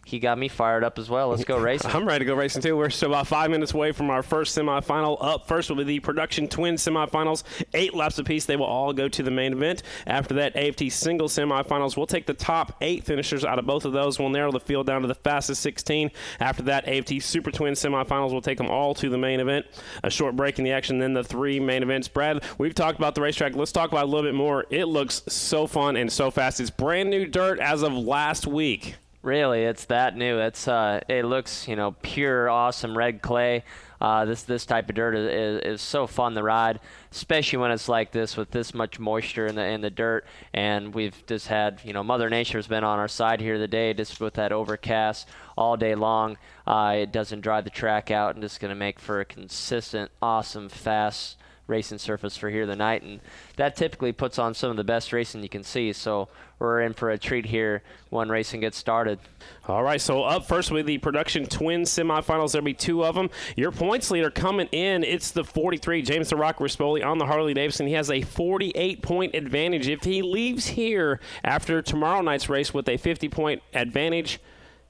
he got me fired up as well. Let's go racing. I'm ready to go racing, too. We're still about 5 minutes away from our first semifinal. Up first will be the Production Twin semifinals. 8 laps apiece. They will all go to the main event. After that, AFT single semifinals. We'll take the top 8 finishers out of both of those. We'll narrow the field down to the fastest 16. After that, AFT Super Twin semifinals. We'll take them all to the main event. A short break in the action, then the 3 main events. Brad, we've talked about the racetrack. Let's talk about it a little bit more. It looks so fun and so fast. It's brand new dirt as of last week. Really, it's that new. It looks, pure, awesome red clay. This type of dirt is so fun to ride, especially when it's like this with this much moisture in the dirt. And we've just had, Mother Nature's been on our side here today, just with that overcast all day long. It doesn't dry the track out, and just going to make for a consistent, awesome, fast racing surface for here tonight, and that typically puts on some of the best racing you can see. So we're in for a treat here when racing gets started. All right, so up first with the Production Twin semifinals. There'll be 2 of them. Your points leader coming in, it's the 43, James the Rock Rispoli on the Harley Davidson. He has a 48-point advantage. If he leaves here after tomorrow night's race with a 50-point advantage,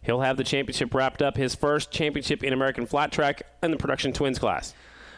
he'll have the championship wrapped up, his first championship in American Flat Track in the Production Twins class.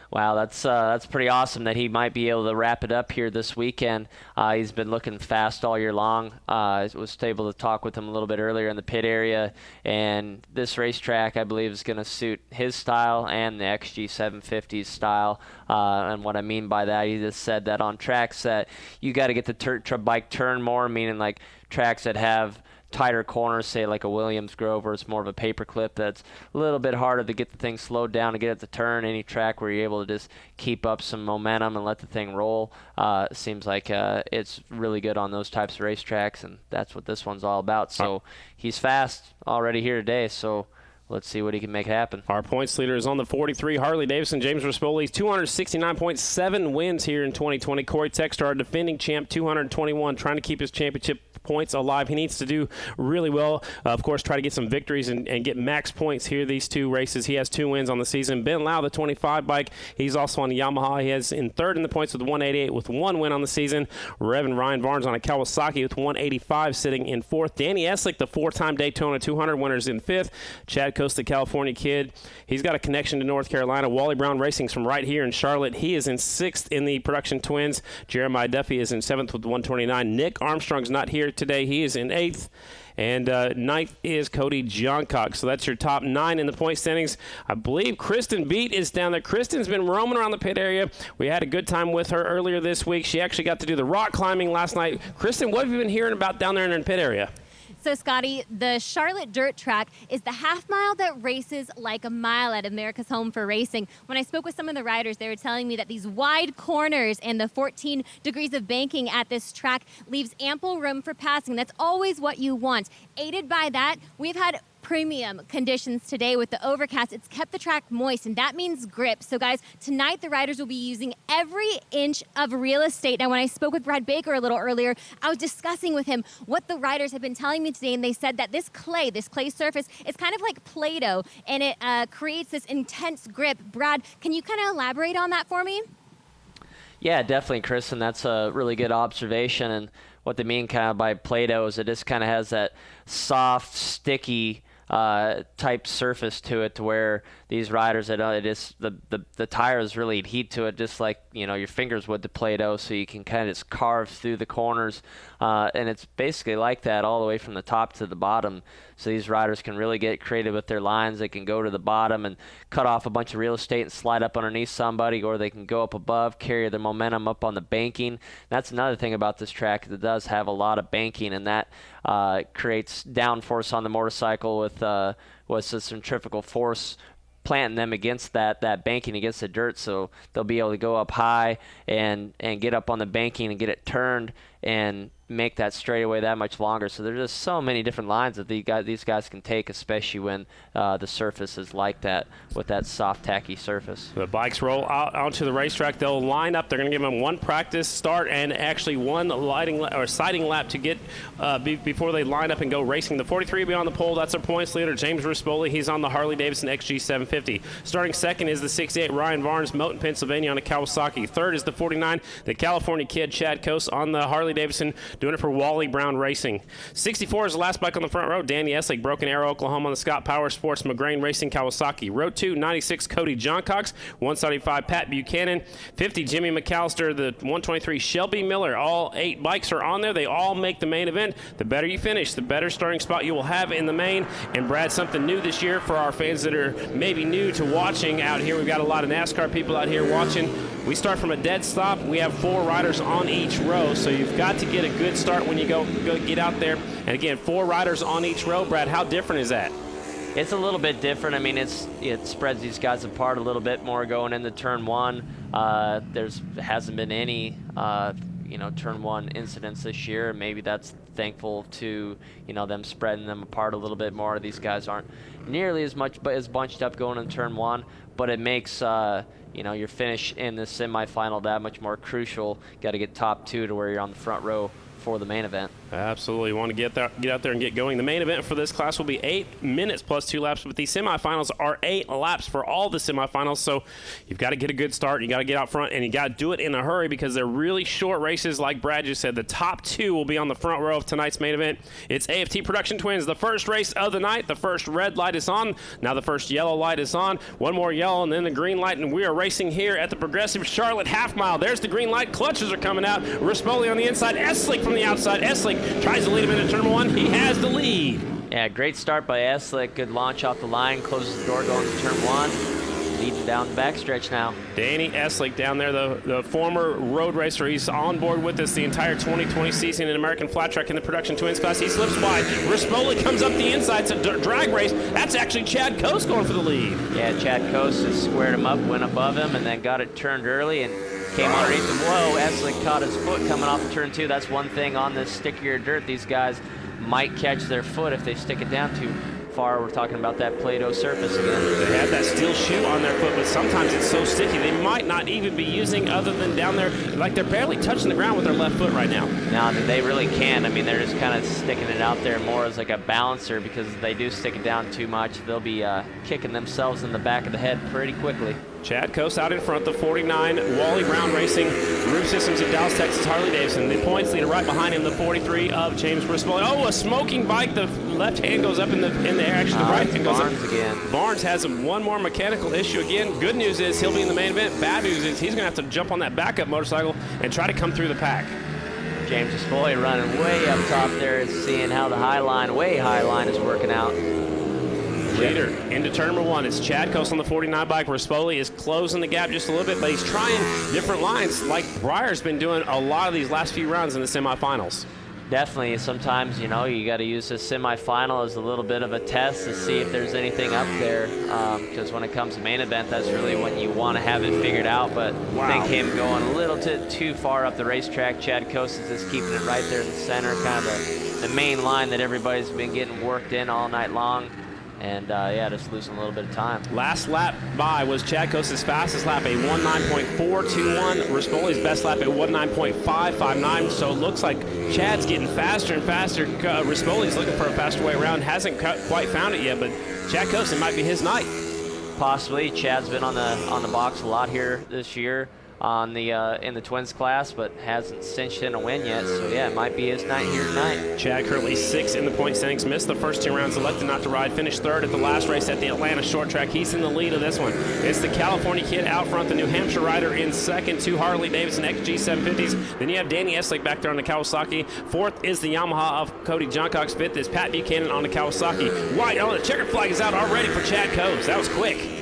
Wow, that's pretty awesome that he might be able to wrap it up here this weekend. He's been looking fast all year long. I was able to talk with him a little bit earlier in the pit area, and this racetrack, I believe, is going to suit his style and the XG 750's style. And what I mean by that, he just said that on tracks that you got to get the bike turn more, meaning like tracks that have tighter corners, say like a Williams Grove, where it's more of a paper clip, that's a little bit harder to get the thing slowed down to get it to turn. Any track where you're able to just keep up some momentum and let the thing roll, seems like it's really good on those types of racetracks, and that's what this one's all about. So he's fast already here today, so let's see what he can make happen. Our points leader is on the 43, Harley Davidson. James Rispoli, 269.7 wins here in 2020. Corey Texter, our defending champ, 221, trying to keep his championship points alive. He needs to do really well. Of course, try to get some victories and get max points here these two races. He has 2 wins on the season. Ben Lau, the 25 bike, he's also on the Yamaha. He has in third in the points with 188 with 1 win on the season. Revan Ryan Barnes on a Kawasaki with 185 sitting in fourth. Danny Eslick, the 4-time Daytona 200 winners, in fifth. Chad Coast, the California kid, he's got a connection to North Carolina. Wally Brown Racing's from right here in Charlotte. He is in sixth in the production twins. Jeremiah Duffy is in seventh with 129. Nick Armstrong's not here today. He is in eighth. And ninth is Cody Johncock. So that's your top 9 in the point standings. I believe Kristen Beat is down there. Kristen's been roaming around the pit area. We had a good time with her earlier this week. She actually got to do the rock climbing last night. Kristen, what have you been hearing about down there in the pit area? So, Scotty, the Charlotte Dirt Track is the half mile that races like a mile at America's Home for Racing. When I spoke with some of the riders, they were telling me that these wide corners and the 14 degrees of banking at this track leaves ample room for passing. That's always what you want. Aided by that, we've had premium conditions today with the overcast. It's kept the track moist, and that means grip. So guys, tonight the riders will be using every inch of real estate. Now, when I spoke with Brad Baker a little earlier, I was discussing with him what the riders have been telling me today, and they said that this clay surface, is kind of like Play-Doh, and it creates this intense grip. Brad, can you kind of elaborate on that for me? Yeah, definitely, Chris, and that's a really good observation. And what they mean kind of by Play-Doh is it just kind of has that soft, sticky type surface to it, to where these riders, the tires really adhere to it, just like your fingers would to Play-Doh, so you can kind of just carve through the corners, and it's basically like that all the way from the top to the bottom. So these riders can really get creative with their lines. They can go to the bottom and cut off a bunch of real estate and slide up underneath somebody, or they can go up above, carry their momentum up on the banking. That's another thing about this track. It does have a lot of banking, and that creates downforce on the motorcycle with the centrifugal force planting them against that banking, against the dirt, so they'll be able to go up high and get up on the banking and get it turned and make that straightaway that much longer. So there's just so many different lines that these guys can take, especially when the surface is like that, with that soft, tacky surface. The bikes roll out onto the racetrack. They'll line up. They're going to give them one practice start and actually one sighting lap to get before they line up and go racing. The 43 will be on the pole. That's our points leader, James Rispoli. He's on the Harley Davidson XG 750. Starting second is the 68, Ryan Barnes, Moton, Pennsylvania, on a Kawasaki. Third is the 49, the California kid, Chad Coast, on the Harley Davidson, doing it for Wally Brown Racing. 64 is the last bike on the front row, Danny Eslick, Broken Arrow, Oklahoma, on the Scott Power Sports McGrain Racing Kawasaki. Row 2, 96, Cody Johncox, 175, Pat Buchanan, 50, Jimmy McAllister, the 123, Shelby Miller. All 8 bikes are on there. They all make the main event. The better you finish, the better starting spot you will have in the main. And Brad, something new this year for our fans that are maybe new to watching out here. We've got a lot of NASCAR people out here watching. We start from a dead stop. We have 4 riders on each row, so you've got to get a good start when you go get out there. And again, 4 riders on each row. Brad, how different is that? It's a little bit different. I mean, it spreads these guys apart a little bit more going into turn 1. Hasn't been any turn 1 incidents this year. Maybe that's thankful to them spreading them apart a little bit more. These guys aren't nearly as bunched up going in turn 1, but it makes your finish in the semifinal that much more crucial. Got to get top 2 to where you're on the front row before the main event. Absolutely. Want to get out there and get going. The main event for this class will be 8 minutes plus 2 laps, but the semifinals are 8 laps for all the semifinals, so you've got to get a good start. You got to get out front, and you got to do it in a hurry because they're really short races. Like Brad just said, the top 2 will be on the front row of tonight's main event. It's AFT Production Twins, the first race of the night. The first red light is on. Now the first yellow light is on. One more yellow and then the green light, and we are racing here at the Progressive Charlotte half mile. There's the green light. Clutches are coming out. Rispoli on the inside. Eslick from the outside. Eslick tries to lead him into turn 1. He has the lead. Yeah, great start by Eslick. Good launch off the line. Closes the door going to turn 1. Leading down the backstretch now. Danny Eslick down there, the former road racer. He's on board with us the entire 2020 season in American Flat Track in the Production Twins class. He slips wide. Rispoli comes up the inside. It's a drag race. That's actually Chad Coase going for the lead. Yeah, Chad Coase just squared him up, went above him, and then got it turned early and came underneath him. Whoa, Eslick caught his foot coming off of turn 2. That's one thing on this stickier dirt. These guys might catch their foot if they stick it down too far. We're talking about that Play-Doh surface again. They have that steel shoe on their foot, but sometimes it's so sticky they might not even be using other than down there, like they're barely touching the ground with their left foot right now. No, they really can. I mean, they're just kind of sticking it out there more as like a balancer because if they do stick it down too much, they'll be kicking themselves in the back of the head pretty quickly. Chad Coase out in front, the 49, Wally Brown Racing, Roof Systems of Dallas, Texas, Harley Davidson. The points leader right behind him, the 43 of James Rispoli. Oh, a smoking bike. The left hand goes up in the air. Actually, the right hand goes Barnes up. Again. Barnes has one more mechanical issue again. Good news is he'll be in the main event. Bad news is he's going to have to jump on that backup motorcycle and try to come through the pack. James Rispoli running way up top there, seeing how the way high line is working out. Leader into turn number 1. It's Chad Coase on the 49 bike. Rispoli is closing the gap just a little bit, but he's trying different lines like Breyer's been doing a lot of these last few rounds in the semifinals. Definitely. Sometimes, you got to use this semifinal as a little bit of a test to see if there's anything up there. Because when it comes to main event, that's really when you want to have it figured out. But I think him going a little too far up the racetrack, Chad Coase is just keeping it right there in the center, kind of the main line that everybody's been getting worked in all night long. And, just losing a little bit of time. Last lap by was Chad Coase's fastest lap, a 19.421. Rispoli's best lap, a 19.559. So it looks like Chad's getting faster and faster. Rispoli's looking for a faster way around. Hasn't quite found it yet, but Chad Coase, it might be his night. Possibly. Chad's been on the box a lot here this year on the in the Twins class, but hasn't cinched in a win yet. So yeah, it might be his night here tonight. Chad currently 6th in the point standings, missed the first 2 rounds, elected not to ride, finished 3rd at the last race at the Atlanta short track. He's in the lead of this one. It's the California kid out front, the New Hampshire rider in 2nd, 2 Harley Davidson XG 750s. Then you have Danny Eslick back there on the Kawasaki. 4th is the Yamaha of Cody Johncox. 5th is Pat Buchanan on the Kawasaki. White on the checkered flag is out already for Chad Coase. That was quick.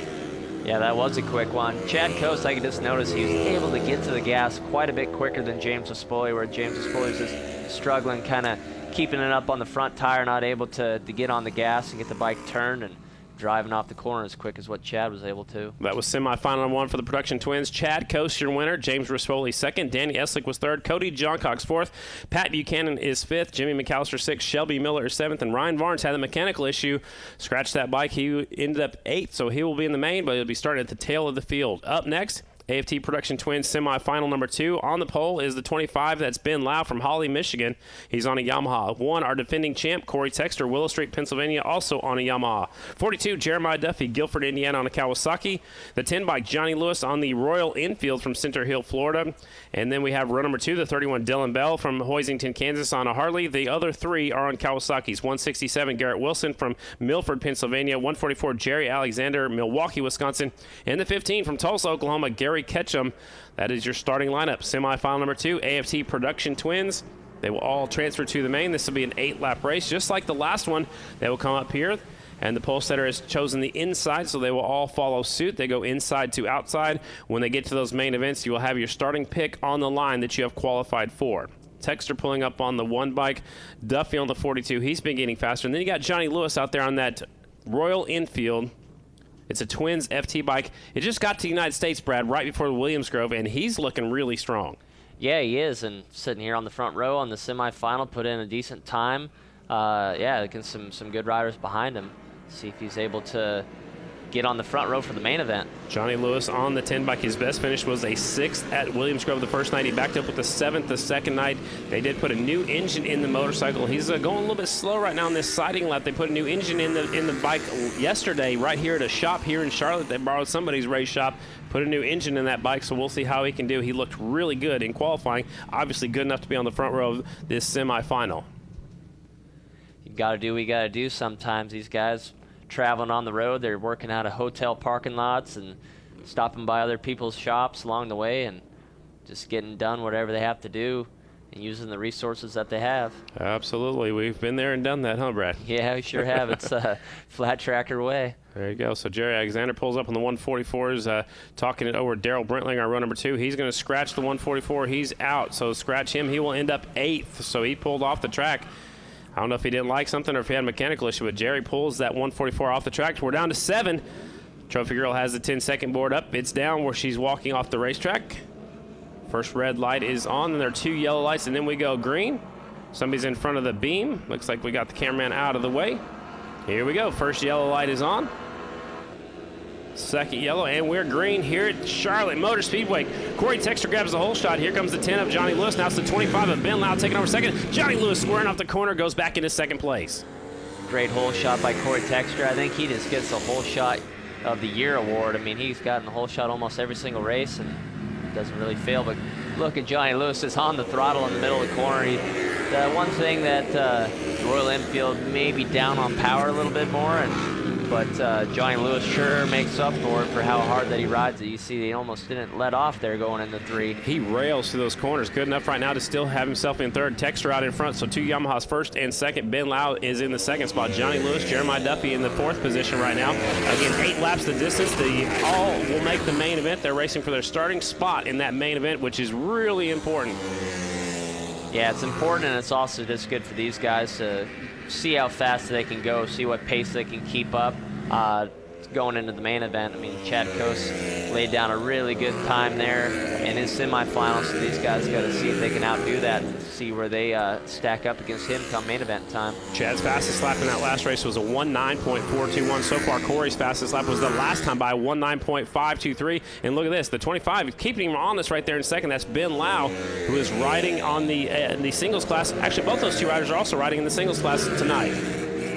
Yeah, that was a quick one. Chad Coase, I could just notice he was able to get to the gas quite a bit quicker than James Rispoli, where James Rispoli was just struggling, kind of keeping it up on the front tire, not able to get on the gas and get the bike turned and driving off the corner as quick as what Chad was able to. That was semifinal number 1 for the Production Twins. Chad Coase, your winner. James Rispoli 2nd. Danny Eslick was 3rd. Cody Johncox 4th. Pat Buchanan is 5th. Jimmy McAllister 6th. Shelby Miller is 7th. And Ryan Varnes had a mechanical issue. Scratched that bike. He ended up 8th, so he will be in the main, but he'll be starting at the tail of the field. Up next, AFT Production Twins semifinal number 2. On the pole is the 25. That's Ben Lau from Holly, Michigan. He's on a Yamaha. 1, our defending champ, Corey Texter, Willow Street, Pennsylvania, also on a Yamaha. 42, Jeremiah Duffy, Guilford, Indiana, on a Kawasaki. The 10 bike, Johnny Lewis on the Royal Enfield from Center Hill, Florida. And then we have row number 2, the 31, Dylan Bell from Hoisington, Kansas, on a Harley. The other 3 are on Kawasaki's. 167, Garrett Wilson from Milford, Pennsylvania. 144, Jerry Alexander, Milwaukee, Wisconsin. And the 15 from Tulsa, Oklahoma, Gary Ketchum. That is your starting lineup. Semifinal number 2, AFT Production Twins. They will all transfer to the main. This will be an 8-lap race, just like the last one. They will come up here, and the pole setter has chosen the inside, so they will all follow suit. They go inside to outside. When they get to those main events, you will have your starting pick on the line that you have qualified for. Texter pulling up on the 1 bike. Duffy on the 42. He's been getting faster. And then you got Johnny Lewis out there on that Royal Enfield. It's a Twins FT bike. It just got to the United States, Brad, right before the Williams Grove, and he's looking really strong. Yeah, he is, and sitting here on the front row on the semifinal, put in a decent time. Against some good riders behind him. See if he's able to get on the front row for the main event. Johnny Lewis on the 10 bike. His best finish was a 6th at Williams Grove the first night. He backed up with the 7th the second night. They did put a new engine in the motorcycle. He's going a little bit slow right now on this siding lap. They put a new engine in the bike yesterday right here at a shop here in Charlotte. They borrowed somebody's race shop, put a new engine in that bike, so we'll see how he can do. He looked really good in qualifying. Obviously good enough to be on the front row of this semifinal. You got to do what you got to do sometimes. These guys traveling on the road, they're working out of hotel parking lots and stopping by other people's shops along the way and just getting done whatever they have to do and using the resources that they have. Absolutely. We've been there and done that, huh, Brad? Yeah, we sure have. It's a flat tracker way. There you go. So Jerry Alexander pulls up on the 144s, talking it over Daryl Brentling, our row number 2. He's going to scratch the 144. He's out. So scratch him. He will end up 8th. So he pulled off the track. I don't know if he didn't like something or if he had a mechanical issue, but Jerry pulls that 144 off the track. We're down to 7. Trophy Girl has the 10-second board up. It's down where she's walking off the racetrack. First red light is on, and there are 2 yellow lights, and then we go green. Somebody's in front of the beam. Looks like we got the cameraman out of the way. Here we go. First yellow light is on. Second yellow, and we're green here at Charlotte Motor Speedway. Corey Texter grabs the whole shot. Here comes the 10 of Johnny Lewis. Now it's the 25 of Ben Lau taking over second. Johnny Lewis squaring off the corner, goes back into second place. Great hole shot by Corey Texter. I think he just gets the whole shot of the year award. I mean, he's gotten the whole shot almost every single race and doesn't really fail. But look at Johnny Lewis is on the throttle in the middle of the corner. The one thing that Royal Enfield may be down on power a little bit more, but Johnny Lewis sure makes up for it for how hard that he rides it. You see he almost didn't let off there going into 3. He rails through those corners. Good enough right now to still have himself in 3rd. Texter out in front, so 2 Yamahas 1st and 2nd. Ben Lau is in the 2nd spot. Johnny Lewis, Jeremiah Duffy in the 4th position right now. Again, 8 laps the distance. They all will make the main event. They're racing for their starting spot in that main event, which is really important. Yeah, it's important, and it's also just good for these guys to see how fast they can go, see what pace they can keep up going into the main event. I mean, Chad Coase laid down a really good time there in his semifinals, so these guys got to see if they can outdo that and see where they stack up against him come main event time. Chad's fastest lap in that last race was a 19.421. So far, Corey's fastest lap was the last time by 19.523. And look at this, the 25 keeping him on this right there in second. That's Ben Lau, who is riding on the singles class. Actually, both those 2 riders are also riding in the singles class tonight.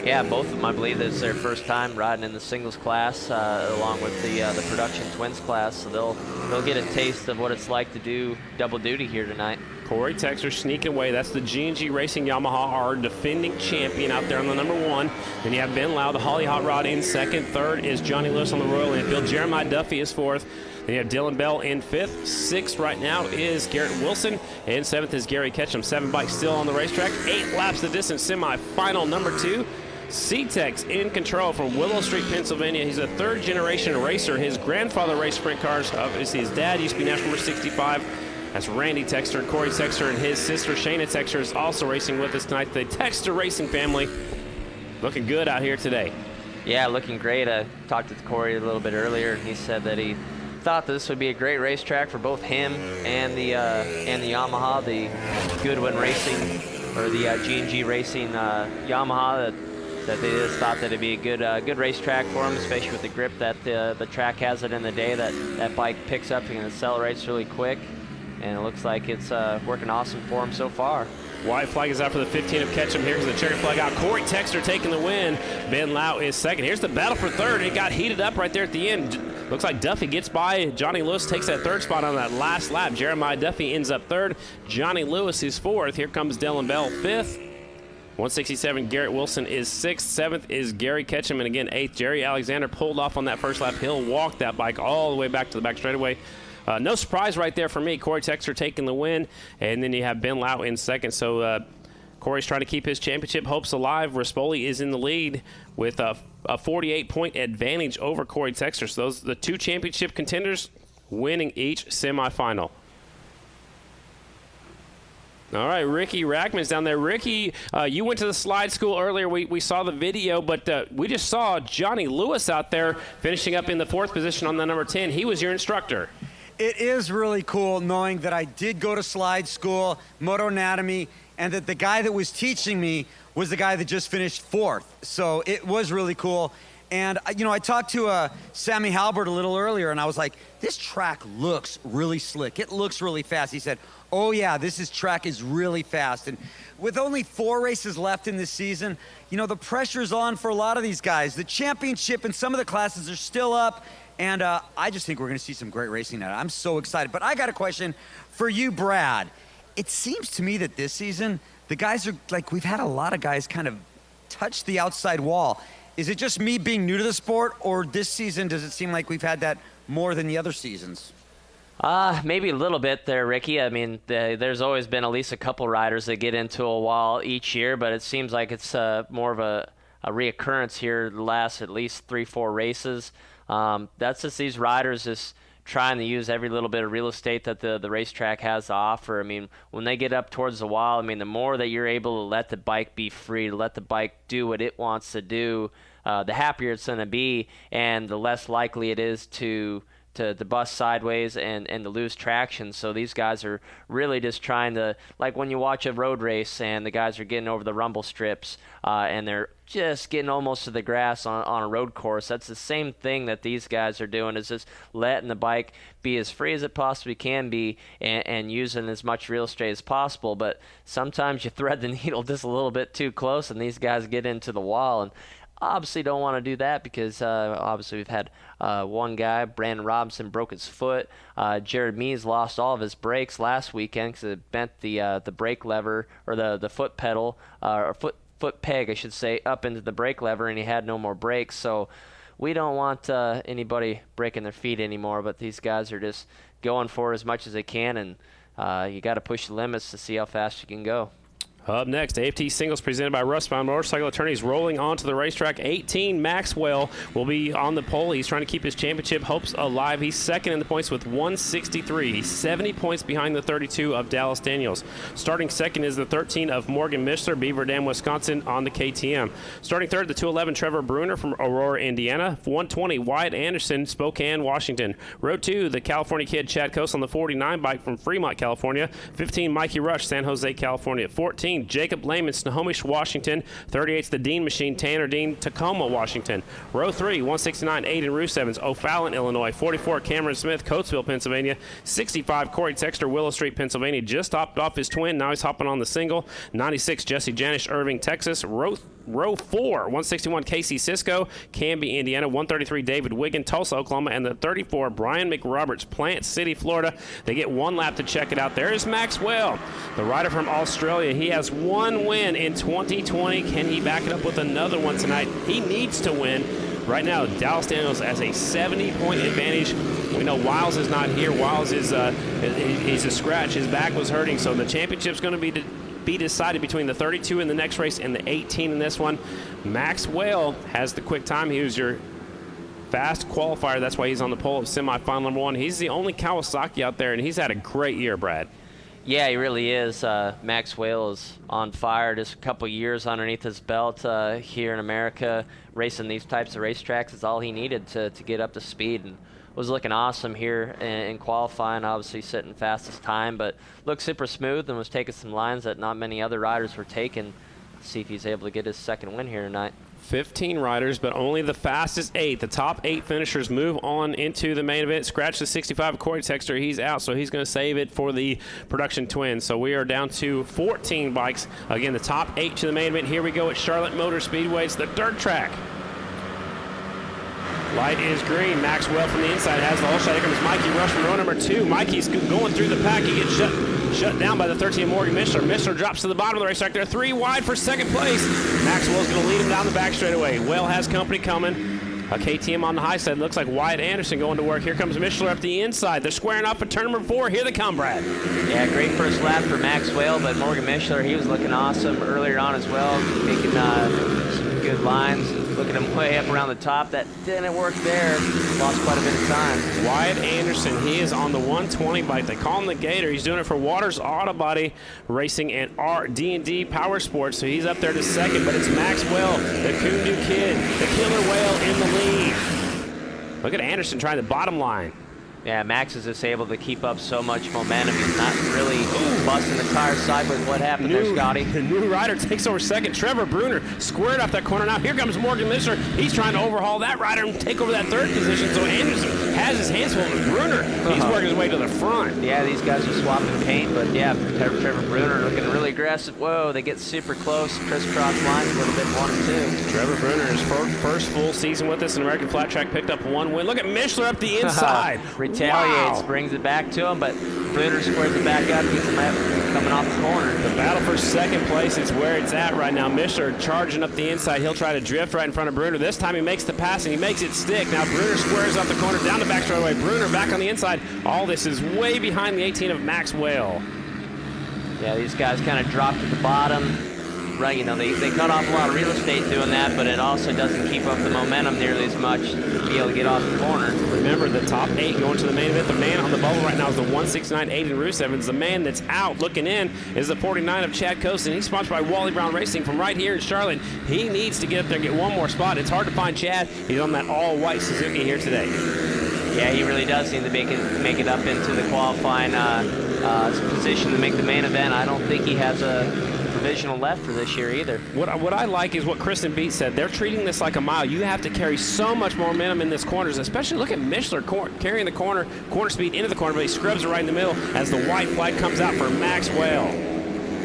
Yeah, both of them, I believe this is their first time riding in the singles class, along with the production twins class, so they'll get a taste of what it's like to do double duty here tonight. Corey Texter sneaking away. That's the G&G Racing Yamaha, our defending champion out there on the number 1. Then you have Ben Lau, the Holly Hot Rod, in 2nd. 3rd is Johnny Lewis on the Royal Enfield. Jeremiah Duffy is 4th. Then you have Dylan Bell in 5th. 6th right now is Garrett Wilson. And 7th is Gary Ketchum. 7 bikes still on the racetrack. 8 laps the distance. Semi-final number 2. C-Tex in control from Willow Street, Pennsylvania. He's a 3rd-generation racer. His grandfather raced sprint cars. Obviously, his dad used to be national number 65. That's Randy Texter. Corey Texter and his sister, Shayna Texter, is also racing with us tonight. The Texter Racing family looking good out here today. Yeah, looking great. I talked with Corey a little bit earlier, and he said that he thought this would be a great racetrack for both him and the Yamaha, the Goodwin Racing, or the G&G Racing Yamaha, that they just thought that it'd be a good racetrack for him, especially with the grip that the track has it in the day. That bike picks up and accelerates really quick, and it looks like it's working awesome for him so far. White flag is out for the 15 of Ketchum. Here's the checkered flag out. Corey Texter taking the win. Ben Lau is 2nd. Here's the battle for 3rd. It got heated up right there at the end. Looks like Duffy gets by. Johnny Lewis takes that 3rd spot on that last lap. Jeremiah Duffy ends up 3rd. Johnny Lewis is 4th. Here comes Dylan Bell 5th. 167, Garrett Wilson is 6th. 7th is Gary Ketchum, and again, 8th. Jerry Alexander pulled off on that first lap. He'll walk that bike all the way back to the back straightaway. No surprise right there for me. Corey Texter taking the win, and then you have Ben Lau in 2nd. So Corey's trying to keep his championship hopes alive. Rispoli is in the lead with a 48-point advantage over Corey Texter. So those are the 2 championship contenders winning each semifinal. All right, Ricky Rackman's down there. Ricky, you went to the slide school earlier. We saw the video, but we just saw Johnny Lewis out there finishing up in the 4th position on the number 10. He was your instructor. It is really cool knowing that I did go to slide school, moto anatomy, and that the guy that was teaching me was the guy that just finished 4th. So it was really cool. And, you know, I talked to Sammy Halbert a little earlier, and I was like, this track looks really slick. It looks really fast. He said, oh, yeah, track is really fast. And with only 4 races left in this season, you know, the pressure's on for a lot of these guys. The championship and some of the classes are still up, and I just think we're going to see some great racing now. I'm so excited. But I got a question for you, Brad. It seems to me that this season, the guys are, like, we've had a lot of guys kind of touch the outside wall. Is it just me being new to the sport, or this season does it seem like we've had that more than the other seasons? Maybe a little bit there, Ricky. I mean, there's always been at least a couple riders that get into a wall each year, but it seems like it's more of a reoccurrence here the last at least 3-4 races. That's just these riders just trying to use every little bit of real estate that the racetrack has to offer. I mean, when they get up towards the wall, I mean, the more that you're able to let the bike be free, to let the bike do what it wants to do, the happier it's going to be, and the less likely it is to bust sideways and to lose traction. So these guys are really just trying to, like when you watch a road race and the guys are getting over the rumble strips and they're just getting almost to the grass on a road course. That's the same thing that these guys are doing, is just letting the bike be as free as it possibly can be and using as much real estate as possible. But sometimes you thread the needle just a little bit too close and these guys get into the wall, and obviously don't want to do that because obviously we've had one guy, Brandon Robinson, broke his foot. Jared Mees lost all of his brakes last weekend because it bent the brake lever, or the foot pedal, or foot peg, I should say, up into the brake lever, and he had no more brakes. So we don't want anybody breaking their feet anymore, but these guys are just going for as much as they can, and you got to push the limits to see how fast you can go. Up next, AFT Singles presented by Rustbound Motorcycle Attorneys, rolling onto the racetrack. 18, Maxwell will be on the pole. He's trying to keep his championship hopes alive. He's second in the points with 163. He's 70 points behind the 32 of Dallas Daniels. Starting second is the 13 of Morgan Mishler, Beaver Dam, Wisconsin, on the KTM. Starting third, the 211 Trevor Bruner from Aurora, Indiana. 120, Wyatt Anderson, Spokane, Washington. Row 2, the California kid Chad Coase on the 49 bike from Fremont, California. 15, Mikey Rush, San Jose, California. 14, Jacob Lehman, Snohomish, Washington. 38's the Dean Machine, Tanner Dean, Tacoma, Washington. Row 3, 169, Aiden Roosevens, O'Fallon, Illinois. 44, Cameron Smith, Coatesville, Pennsylvania. 65, Corey Texter, Willow Street, Pennsylvania. Just hopped off his twin. Now he's hopping on the single. 96, Jesse Janish, Irving, Texas. Row 4, 161, Casey Cisco, Canby, Indiana. 133, David Wiggin, Tulsa, Oklahoma. And the 34, Brian McRoberts, Plant City, Florida. They get one lap to check it out. There is Maxwell, the rider from Australia. He has one win in 2020. Can he back it up with another one tonight? He needs to win. Right now, Dallas Daniels has a 70-point advantage. We know Wiles is not here. Wiles is he's a scratch. His back was hurting, so the championship's going to be decided between the 32 in the next race and the 18 in this one. Maxwell has the quick time. He was your fast qualifier. That's why he's on the pole of semifinal number 1. He's the only Kawasaki out there, and he's had a great year, Brad. Yeah, he really is. Maxwell is on fire. Just a couple years underneath his belt here in America. Racing these types of racetracks is all he needed to get up to speed, and was looking awesome here in qualifying, obviously sitting fastest time, but looked super smooth and was taking some lines that not many other riders were taking. Let's see if he's able to get his second win here tonight. 15 riders, but only the fastest 8. The top 8 finishers move on into the main event. Scratch the 65, Corey Texter. He's out, so he's going to save it for the production twins. So we are down to 14 bikes. Again, the top 8 to the main event. Here we go at Charlotte Motor Speedway. It's the dirt track. Light is green. Maxwell from the inside has the whole shot. Here comes Mikey Rush from row number 2. Mikey's going through the pack. He gets shut down by the 13 Morgan Mishler. Mishler drops to the bottom of the racetrack. They're 3 wide for second place. Maxwell's going to lead him down the back straightaway. Well has company coming. A KTM on the high side. Looks like Wyatt Anderson going to work. Here comes Mishler up the inside. They're squaring off at turn number 4. Here they come, Brad. Yeah, great first lap for Maxwell, but Morgan Mishler, he was looking awesome earlier on as well, making some good lines. Look at him way up around the top. That didn't work there. Lost quite a bit of time. Wyatt Anderson, he is on the 120 bike. They call him the Gator. He's doing it for Waters Auto Body Racing and D&D Power Sports. So he's up there to second, but it's Maxwell, the Kundu Kid, the Killer Whale in the lead. Look at Anderson trying the bottom line. Yeah, Max is just able to keep up so much momentum. He's not really busting the tire sideways. What happened there, Scotty? The new rider takes over second. Trevor Bruner squared off that corner. Now here comes Morgan Mishler. He's trying to overhaul that rider and take over that third position. So Anderson has his hands full with Bruner. He's working his way to the front. Yeah, these guys are swapping paint, but yeah, Trevor Bruner looking really aggressive. Whoa, they get super close. Crisscross lines a little bit 1 and 2. Trevor Bruner, his first full season with us in American Flat Track, picked up 1 win. Look at Mishler up the inside. Retaliates, brings it back to him, but Bruner squares it back up, gets him out, coming off the corner. The battle for second place is where it's at right now. Mishler charging up the inside. He'll try to drift right in front of Bruner. This time he makes the pass and he makes it stick. Now Bruner squares up the corner, down the back straightaway. Bruner back on the inside. All this is way behind the 18 of Maxwell. Yeah, these guys kind of dropped at the bottom. Right, you know, they cut off a lot of real estate doing that, but it also doesn't keep up the momentum nearly as much to be able to get off the corner. Remember, the top 8 going to the main event. The man on the bubble right now is the 169 Aiden Roos-Evans. The man that's out looking in is the 49 of Chad Coast, and he's sponsored by Wally Brown Racing from right here in Charlotte. He needs to get up there and get one more spot. It's hard to find Chad. He's on that all-white Suzuki here today. Yeah, he really does need to make it up into the qualifying position to make the main event. I don't think he has a provisional left for this year either. What I like is what Kristen Beat said. They're treating this like a mile. You have to carry so much momentum in this corners, especially look at Mishler carrying the corner speed into the corner, but he scrubs it right in the middle as the white flag comes out for Maxwell.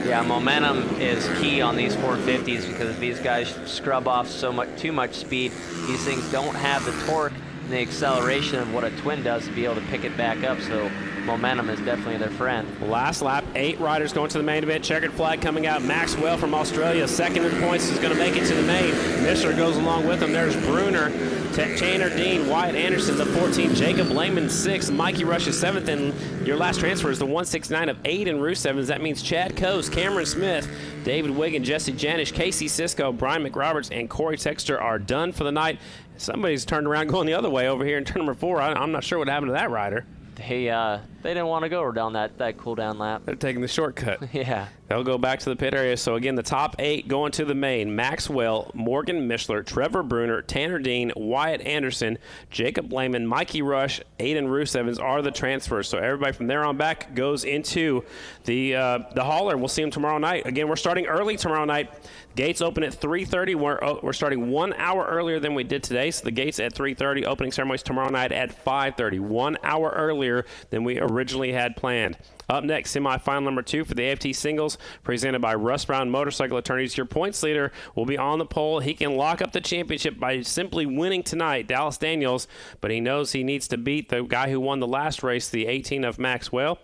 Yeah, momentum is key on these 450s because if these guys scrub off too much speed, these things don't have the torque and the acceleration of what a twin does to be able to pick it back up. So momentum is definitely their friend. Last lap, 8 riders going to the main event. Checkered flag coming out. Maxwell from Australia, second in points, is going to make it to the main. Mishler goes along with him. There's Bruner, Tanner Dean, Wyatt Anderson, the 14, Jacob Lehman, 6th, Mikey Rush is 7th, and your last transfer is the 169 of Aiden Roos-Evans. That means Chad Coase, Cameron Smith, David Wiggin, Jesse Janish, Casey Cisco, Brian McRoberts, and Corey Texter are done for the night. Somebody's turned around going the other way over here in turn number 4. I'm not sure what happened to that rider. They didn't want to go down that cool down lap. They're taking the shortcut. Yeah. They'll go back to the pit area. So again, the top 8 going to the main. Maxwell, Morgan Mishler, Trevor Bruner, Tanner Dean, Wyatt Anderson, Jacob Lehman, Mikey Rush, Aiden Roos-Evans are the transfers. So everybody from there on back goes into the hauler. We'll see them tomorrow night. Again, we're starting early tomorrow night. Gates open at 3:30. We're starting 1 hour earlier than we did today. So the gates at 3:30. Opening ceremonies tomorrow night at 5:30. 1 hour earlier than we originally had planned. Up next, semifinal number 2 for the AFT singles, presented by Russ Brown Motorcycle Attorneys. Your points leader will be on the pole. He can lock up the championship by simply winning tonight, Dallas Daniels, but he knows he needs to beat the guy who won the last race, the 18 of Maxwell.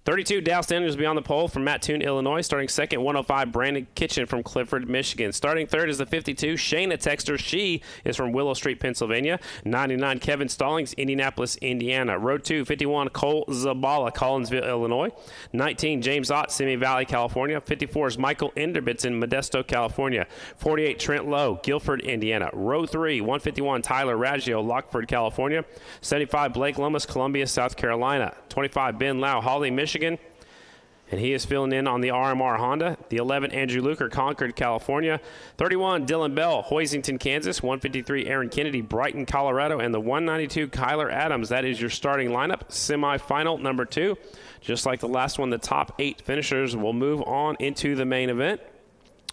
32, Dallas Daniels will be on the pole from Mattoon, Illinois. Starting second, 105, Brandon Kitchen from Clifford, Michigan. Starting third is the 52, Shayna Texter. She is from Willow Street, Pennsylvania. 99, Kevin Stallings, Indianapolis, Indiana. Row 2, 51, Cole Zabala, Collinsville, Illinois. 19, James Ott, Simi Valley, California. 54 is Michael Enderbitz in Modesto, California. 48, Trent Lowe, Guilford, Indiana. Row 3, 151, Tyler Raggio, Lockford, California. 75, Blake Lomas, Columbia, South Carolina. 25, Ben Lau, Hawley, Michigan. And he is filling in on the RMR Honda. The 11, Andrew Luker, Concord, California. 31, Dylan Bell, Hoisington, Kansas. 153, Aaron Kennedy, Brighton, Colorado. And the 192, Kyler Adams. That is your starting lineup. Semifinal number 2. Just like the last one, the top 8 finishers will move on into the main event.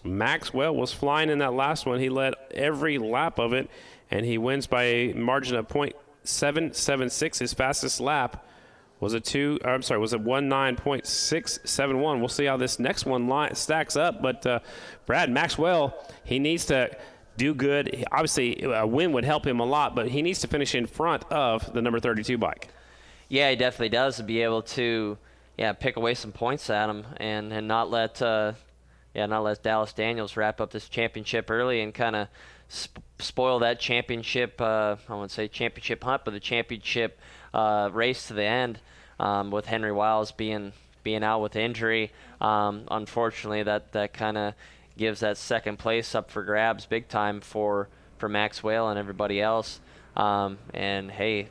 Maxwell was flying in that last one. He led every lap of it, and he wins by a margin of .776. His fastest lap was a 19.671. We'll see how this next one stacks up. But Brad Maxwell, he needs to do good. Obviously, a win would help him a lot, but he needs to finish in front of the number 32 bike. Yeah, he definitely does, to be able to pick away some points at him and not let Dallas Daniels wrap up this championship early and kind of spoil that championship. I wouldn't say championship hunt, but the championship race to the end. With Henry Wiles being out with injury, unfortunately, that kind of gives that second place up for grabs big time for Maxwell and everybody else. And hey,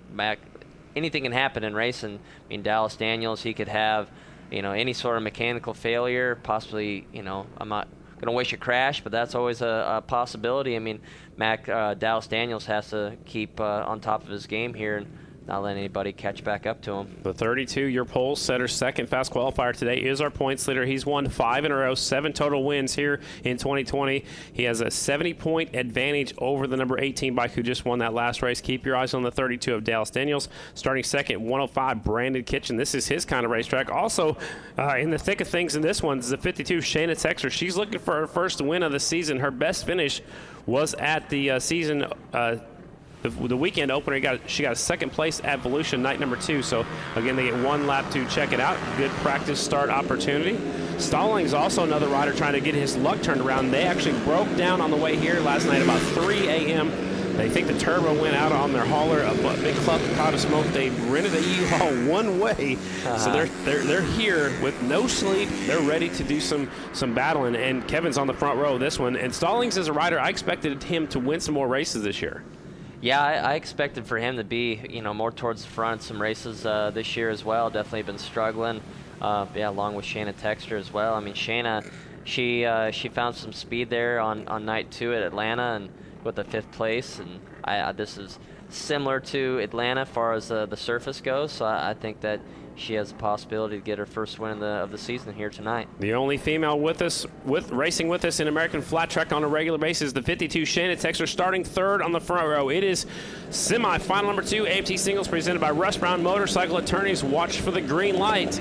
anything can happen in racing. I mean, Dallas Daniels, he could have, any sort of mechanical failure, possibly, I'm not going to wish a crash, but that's always a possibility. I mean, Dallas Daniels has to keep on top of his game here and not letting anybody catch back up to him. The 32-year pole setter, second fast qualifier today, is our points leader. He's won 5 in a row, 7 total wins here in 2020. He has a 70-point advantage over the number 18 bike who just won that last race. Keep your eyes on the 32 of Dallas Daniels. Starting second, 105, Brandon Kitchen. This is his kind of racetrack. Also, in the thick of things in this one is the 52, Shayna Texter. She's looking for her first win of the season. Her best finish was at the season the weekend opener. She got a second place at Volusia night number 2. So again, they get 1 lap to check it out. Good practice start opportunity. Stallings also another rider trying to get his luck turned around. They actually broke down on the way here last night about 3 a.m. They think the turbo went out on their hauler. A big cloud of smoke. They rented a U-Haul one way, so they're here with no sleep. They're ready to do some battling. And Kevin's on the front row of this one. And Stallings is a rider. I expected him to win some more races this year. Yeah, I expected for him to be, more towards the front some races this year as well. Definitely been struggling. Along with Shayna Texter as well. I mean, Shayna, she found some speed there on night 2 at Atlanta and with the 5th place. And this is similar to Atlanta as far as the surface goes. So I think that she has a possibility to get her first win of the season here tonight. The only female racing with us in American flat track on a regular basis, the 52 Shayna Texter, starting 3rd on the front row. It is semifinal number 2, AFT Singles, presented by Russ Brown Motorcycle Attorneys. Watch for the green light.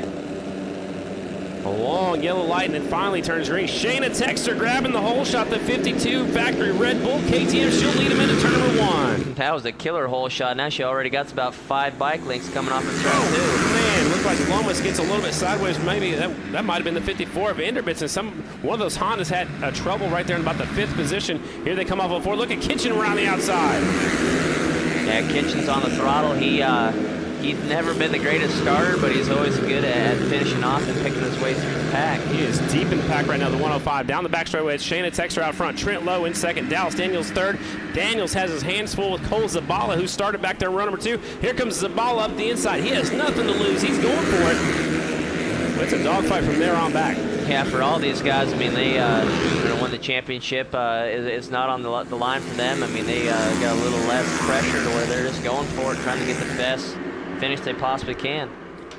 A long yellow light, and it finally turns green. Shayna Texter grabbing the hole shot, the 52 factory Red Bull KTM. She'll lead him into turn number 1. That was a killer hole shot. Now she already got about 5 bike lengths coming off her track, too. Man, looks like Lomas gets a little bit sideways. Maybe that might have been the 54 of Enderbits, and one of those Hondas had trouble right there in about the 5th position. Here they come off of 4. Look at Kitchen around the outside. Yeah, Kitchen's on the throttle. He's never been the greatest starter, but he's always good at finishing off and picking his way through the pack. He is deep in the pack right now, the 105. Down the back straightaway, it's Shayna Texter out front. Trent Lowe in second. Dallas Daniels 3rd. Daniels has his hands full with Cole Zabala, who started back there in run number 2. Here comes Zabala up the inside. He has nothing to lose. He's going for it. It's a dogfight from there on back. Yeah, for all these guys, I mean, they won the championship. It's not on the line for them. I mean, they got a little less pressure to where they're just going for it, trying to get the best finish they possibly can.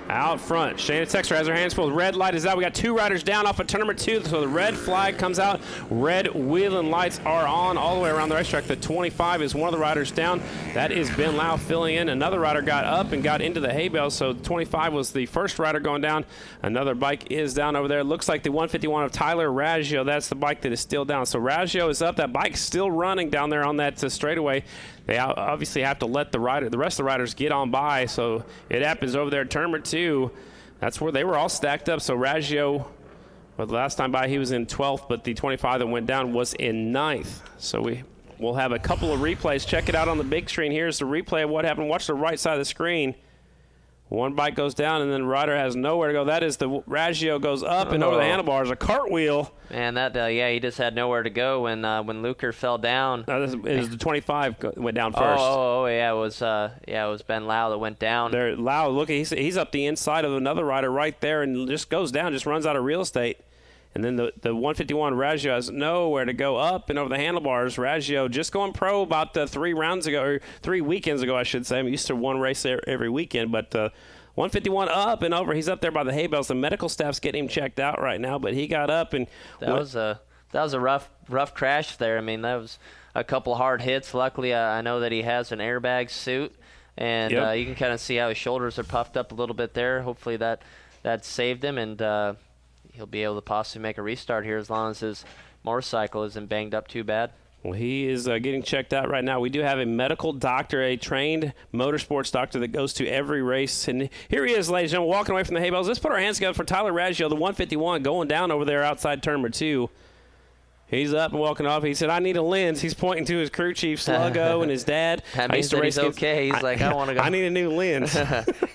Out front, Shayna Texter has her hands full. Red light is out. We got 2 riders down off of turn number 2, so the red flag comes out. Red wheeling lights are on all the way around the racetrack. The 25 is one of the riders down. That is Ben Lau filling in. Another rider got up and got into the hay bale, so 25 was the first rider going down. Another bike is down over there. Looks like the 151 of Tyler Raggio. That's the bike that is still down. So Raggio is up. That bike's still running down there on that straightaway. They obviously have to let the rest of the riders get on by, so it happens over there at turn number 2. That's where they were all stacked up. So Raggio, well, the last time by he was in 12th, but the 25 that went down was in 9th. So we'll have a couple of replays. Check it out on the big screen. Here's the replay of what happened. Watch the right side of the screen. One bike goes down, and then the rider has nowhere to go. That is the Raggio goes up and over the handlebars, a cartwheel. Man, he just had nowhere to go when Luker fell down. It was the 25 went down first. Yeah, it was Ben Lau that went down. There, Lau, look, he's up the inside of another rider right there, and just goes down, just runs out of real estate. And then the 151 Raggio has nowhere to go up and over the handlebars. Raggio just going pro about 3 rounds ago, or 3 weekends ago, I should say. I'm used to one race there every weekend, but 151 up and over. He's up there by the hay bales. The medical staff's getting him checked out right now, but he got up and that was a rough crash there. I mean, that was a couple hard hits. Luckily, I know that he has an airbag suit, and you can kind of see how his shoulders are puffed up a little bit there. Hopefully that saved him, and he'll be able to possibly make a restart here as long as his motorcycle isn't banged up too bad. Well, he is getting checked out right now. We do have a medical doctor, a trained motorsports doctor that goes to every race. And here he is, ladies and gentlemen, walking away from the hay bales. Let's put our hands together for Tyler Raggio, the 151, going down over there outside turn number 2. He's up and walking off. He said, I need a lens. He's pointing to his crew chief, Sluggo, and his dad. That means that he's okay. He's like, I want to go. I need a new lens.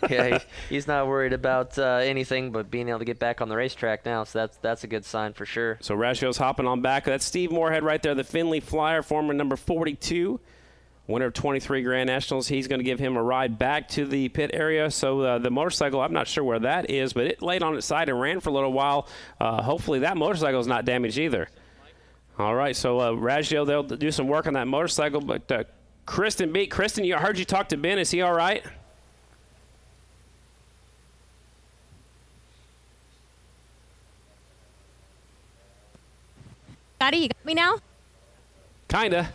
Yeah, he's not worried about anything but being able to get back on the racetrack now, so that's a good sign for sure. So Raggio's hopping on back. That's Steve Moorhead right there, the Finley Flyer, former number 42. Winner of 23 Grand Nationals. He's going to give him a ride back to the pit area. So the motorcycle, I'm not sure where that is, but it laid on its side and ran for a little while. Hopefully that motorcycle is not damaged either. All right, so Raggio, they'll do some work on that motorcycle. But Kristen, I heard you talk to Ben. Is he all right? Scotty, you got me now? Kinda.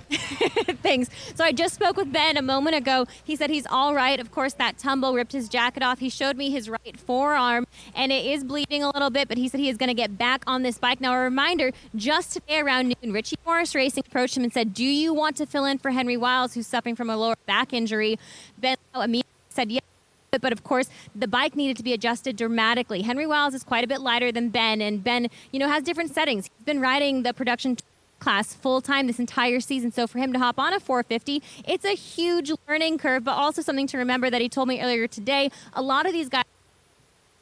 Thanks. So I just spoke with Ben a moment ago. He said he's all right. Of course, that tumble ripped his jacket off. He showed me his right forearm, and it is bleeding a little bit, but he said he is going to get back on this bike. Now, a reminder, just today around noon, Richie Morris Racing approached him and said, do you want to fill in for Henry Wiles, who's suffering from a lower back injury? Ben immediately said yes. But of course, the bike needed to be adjusted dramatically. Henry Wiles is quite a bit lighter than Ben, and Ben, has different settings. He's been riding the production class full-time this entire season, so for him to hop on a 450, it's a huge learning curve, but also something to remember that he told me earlier today. A lot of these guys,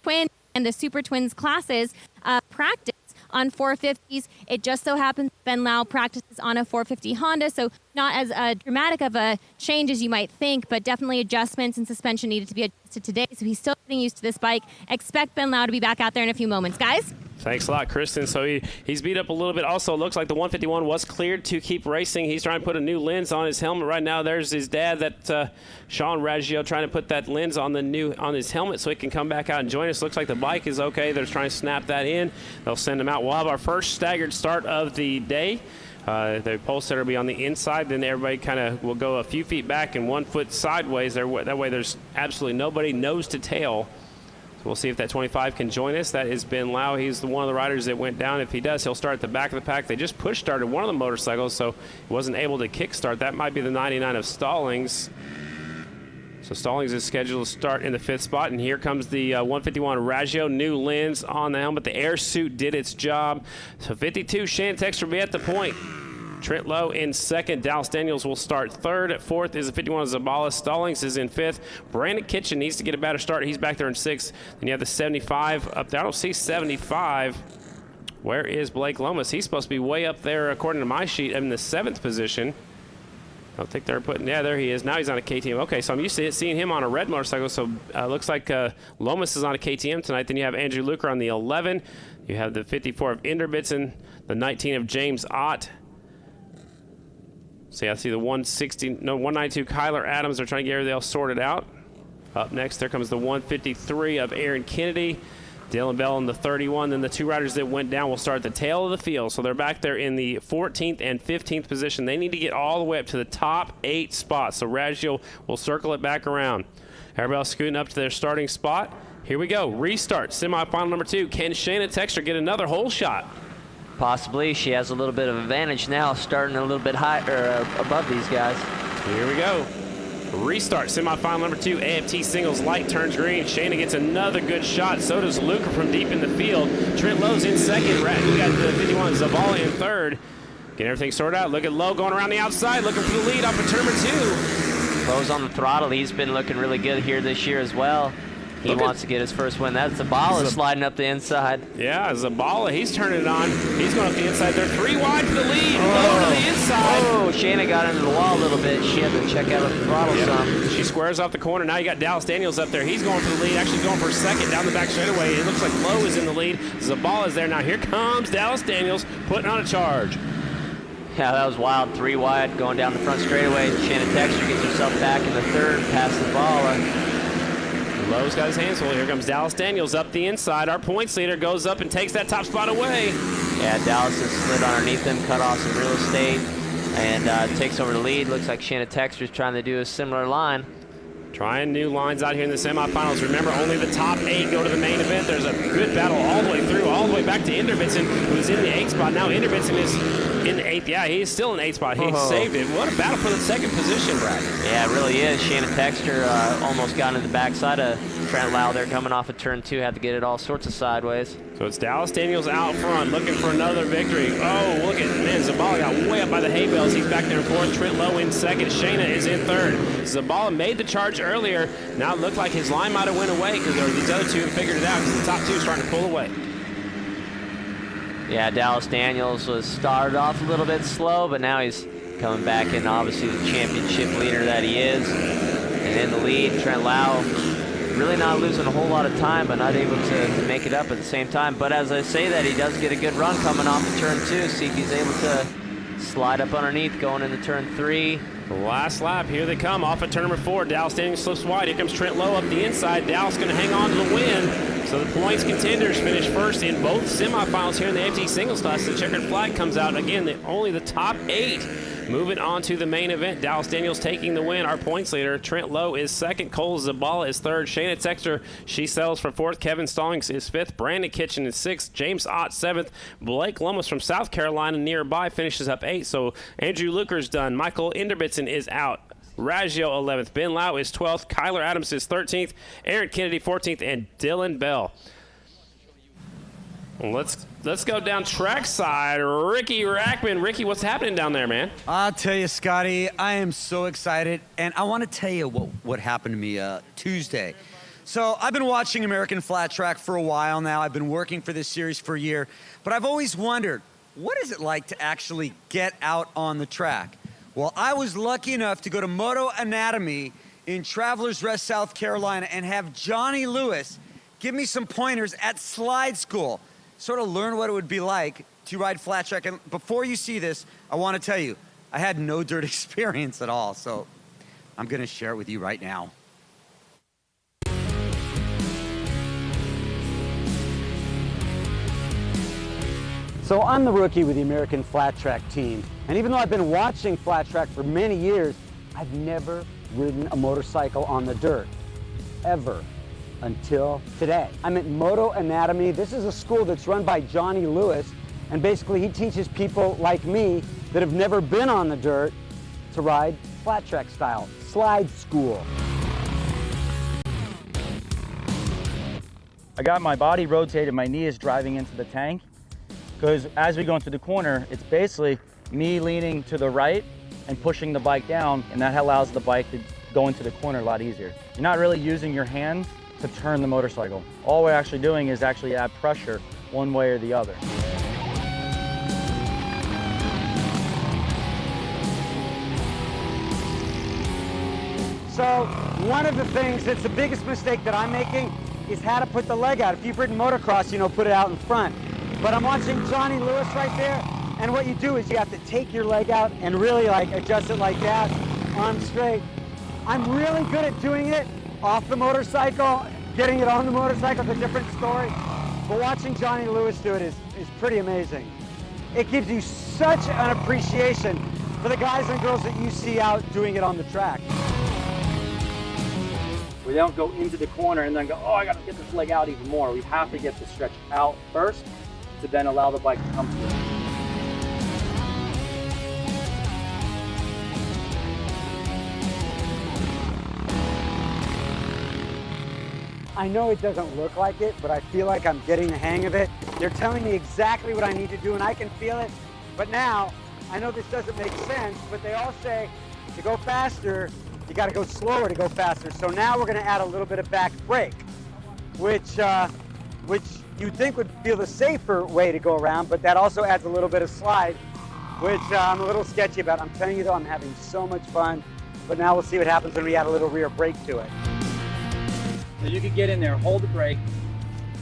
twin and the Super Twins classes, practice on 450s. It just so happens Ben Lau practices on a 450 Honda, so not as dramatic of a change as you might think, but definitely adjustments and suspension needed to be adjusted today, so he's still getting used to this bike. Expect Ben Lau to be back out there in a few moments. Guys? Thanks a lot, Kristen. So he's beat up a little bit. Also, it looks like the 151 was cleared to keep racing. He's trying to put a new lens on his helmet right now. There's his dad, that Sean Raggio, trying to put that lens on his helmet so he can come back out and join us. Looks like the bike is okay. They're trying to snap that in. They'll send him out. We'll have our first staggered start of the day. The pole setter will be on the inside. Then everybody kind of will go a few feet back and 1 foot sideways. That way there's absolutely nobody nose to tail. So we'll see if that 25 can join us. That is Ben Lau. He's one of the riders that went down. If he does, he'll start at the back of the pack. They just push started one of the motorcycles, so he wasn't able to kick start. That might be the 99 of Stallings. So Stallings is scheduled to start in the 5th spot, and here comes the 151 Raggio. New lens on the helmet. The air suit did its job. So 52, Shannon Texter will be at the point. Trent Lowe in 2nd. Dallas Daniels will start 3rd. At 4th is the 51 Zabala. Stallings is in 5th. Brandon Kitchen needs to get a better start. He's back there in 6th. Then you have the 75 up there. I don't see 75. Where is Blake Lomas? He's supposed to be way up there, according to my sheet, in the 7th position. I don't think they're putting, yeah, there he is. Now he's on a KTM. Okay, so I'm used to seeing him on a red motorcycle, so looks like Lomas is on a KTM tonight. Then you have Andrew Luker on the 11. You have the 54 of Inderbitsen, the 19 of James Ott. So I see the 192 Kyler Adams. They're trying to get everything else sorted out. Up next, there comes the 153 of Aaron Kennedy. Dylan Bell in the 31. Then the 2 riders that went down will start at the tail of the field. So they're back there in the 14th and 15th position. They need to get all the way up to the top 8 spots. So Raggio will circle it back around. Everybody else scooting up to their starting spot. Here we go. Restart. Semifinal number 2. Can Shannon Texter get another hole shot? Possibly. She has a little bit of advantage now, starting a little bit higher above these guys. Here we go. Restart. Semifinal number 2. AFT singles light turns green. Shayna gets another good shot. So does Luker from deep in the field. Trent Lowe's in 2nd. We got the 51 Zavala in 3rd. Get everything sorted out. Look at Lowe going around the outside, looking for the lead off of turn number 2. Lowe's on the throttle. He's been looking really good here this year as well. He wants to get his first win. That's Zabala sliding up the inside. Yeah, Zabala, he's turning it on. He's going up the inside. They're 3 wide for the lead. Low to the inside. Oh, Shannon got into the wall a little bit. She had to check out the throttle some. She squares off the corner. Now you got Dallas Daniels up there. He's going for the lead, actually going for 2nd down the back straightaway. It looks like Lowe is in the lead. Zabala is there. Now here comes Dallas Daniels putting on a charge. Yeah, that was wild. 3 wide going down the front straightaway. Shannon Texter gets herself back in the 3rd past Zabala. Lowe's got his hands full. Here comes Dallas Daniels up the inside. Our points leader goes up and takes that top spot away. Yeah, Dallas has slid underneath him, cut off some real estate, and takes over the lead. Looks like Shannon Texter is trying to do a similar line. Trying new lines out here in the semifinals. Remember, only the top 8 go to the main event. There's a good battle all the way through, all the way back to Inderbitsen, who's in the 8th spot. Now Inderbitsen is in the 8th. Yeah, he's still in the 8th spot. He saved it. What a battle for the 2nd position, Brad. Yeah, it really is. Shannon Texter almost got into the backside of Trent Lau there coming off of turn 2. Had to get it all sorts of sideways. So it's Dallas Daniels out front looking for another victory. Oh, look at, man, Zabala got way up by the hay bales. He's back there in 4th. Trent Lowe in 2nd. Shayna is in 3rd. Zabala made the charge earlier. Now it looked like his line might have went away because these other 2 have figured it out because the top 2 is starting to pull away. Yeah, Dallas Daniels was started off a little bit slow, but now he's coming back in, obviously the championship leader that he is. And in the lead, Trent Lau really not losing a whole lot of time, but not able to make it up at the same time. But as I say that, he does get a good run coming off of turn 2. See if he's able to slide up underneath going into turn 3. Last lap, here they come off of turn number 4. Dallas Daniels slips wide. Here comes Trent Lowe up the inside. Dallas going to hang on to the win. So the points contenders finish first in both semifinals here in the AFT singles class. The checkered flag comes out again. Only the top 8 moving on to the main event. Dallas Daniels taking the win. Our points leader, Trent Lowe, is second. Cole Zabala is third. Shayna Texter, she settles for fourth. Kevin Stallings is fifth. Brandon Kitchen is sixth. James Ott, seventh. Blake Lummis from South Carolina nearby finishes up 8th. So Andrew Luker's done. Michael Inderbitzen is out. Raggio 11th. Ben Lau is 12th. Kyler Adams is 13th. Aaron Kennedy 14th. And Dylan Bell. Let's go down trackside. Ricky Rackman. Ricky, what's happening down there, man? I'll tell you, Scotty, I am so excited. And I want to tell you what happened to me Tuesday. So I've been watching American Flat Track for a while now. I've been working for this series for a year. But I've always wondered, what is it like to actually get out on the track? Well, I was lucky enough to go to Moto Anatomy in Travelers Rest, South Carolina, and have Johnny Lewis give me some pointers at slide school, sort of learn what it would be like to ride flat track. And before you see this, I want to tell you, I had no dirt experience at all, so I'm going to share it with you right now. So I'm the rookie with the American Flat Track team, and even though I've been watching flat track for many years, I've never ridden a motorcycle on the dirt, ever, until today. I'm at Moto Anatomy. This is a school that's run by Johnny Lewis, and basically he teaches people like me that have never been on the dirt to ride flat track style, slide school. I got my body rotated, my knee is driving into the tank, because as we go into the corner, it's basically me leaning to the right and pushing the bike down, and that allows the bike to go into the corner a lot easier. You're not really using your hands to turn the motorcycle. All we're actually doing is actually add pressure one way or the other. So one of the things that's the biggest mistake that I'm making is how to put the leg out. If you've ridden motocross, you know, put it out in front. But I'm watching Johnny Lewis right there, and what you do is you have to take your leg out and really like adjust it like that, arms straight. I'm really good at doing it off the motorcycle. Getting it on the motorcycle is a different story. But watching Johnny Lewis do it is pretty amazing. It gives you such an appreciation for the guys and girls that you see out doing it on the track. We don't go into the corner and then go, oh, I got to get this leg out even more. We have to get the stretch out first to then allow the bike to come through. I know it doesn't look like it, but I feel like I'm getting the hang of it. They're telling me exactly what I need to do, and I can feel it. But now, I know this doesn't make sense, but they all say to go faster, you got to go slower to go faster. So now we're going to add a little bit of back brake, which you'd think would feel the safer way to go around, but that also adds a little bit of slide, which I'm a little sketchy about. I'm telling you though, I'm having so much fun, but now we'll see what happens when we add a little rear brake to it. So you could get in there, hold the brake.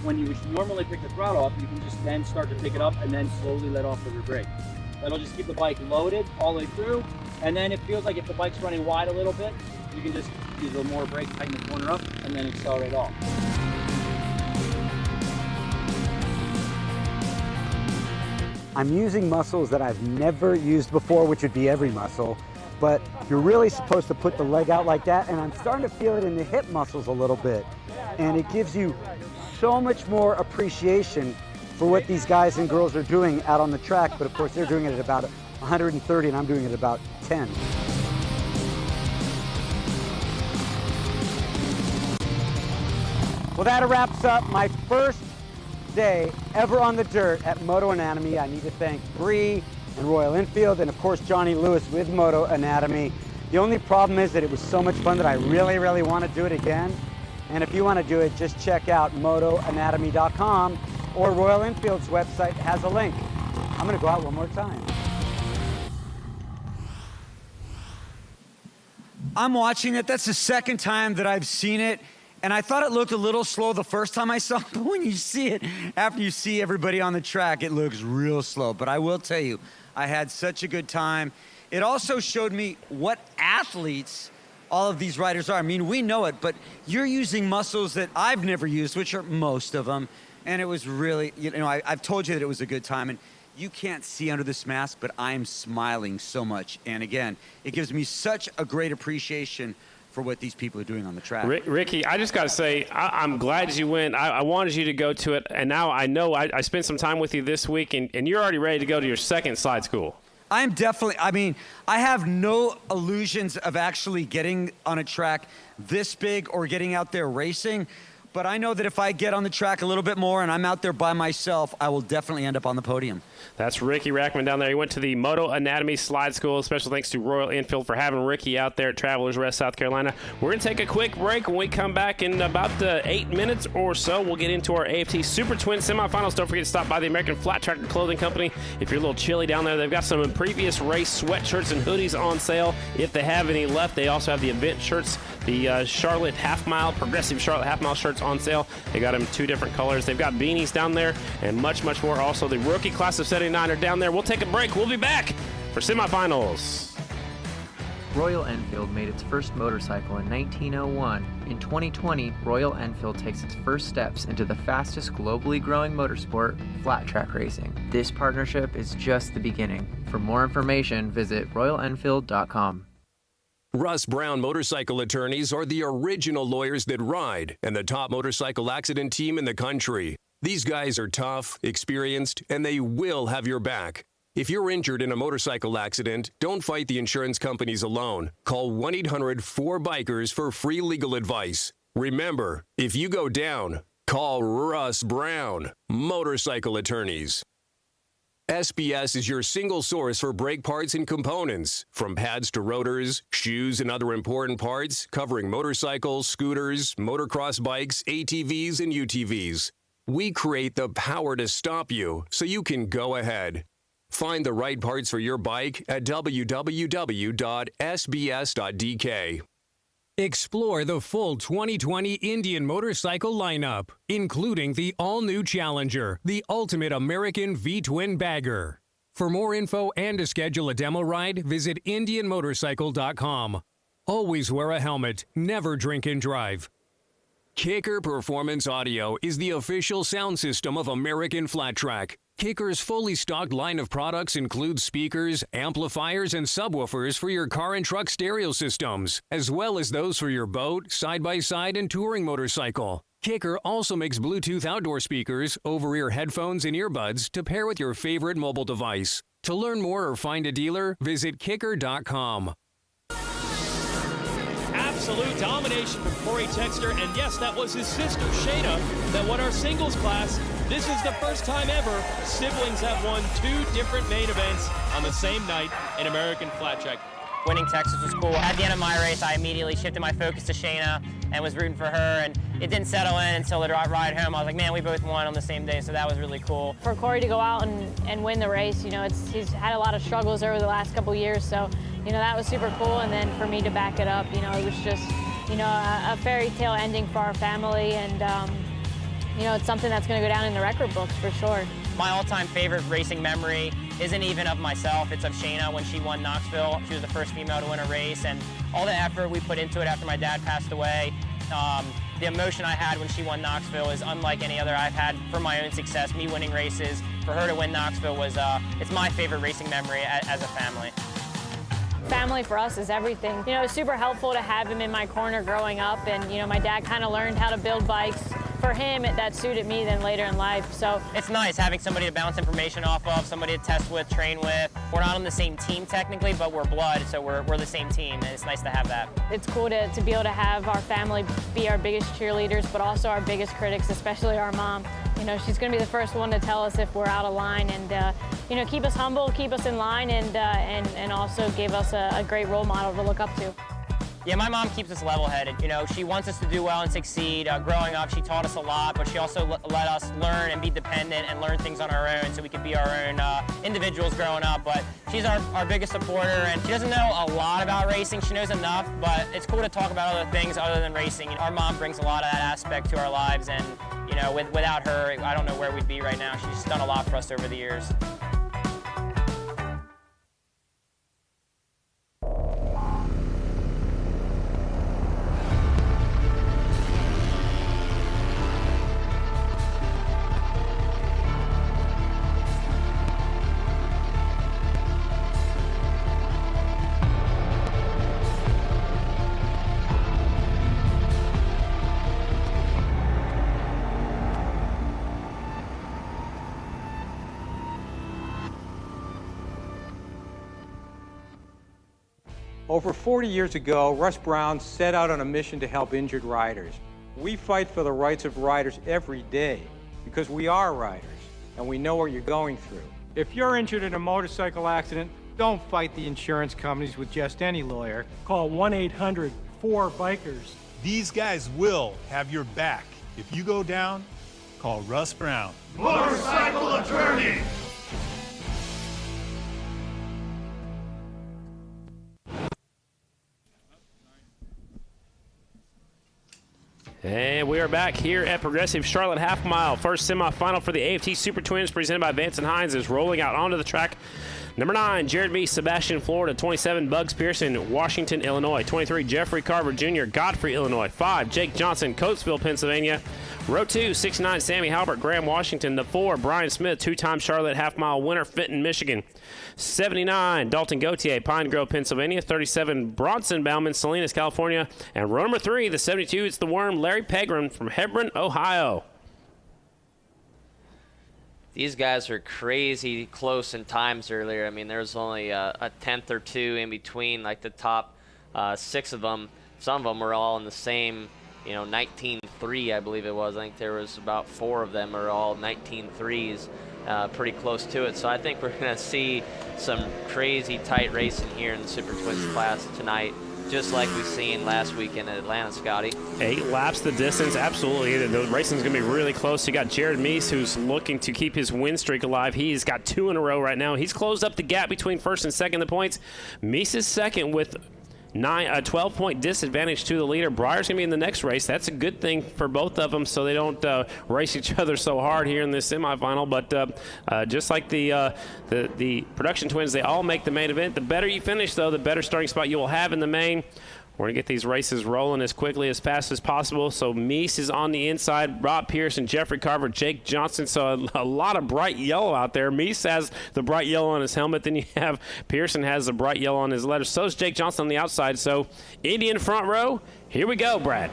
When you would normally pick the throttle up, you can just then start to pick it up and then slowly let off the rear brake. That'll just keep the bike loaded all the way through, and then it feels like if the bike's running wide a little bit, you can just use a little more brake, tighten the corner up, and then accelerate off. I'm using muscles that I've never used before, which would be every muscle, but you're really supposed to put the leg out like that, and I'm starting to feel it in the hip muscles a little bit, and it gives you so much more appreciation for what these guys and girls are doing out on the track, but of course they're doing it at about 130 and I'm doing it at about 10. Well, that wraps up my first day ever on the dirt at Moto Anatomy. I need to thank Bree and Royal Enfield and of course Johnny Lewis with Moto Anatomy. The only problem is that it was so much fun that I really, really want to do it again. And if you want to do it, just check out motoanatomy.com or Royal Enfield's website has a link. I'm going to go out one more time. I'm watching it. That's the second time that I've seen it. And I thought it looked a little slow the first time I saw it, but when you see it, after you see everybody on the track, it looks real slow. But I will tell you, I had such a good time. it also showed me what athletes all of these riders are. I mean, we know it, but you're using muscles that I've never used, which are most of them. And it was really, I've told you that it was a good time. And you can't see under this mask, but I'm smiling so much. And again, it gives me such a great appreciation for what these people are doing on the track. Ricky, I just got to say, I'm glad you went. I wanted you to go to it, and now I know I spent some time with you this week, and you're already ready to go to your second slide school. I'm definitely, I have no illusions of actually getting on a track this big or getting out there racing. But I know that if I get on the track a little bit more and I'm out there by myself, I will definitely end up on the podium. That's Ricky Rackman down there. He went to the Moto Anatomy Slide School. Special thanks to Royal Enfield for having Ricky out there at Travelers Rest, South Carolina. We're going to take a quick break. When we come back in about 8 minutes or so, we'll get into our AFT Super Twin semifinals. Don't forget to stop by the American Flat Tracker Clothing Company. If you're a little chilly down there, they've got some previous race sweatshirts and hoodies on sale if they have any left. They also have the event shirts, the Charlotte Half Mile, Progressive Charlotte Half Mile shirts on sale. They got them in 2 different colors. They've got beanies down there and much, much more. Also, the rookie class of 79 are down there. We'll take a break. We'll be back for semifinals. Royal Enfield made its first motorcycle in 1901. In 2020, Royal Enfield takes its first steps into the fastest globally growing motorsport, flat track racing. This partnership is just the beginning. For more information, visit royalenfield.com. Russ Brown Motorcycle Attorneys are the original lawyers that ride and the top motorcycle accident team in the country. These guys are tough, experienced, and they will have your back. If you're injured in a motorcycle accident, don't fight the insurance companies alone. Call 1-800-4BIKERS for free legal advice. Remember, if you go down, call Russ Brown Motorcycle Attorneys. SBS is your single source for brake parts and components, from pads to rotors, shoes, and other important parts, covering motorcycles, scooters, motocross bikes, ATVs, and UTVs. We create the power to stop you so you can go ahead. Find the right parts for your bike at www.sbs.dk. Explore the full 2020 Indian motorcycle lineup, including the all-new Challenger, the ultimate American V-twin bagger. For more info and to schedule a demo ride, visit indianmotorcycle.com. Always wear a helmet. Never drink and drive. Kicker Performance Audio is the official sound system of American Flat Track. Kicker's fully stocked line of products includes speakers, amplifiers, and subwoofers for your car and truck stereo systems, as well as those for your boat, side-by-side, and touring motorcycle. Kicker also makes Bluetooth outdoor speakers, over-ear headphones, and earbuds to pair with your favorite mobile device. To learn more or find a dealer, visit kicker.com. Absolute domination from Corey Texter, and yes, that was his sister Shayna that won our singles class. This is the first time ever siblings have won 2 different main events on the same night in American Flat Track. Winning Texas was cool. At the end of my race, I immediately shifted my focus to Shayna and was rooting for her, and it didn't settle in until the ride home. I was like, man, we both won on the same day, so that was really cool. For Corey to go out and win the race, he's had a lot of struggles over the last couple years, so that was super cool. And then for me to back it up, it was just a fairy tale ending for our family, and it's something that's going to go down in the record books for sure. My all-time favorite racing memory isn't even of myself, it's of Shayna when she won Knoxville. She was the first female to win a race, and all the effort we put into it after my dad passed away. The emotion I had when she won Knoxville is unlike any other I've had for my own success, me winning races. For her to win Knoxville was, it's my favorite racing memory as a family. Family for us is everything. It's super helpful to have him in my corner growing up, and my dad kind of learned how to build bikes. For him, that suited me then later in life. So it's nice having somebody to bounce information off of, somebody to test with, train with. We're not on the same team technically, but we're blood, so we're the same team, and it's nice to have that. It's cool to be able to have our family be our biggest cheerleaders, but also our biggest critics, especially our mom. She's going to be the first one to tell us if we're out of line, and keep us humble, keep us in line, and also give us a great role model to look up to. Yeah, my mom keeps us level-headed. She wants us to do well and succeed. Growing up, she taught us a lot, but she also let us learn and be dependent and learn things on our own so we could be our own individuals growing up. But she's our biggest supporter, and she doesn't know a lot about racing. She knows enough, but it's cool to talk about other things other than racing. Our mom brings a lot of that aspect to our lives, and without her, I don't know where we'd be right now. She's done a lot for us over the years. Over 40 years ago, Russ Brown set out on a mission to help injured riders. We fight for the rights of riders every day because we are riders and we know what you're going through. If you're injured in a motorcycle accident, don't fight the insurance companies with just any lawyer. Call 1-800-4BIKERS. These guys will have your back. If you go down, call Russ Brown. Motorcycle attorney! And we are back here at Progressive Charlotte Half Mile. First semifinal for the AFT Super Twins presented by Vance & Hines is rolling out onto the track. Number 9, Jared Meese, Sebastian, Florida. 27, Bugs Pearson, Washington, Illinois. 23, Jeffrey Carver Jr., Godfrey, Illinois. 5, Jake Johnson, Coatesville, Pennsylvania. Row 2, 6'9", Sammy Halbert, Graham, Washington. The 4, Brian Smith, 2-time Charlotte half-mile winner, Fenton, Michigan. 79, Dalton Gauthier, Pine Grove, Pennsylvania. 37, Bronson Bauman, Salinas, California. And row number 3, the 72, it's the Worm, Larry Pegram from Hebron, Ohio. These guys are crazy close in times earlier. I mean, there was only a tenth or two in between, like the top 6 of them. Some of them were all in the same, 19.3, I believe it was. I think there was about 4 of them are all 19.3s, pretty close to it. So I think we're going to see some crazy tight racing here in the Super Twins class tonight, just like we've seen last weekend at Atlanta, Scotty. 8 laps the distance, absolutely. The racing's going to be really close. You got Jared Meese, who's looking to keep his win streak alive. He's got 2 in a row right now. He's closed up the gap between first and second in the points. Meese is second with a 12-point disadvantage to the leader. Breyer's going to be in the next race. That's a good thing for both of them so they don't race each other so hard here in this semifinal. But just like the production twins, they all make the main event. The better you finish, though, the better starting spot you will have in the main. We're going to get these races rolling as quickly, as fast as possible. So Meese is on the inside. Rob Pearson, Jeffrey Carver, Jake Johnson. So a lot of bright yellow out there. Meese has the bright yellow on his helmet. Then you have Pearson has the bright yellow on his letters. So is Jake Johnson on the outside. So Indian front row. Here we go, Brad.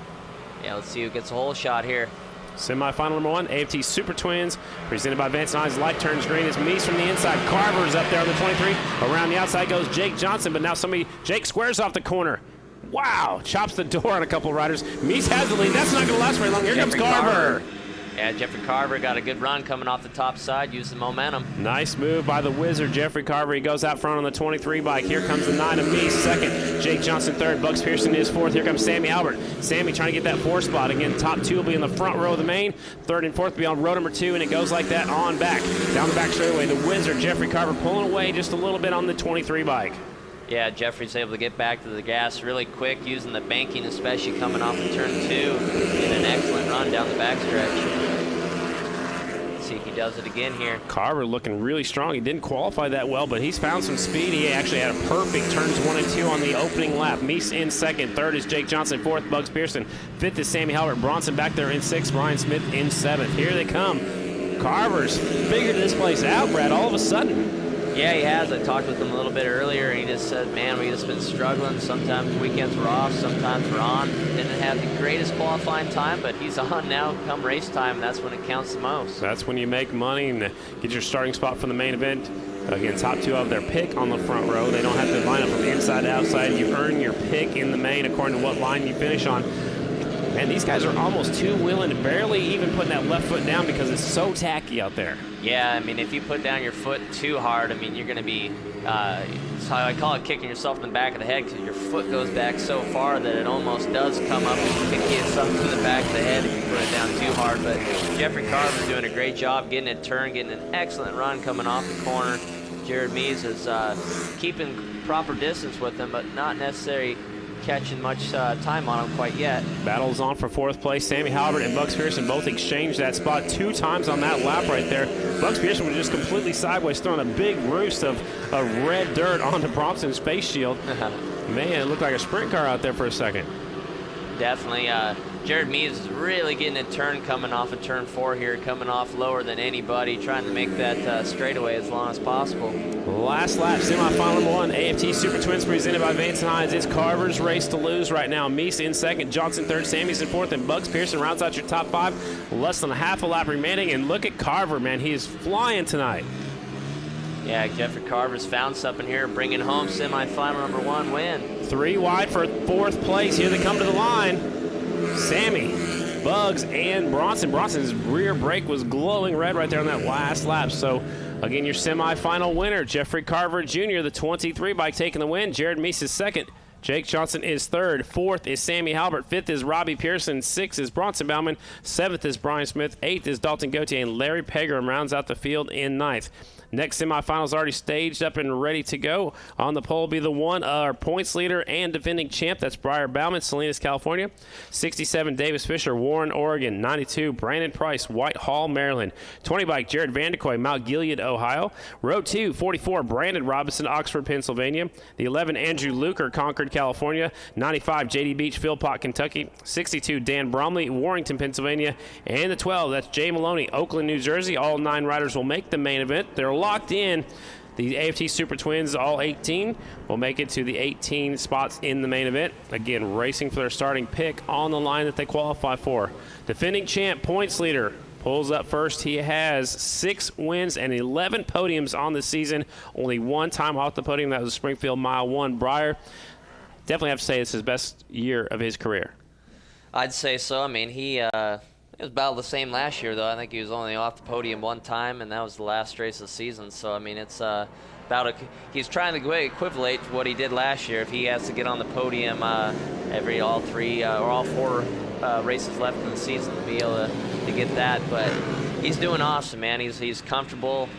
Yeah, let's see who gets a whole shot here. Semifinal number 1, AFT Super Twins, presented by Vance & Hines. Light turns green. It's Meese from the inside. Carver's up there on the 23. Around the outside goes Jake Johnson, but now Jake squares off the corner. Wow, chops the door on a couple of riders. Meese has the lead. That's not going to last very long. Here comes Carver. Yeah, Jeffrey Carver got a good run coming off the top side, used the momentum. Nice move by the wizard, Jeffrey Carver. He goes out front on the 23 bike. Here comes the 9 of Meese, second. Jake Johnson, third. Bugs Pearson is fourth. Here comes Sammy Albert. Sammy trying to get that 4 spot. Again, top 2 will be in the front row of the main. Third and fourth will be on row number 2, and it goes like that on back. Down the back straightaway, the wizard, Jeffrey Carver, pulling away just a little bit on the 23 bike. Yeah, Jeffrey's able to get back to the gas really quick, using the banking, especially coming off of turn 2. In an excellent run down the backstretch. Let's see if he does it again here. Carver looking really strong. He didn't qualify that well, but he's found some speed. He actually had a perfect turns 1 and 2 on the opening lap. Meese in second. Third is Jake Johnson. Fourth, Bugs Pearson. Fifth is Sammy Halbert. Bronson back there in 6th. Brian Smith in 7th. Here they come. Carver's figured this place out, Brad, all of a sudden. Yeah, he has. I talked with him a little bit earlier, and he just said, man, we just been struggling. Sometimes weekends were off, sometimes we're on. Didn't have the greatest qualifying time, but he's on now come race time. That's when it counts the most. That's when you make money and get your starting spot for the main event. Again, top 2 of their pick on the front row. They don't have to line up from inside to outside. You earn your pick in the main according to what line you finish on. And these guys are almost 2-wheeling, barely even putting that left foot down because it's so tacky out there. Yeah, I mean, if you put down your foot too hard, I mean, you're going to be, so I call it kicking yourself in the back of the head because your foot goes back so far that it almost does come up and kick you something to the back of the head if you put it down too hard. But Jeffrey Carver's doing a great job getting a turn, getting an excellent run coming off the corner. Jared Meese is keeping proper distance with him, but not necessarily catching much time on him quite yet. Battle's on for 4th place. Sammy Halbert and Bugs Pearson both exchanged that spot 2 times on that lap right there. Bugs Pearson was just completely sideways, throwing a big roost of red dirt onto Bronson's face shield. Man, it looked like a sprint car out there for a second. Definitely. Jared Meese is really getting a turn coming off of turn 4 here, coming off lower than anybody, trying to make that straightaway as long as possible. Last lap, semifinal number 1, AFT Super Twins presented by Vance & Hines. It's Carver's race to lose right now. Meese in second, Johnson third, Sammy's in fourth, and Bugs Pearson rounds out your top 5. Less than a half a lap remaining, and look at Carver, man. He is flying tonight. Yeah, Jeffrey Carver's found something here, bringing home semifinal number 1 win. 3 wide for 4th place. Here they come to the line. Sammy, Bugs, and Bronson. Bronson's rear brake was glowing red right there on that last lap. So, again, your semifinal winner, Jeffrey Carver Jr., the 23 bike taking the win. Jared Meese is 2nd. Jake Johnson is 3rd. 4th is Sammy Halbert. 5th is Robbie Pearson. 6th is Bronson Bauman. 7th is Brian Smith. 8th is Dalton Gauthier. And Larry Pegram rounds out the field in 9th. Next semifinals already staged up and ready to go. On the pole will be the our points leader and defending champ. That's Briar Bauman, Salinas, California. 67, Davis Fisher, Warren, Oregon. 92, Brandon Price, Whitehall, Maryland. 20 bike, Jared Vandekoy, Mount Gilead, Ohio. Row 2, 44, Brandon Robinson, Oxford, Pennsylvania. The 11, Andrew Luker, Concord, California. 95, J.D. Beach, Philpott, Kentucky. 62, Dan Bromley, Warrington, Pennsylvania. And the 12, that's Jay Maloney, Oakland, New Jersey. All 9 riders will make the main event. They're locked in. The AFT Super Twins, all 18, will make it to the 18 spots in the main event. Again, racing for their starting pick on the line that they qualify for. Defending champ, points leader, pulls up first. He has 6 wins and 11 podiums on the season. Only 1 time off the podium. That was Springfield Mile 1. Briar, definitely have to say it's his best year of his career. I'd say so. I mean, it was about the same last year, though. I think he was only off the podium 1 time, and that was the last race of the season. So, I mean, it's he's trying to equivalent to what he did last year. If he has to get on the podium all 3 or all 4 races left in the season to be able to get that. But he's doing awesome, man. He's comfortable.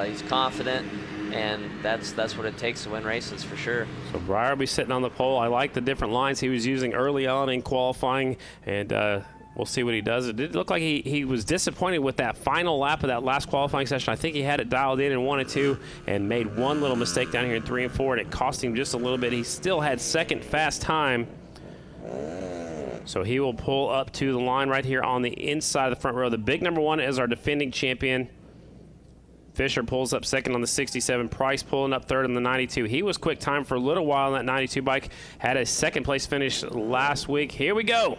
He's confident. And that's what it takes to win races for sure. So Briar will be sitting on the pole. I like the different lines he was using early on in qualifying, and we'll see what he does. It did look like he was disappointed with that final lap of that last qualifying session. I think he had it dialed in 1 and 2 and made one little mistake down here in 3 and 4, and it cost him just a little bit. He still had 2nd fast time. So he will pull up to the line right here on the inside of the front row. The big number 1 is our defending champion. Fisher pulls up 2nd on the 67. Price pulling up 3rd on the 92. He was quick time for a little while on that 92 bike. Had a 2nd place finish last week. Here we go.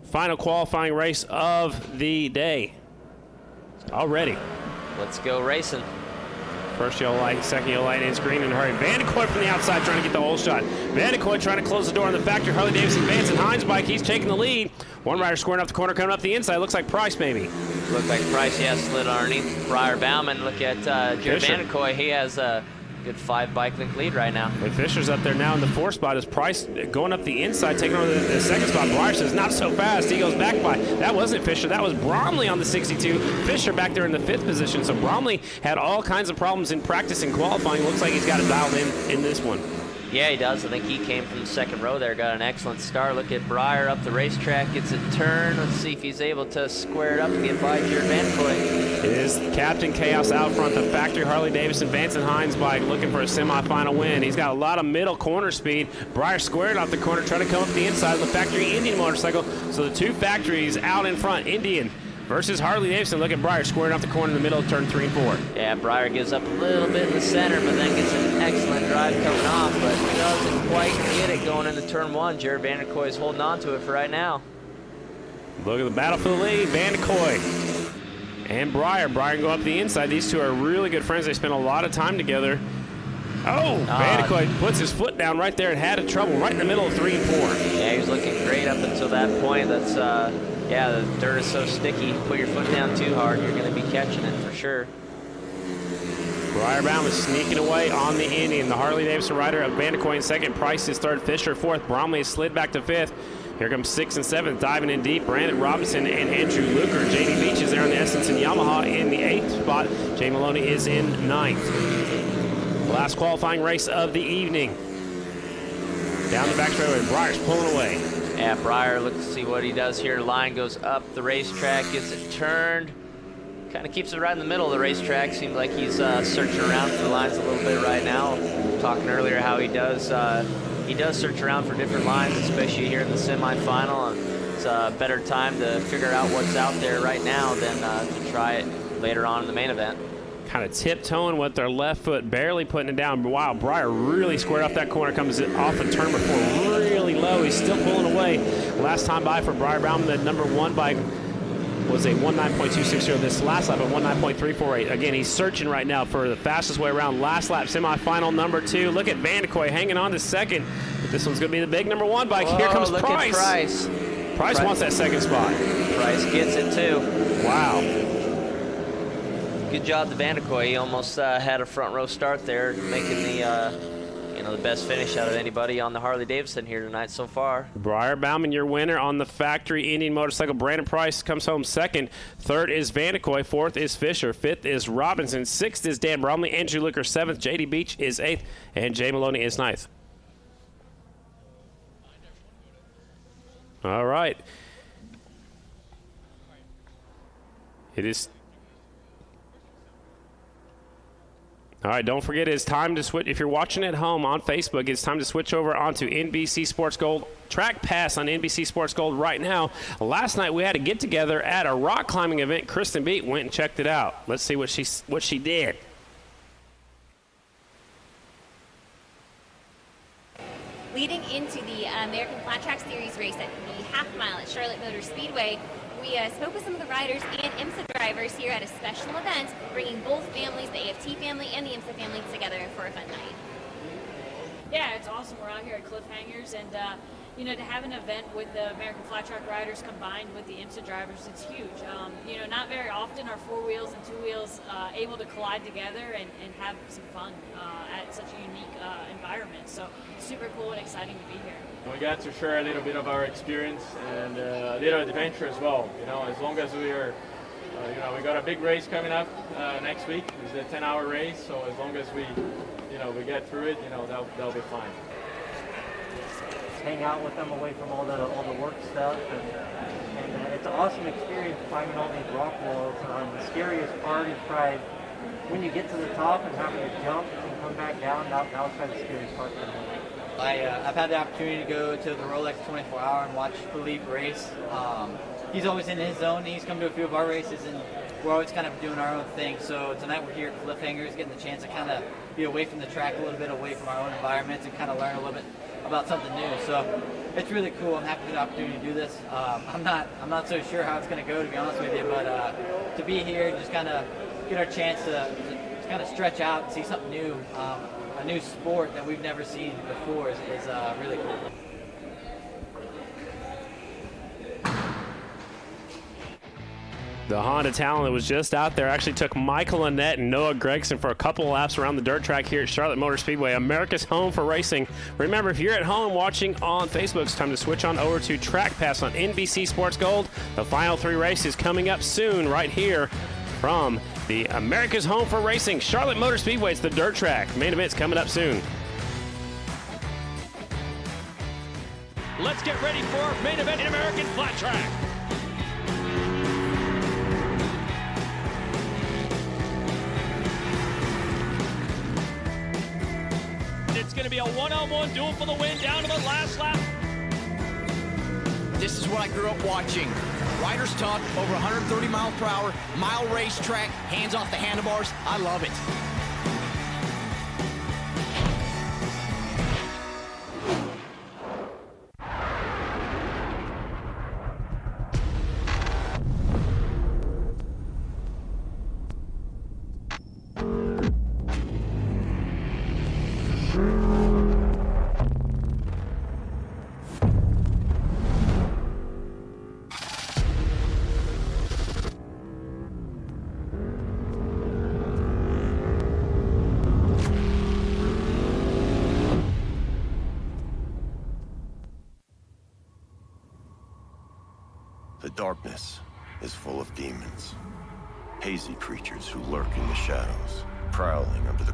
Final qualifying race of the day. Already. Let's go racing. First yellow light, 2nd yellow light, and it's green in a hurry. Vandekoy from the outside trying to get the whole shot. Vandekoy trying to close the door on the factory. Harley Davidson, Vance, and Hines bike. He's taking the lead. One rider squaring up the corner, coming up the inside. Looks like Price, maybe. Looks like Price, yeah, slid underneath Briar Bauman. Look at Jared Vandekoy. He has a good 5 bike link lead right now. And Fisher's up there now in the 4th spot. Is Price going up the inside, taking over the 2nd spot. Briar says not so fast. He goes back by. That wasn't Fisher. That was Bromley on the 62. Fisher back there in the 5th position. So Bromley had all kinds of problems in practice and qualifying. Looks like he's got it dialed in this one. Yeah, he does. I think he came from the 2nd row there, got an excellent start. Look at Briar up the racetrack, gets a turn. Let's see if he's able to square it up and get by Jared Vandekoy. It is Captain Chaos out front, the factory Harley Davidson, Vance and Hines bike looking for a semifinal win. He's got a lot of middle corner speed. Briar squared off the corner, trying to come up the inside of the factory Indian motorcycle. So the 2 factories out in front, Indian versus Harley Davidson. Look at Briar squaring off the corner in the middle of turn 3 and 4. Yeah, Briar gives up a little bit in the center, but then gets an excellent drive coming off, but doesn't quite get it going into turn 1. Jared Vandekoy is holding on to it for right now. Look at the battle for the lead. Vandekoy and Briar. Briar can go up the inside. These 2 are really good friends. They spend a lot of time together. Vandekoy puts his foot down right there and had a trouble right in the middle of 3 and 4. Yeah, he was looking great up until that point. That's yeah, the dirt is so sticky. Put your foot down too hard, you're going to be catching it for sure. Briar Bauman is sneaking away on the Indian. The Harley Davidson rider of Vandekoy in 2nd. Price is 3rd. Fisher 4th. Bromley is slid back to 5th. Here comes 6th and 7th, diving in deep. Brandon Robinson and Andrew Luker. J.D. Beach is there on the Essence and Yamaha in the 8th spot. Jay Maloney is in 9th. Last qualifying race of the evening. Down the back straightaway, Briar's pulling away. Yeah, Briar, let's see what he does here. Line goes up the racetrack, gets it turned. Kind of keeps it right in the middle of the racetrack. Seems like he's searching around for the lines a little bit right now. Talking earlier how he does search around for different lines, especially here in the semifinal. And it's a better time to figure out what's out there right now than to try it later on in the main event. Kind of tiptoeing with their left foot, barely putting it down. Wow, Briar really squared off that corner, comes off a turn before really low. He's still pulling away. Last time by for Briar Bauman, the number 1 bike. was a 19.260 this last lap, a 19.348. Again, he's searching right now for the fastest way around. Last lap, semifinal number 2. Look at Vandekoy hanging on to second. But this one's going to be the big number 1 bike. Whoa, here comes look Price. At Price. Price wants that second spot. Price gets it too. Wow. Good job to Vandekoy. He almost had a front row start there, making the the best finish out of anybody on the Harley-Davidson here tonight so far. Briar Bauman, your winner on the factory Indian motorcycle. Brandon Price comes home second. Third is Vandekoy. Fourth is Fisher. Fifth is Robinson. Sixth is Dan Bromley. Andrew Luker seventh. J.D. Beach is eighth. And Jay Maloney is ninth. All right. It is. All right, don't forget it's time to switch. If you're watching at home on Facebook, it's time to switch over onto NBC Sports Gold. Track Pass on NBC Sports Gold right now. Last night we had a get-together at a rock climbing event. Kristen Beat went and checked it out. Let's see what she did. Leading into the American Flat Track Series race at the half mile at Charlotte Motor Speedway, we spoke with some of the riders and IMSA drivers here at a special event, bringing both families, the AFT family and the IMSA family, together for a fun night. Yeah, it's awesome. We're out here at Cliffhangers, and to have an event with the American Flat Track riders combined with the IMSA drivers, it's huge. Not very often are 4 wheels and 2 wheels able to collide together and have some fun at such a unique environment. So super cool and exciting to be here. We got to share a little bit of our experience and a little adventure as well. As long as we are, we got a big race coming up next week. It's a 10-hour race, so as long as we get through it, that'll be fine. Hang out with them away from all the work stuff, and it's an awesome experience climbing all these rock walls. The scariest part is probably when you get to the top and having to jump and come back down. That was probably the scariest part for me. I've had the opportunity to go to the Rolex 24-hour and watch Philippe race. He's always in his zone. He's come to a few of our races, and we're always kind of doing our own thing. So tonight we're here at Cliffhangers, getting the chance to kind of be away from the track a little bit, away from our own environments, and kind of learn a little bit about something new. So it's really cool. I'm happy for the opportunity to do this. I'm not so sure how it's going to go, to be honest with you, but to be here and just kind of get our chance to kind of stretch out and see something new, a new sport that we've never seen before is really cool. The Honda talent that was just out there actually took Michael Annette and Noah Gregson for a couple of laps around the dirt track here at Charlotte Motor Speedway, America's home for racing. Remember, if you're at home watching on Facebook, it's time to switch on over to Track Pass on NBC Sports Gold. The final 3 races coming up soon right here from the America's home for racing, Charlotte Motor Speedway. It's the dirt track. Main event's coming up soon. Let's get ready for our main event in American Flat Track. It's going to be a one-on-one duel for the win down to the last lap. This is what I grew up watching. Riders talk, over 130 miles per hour, mile racetrack, hands off the handlebars. I love it. The darkness is full of demons, hazy creatures who lurk in the shadows, prowling under the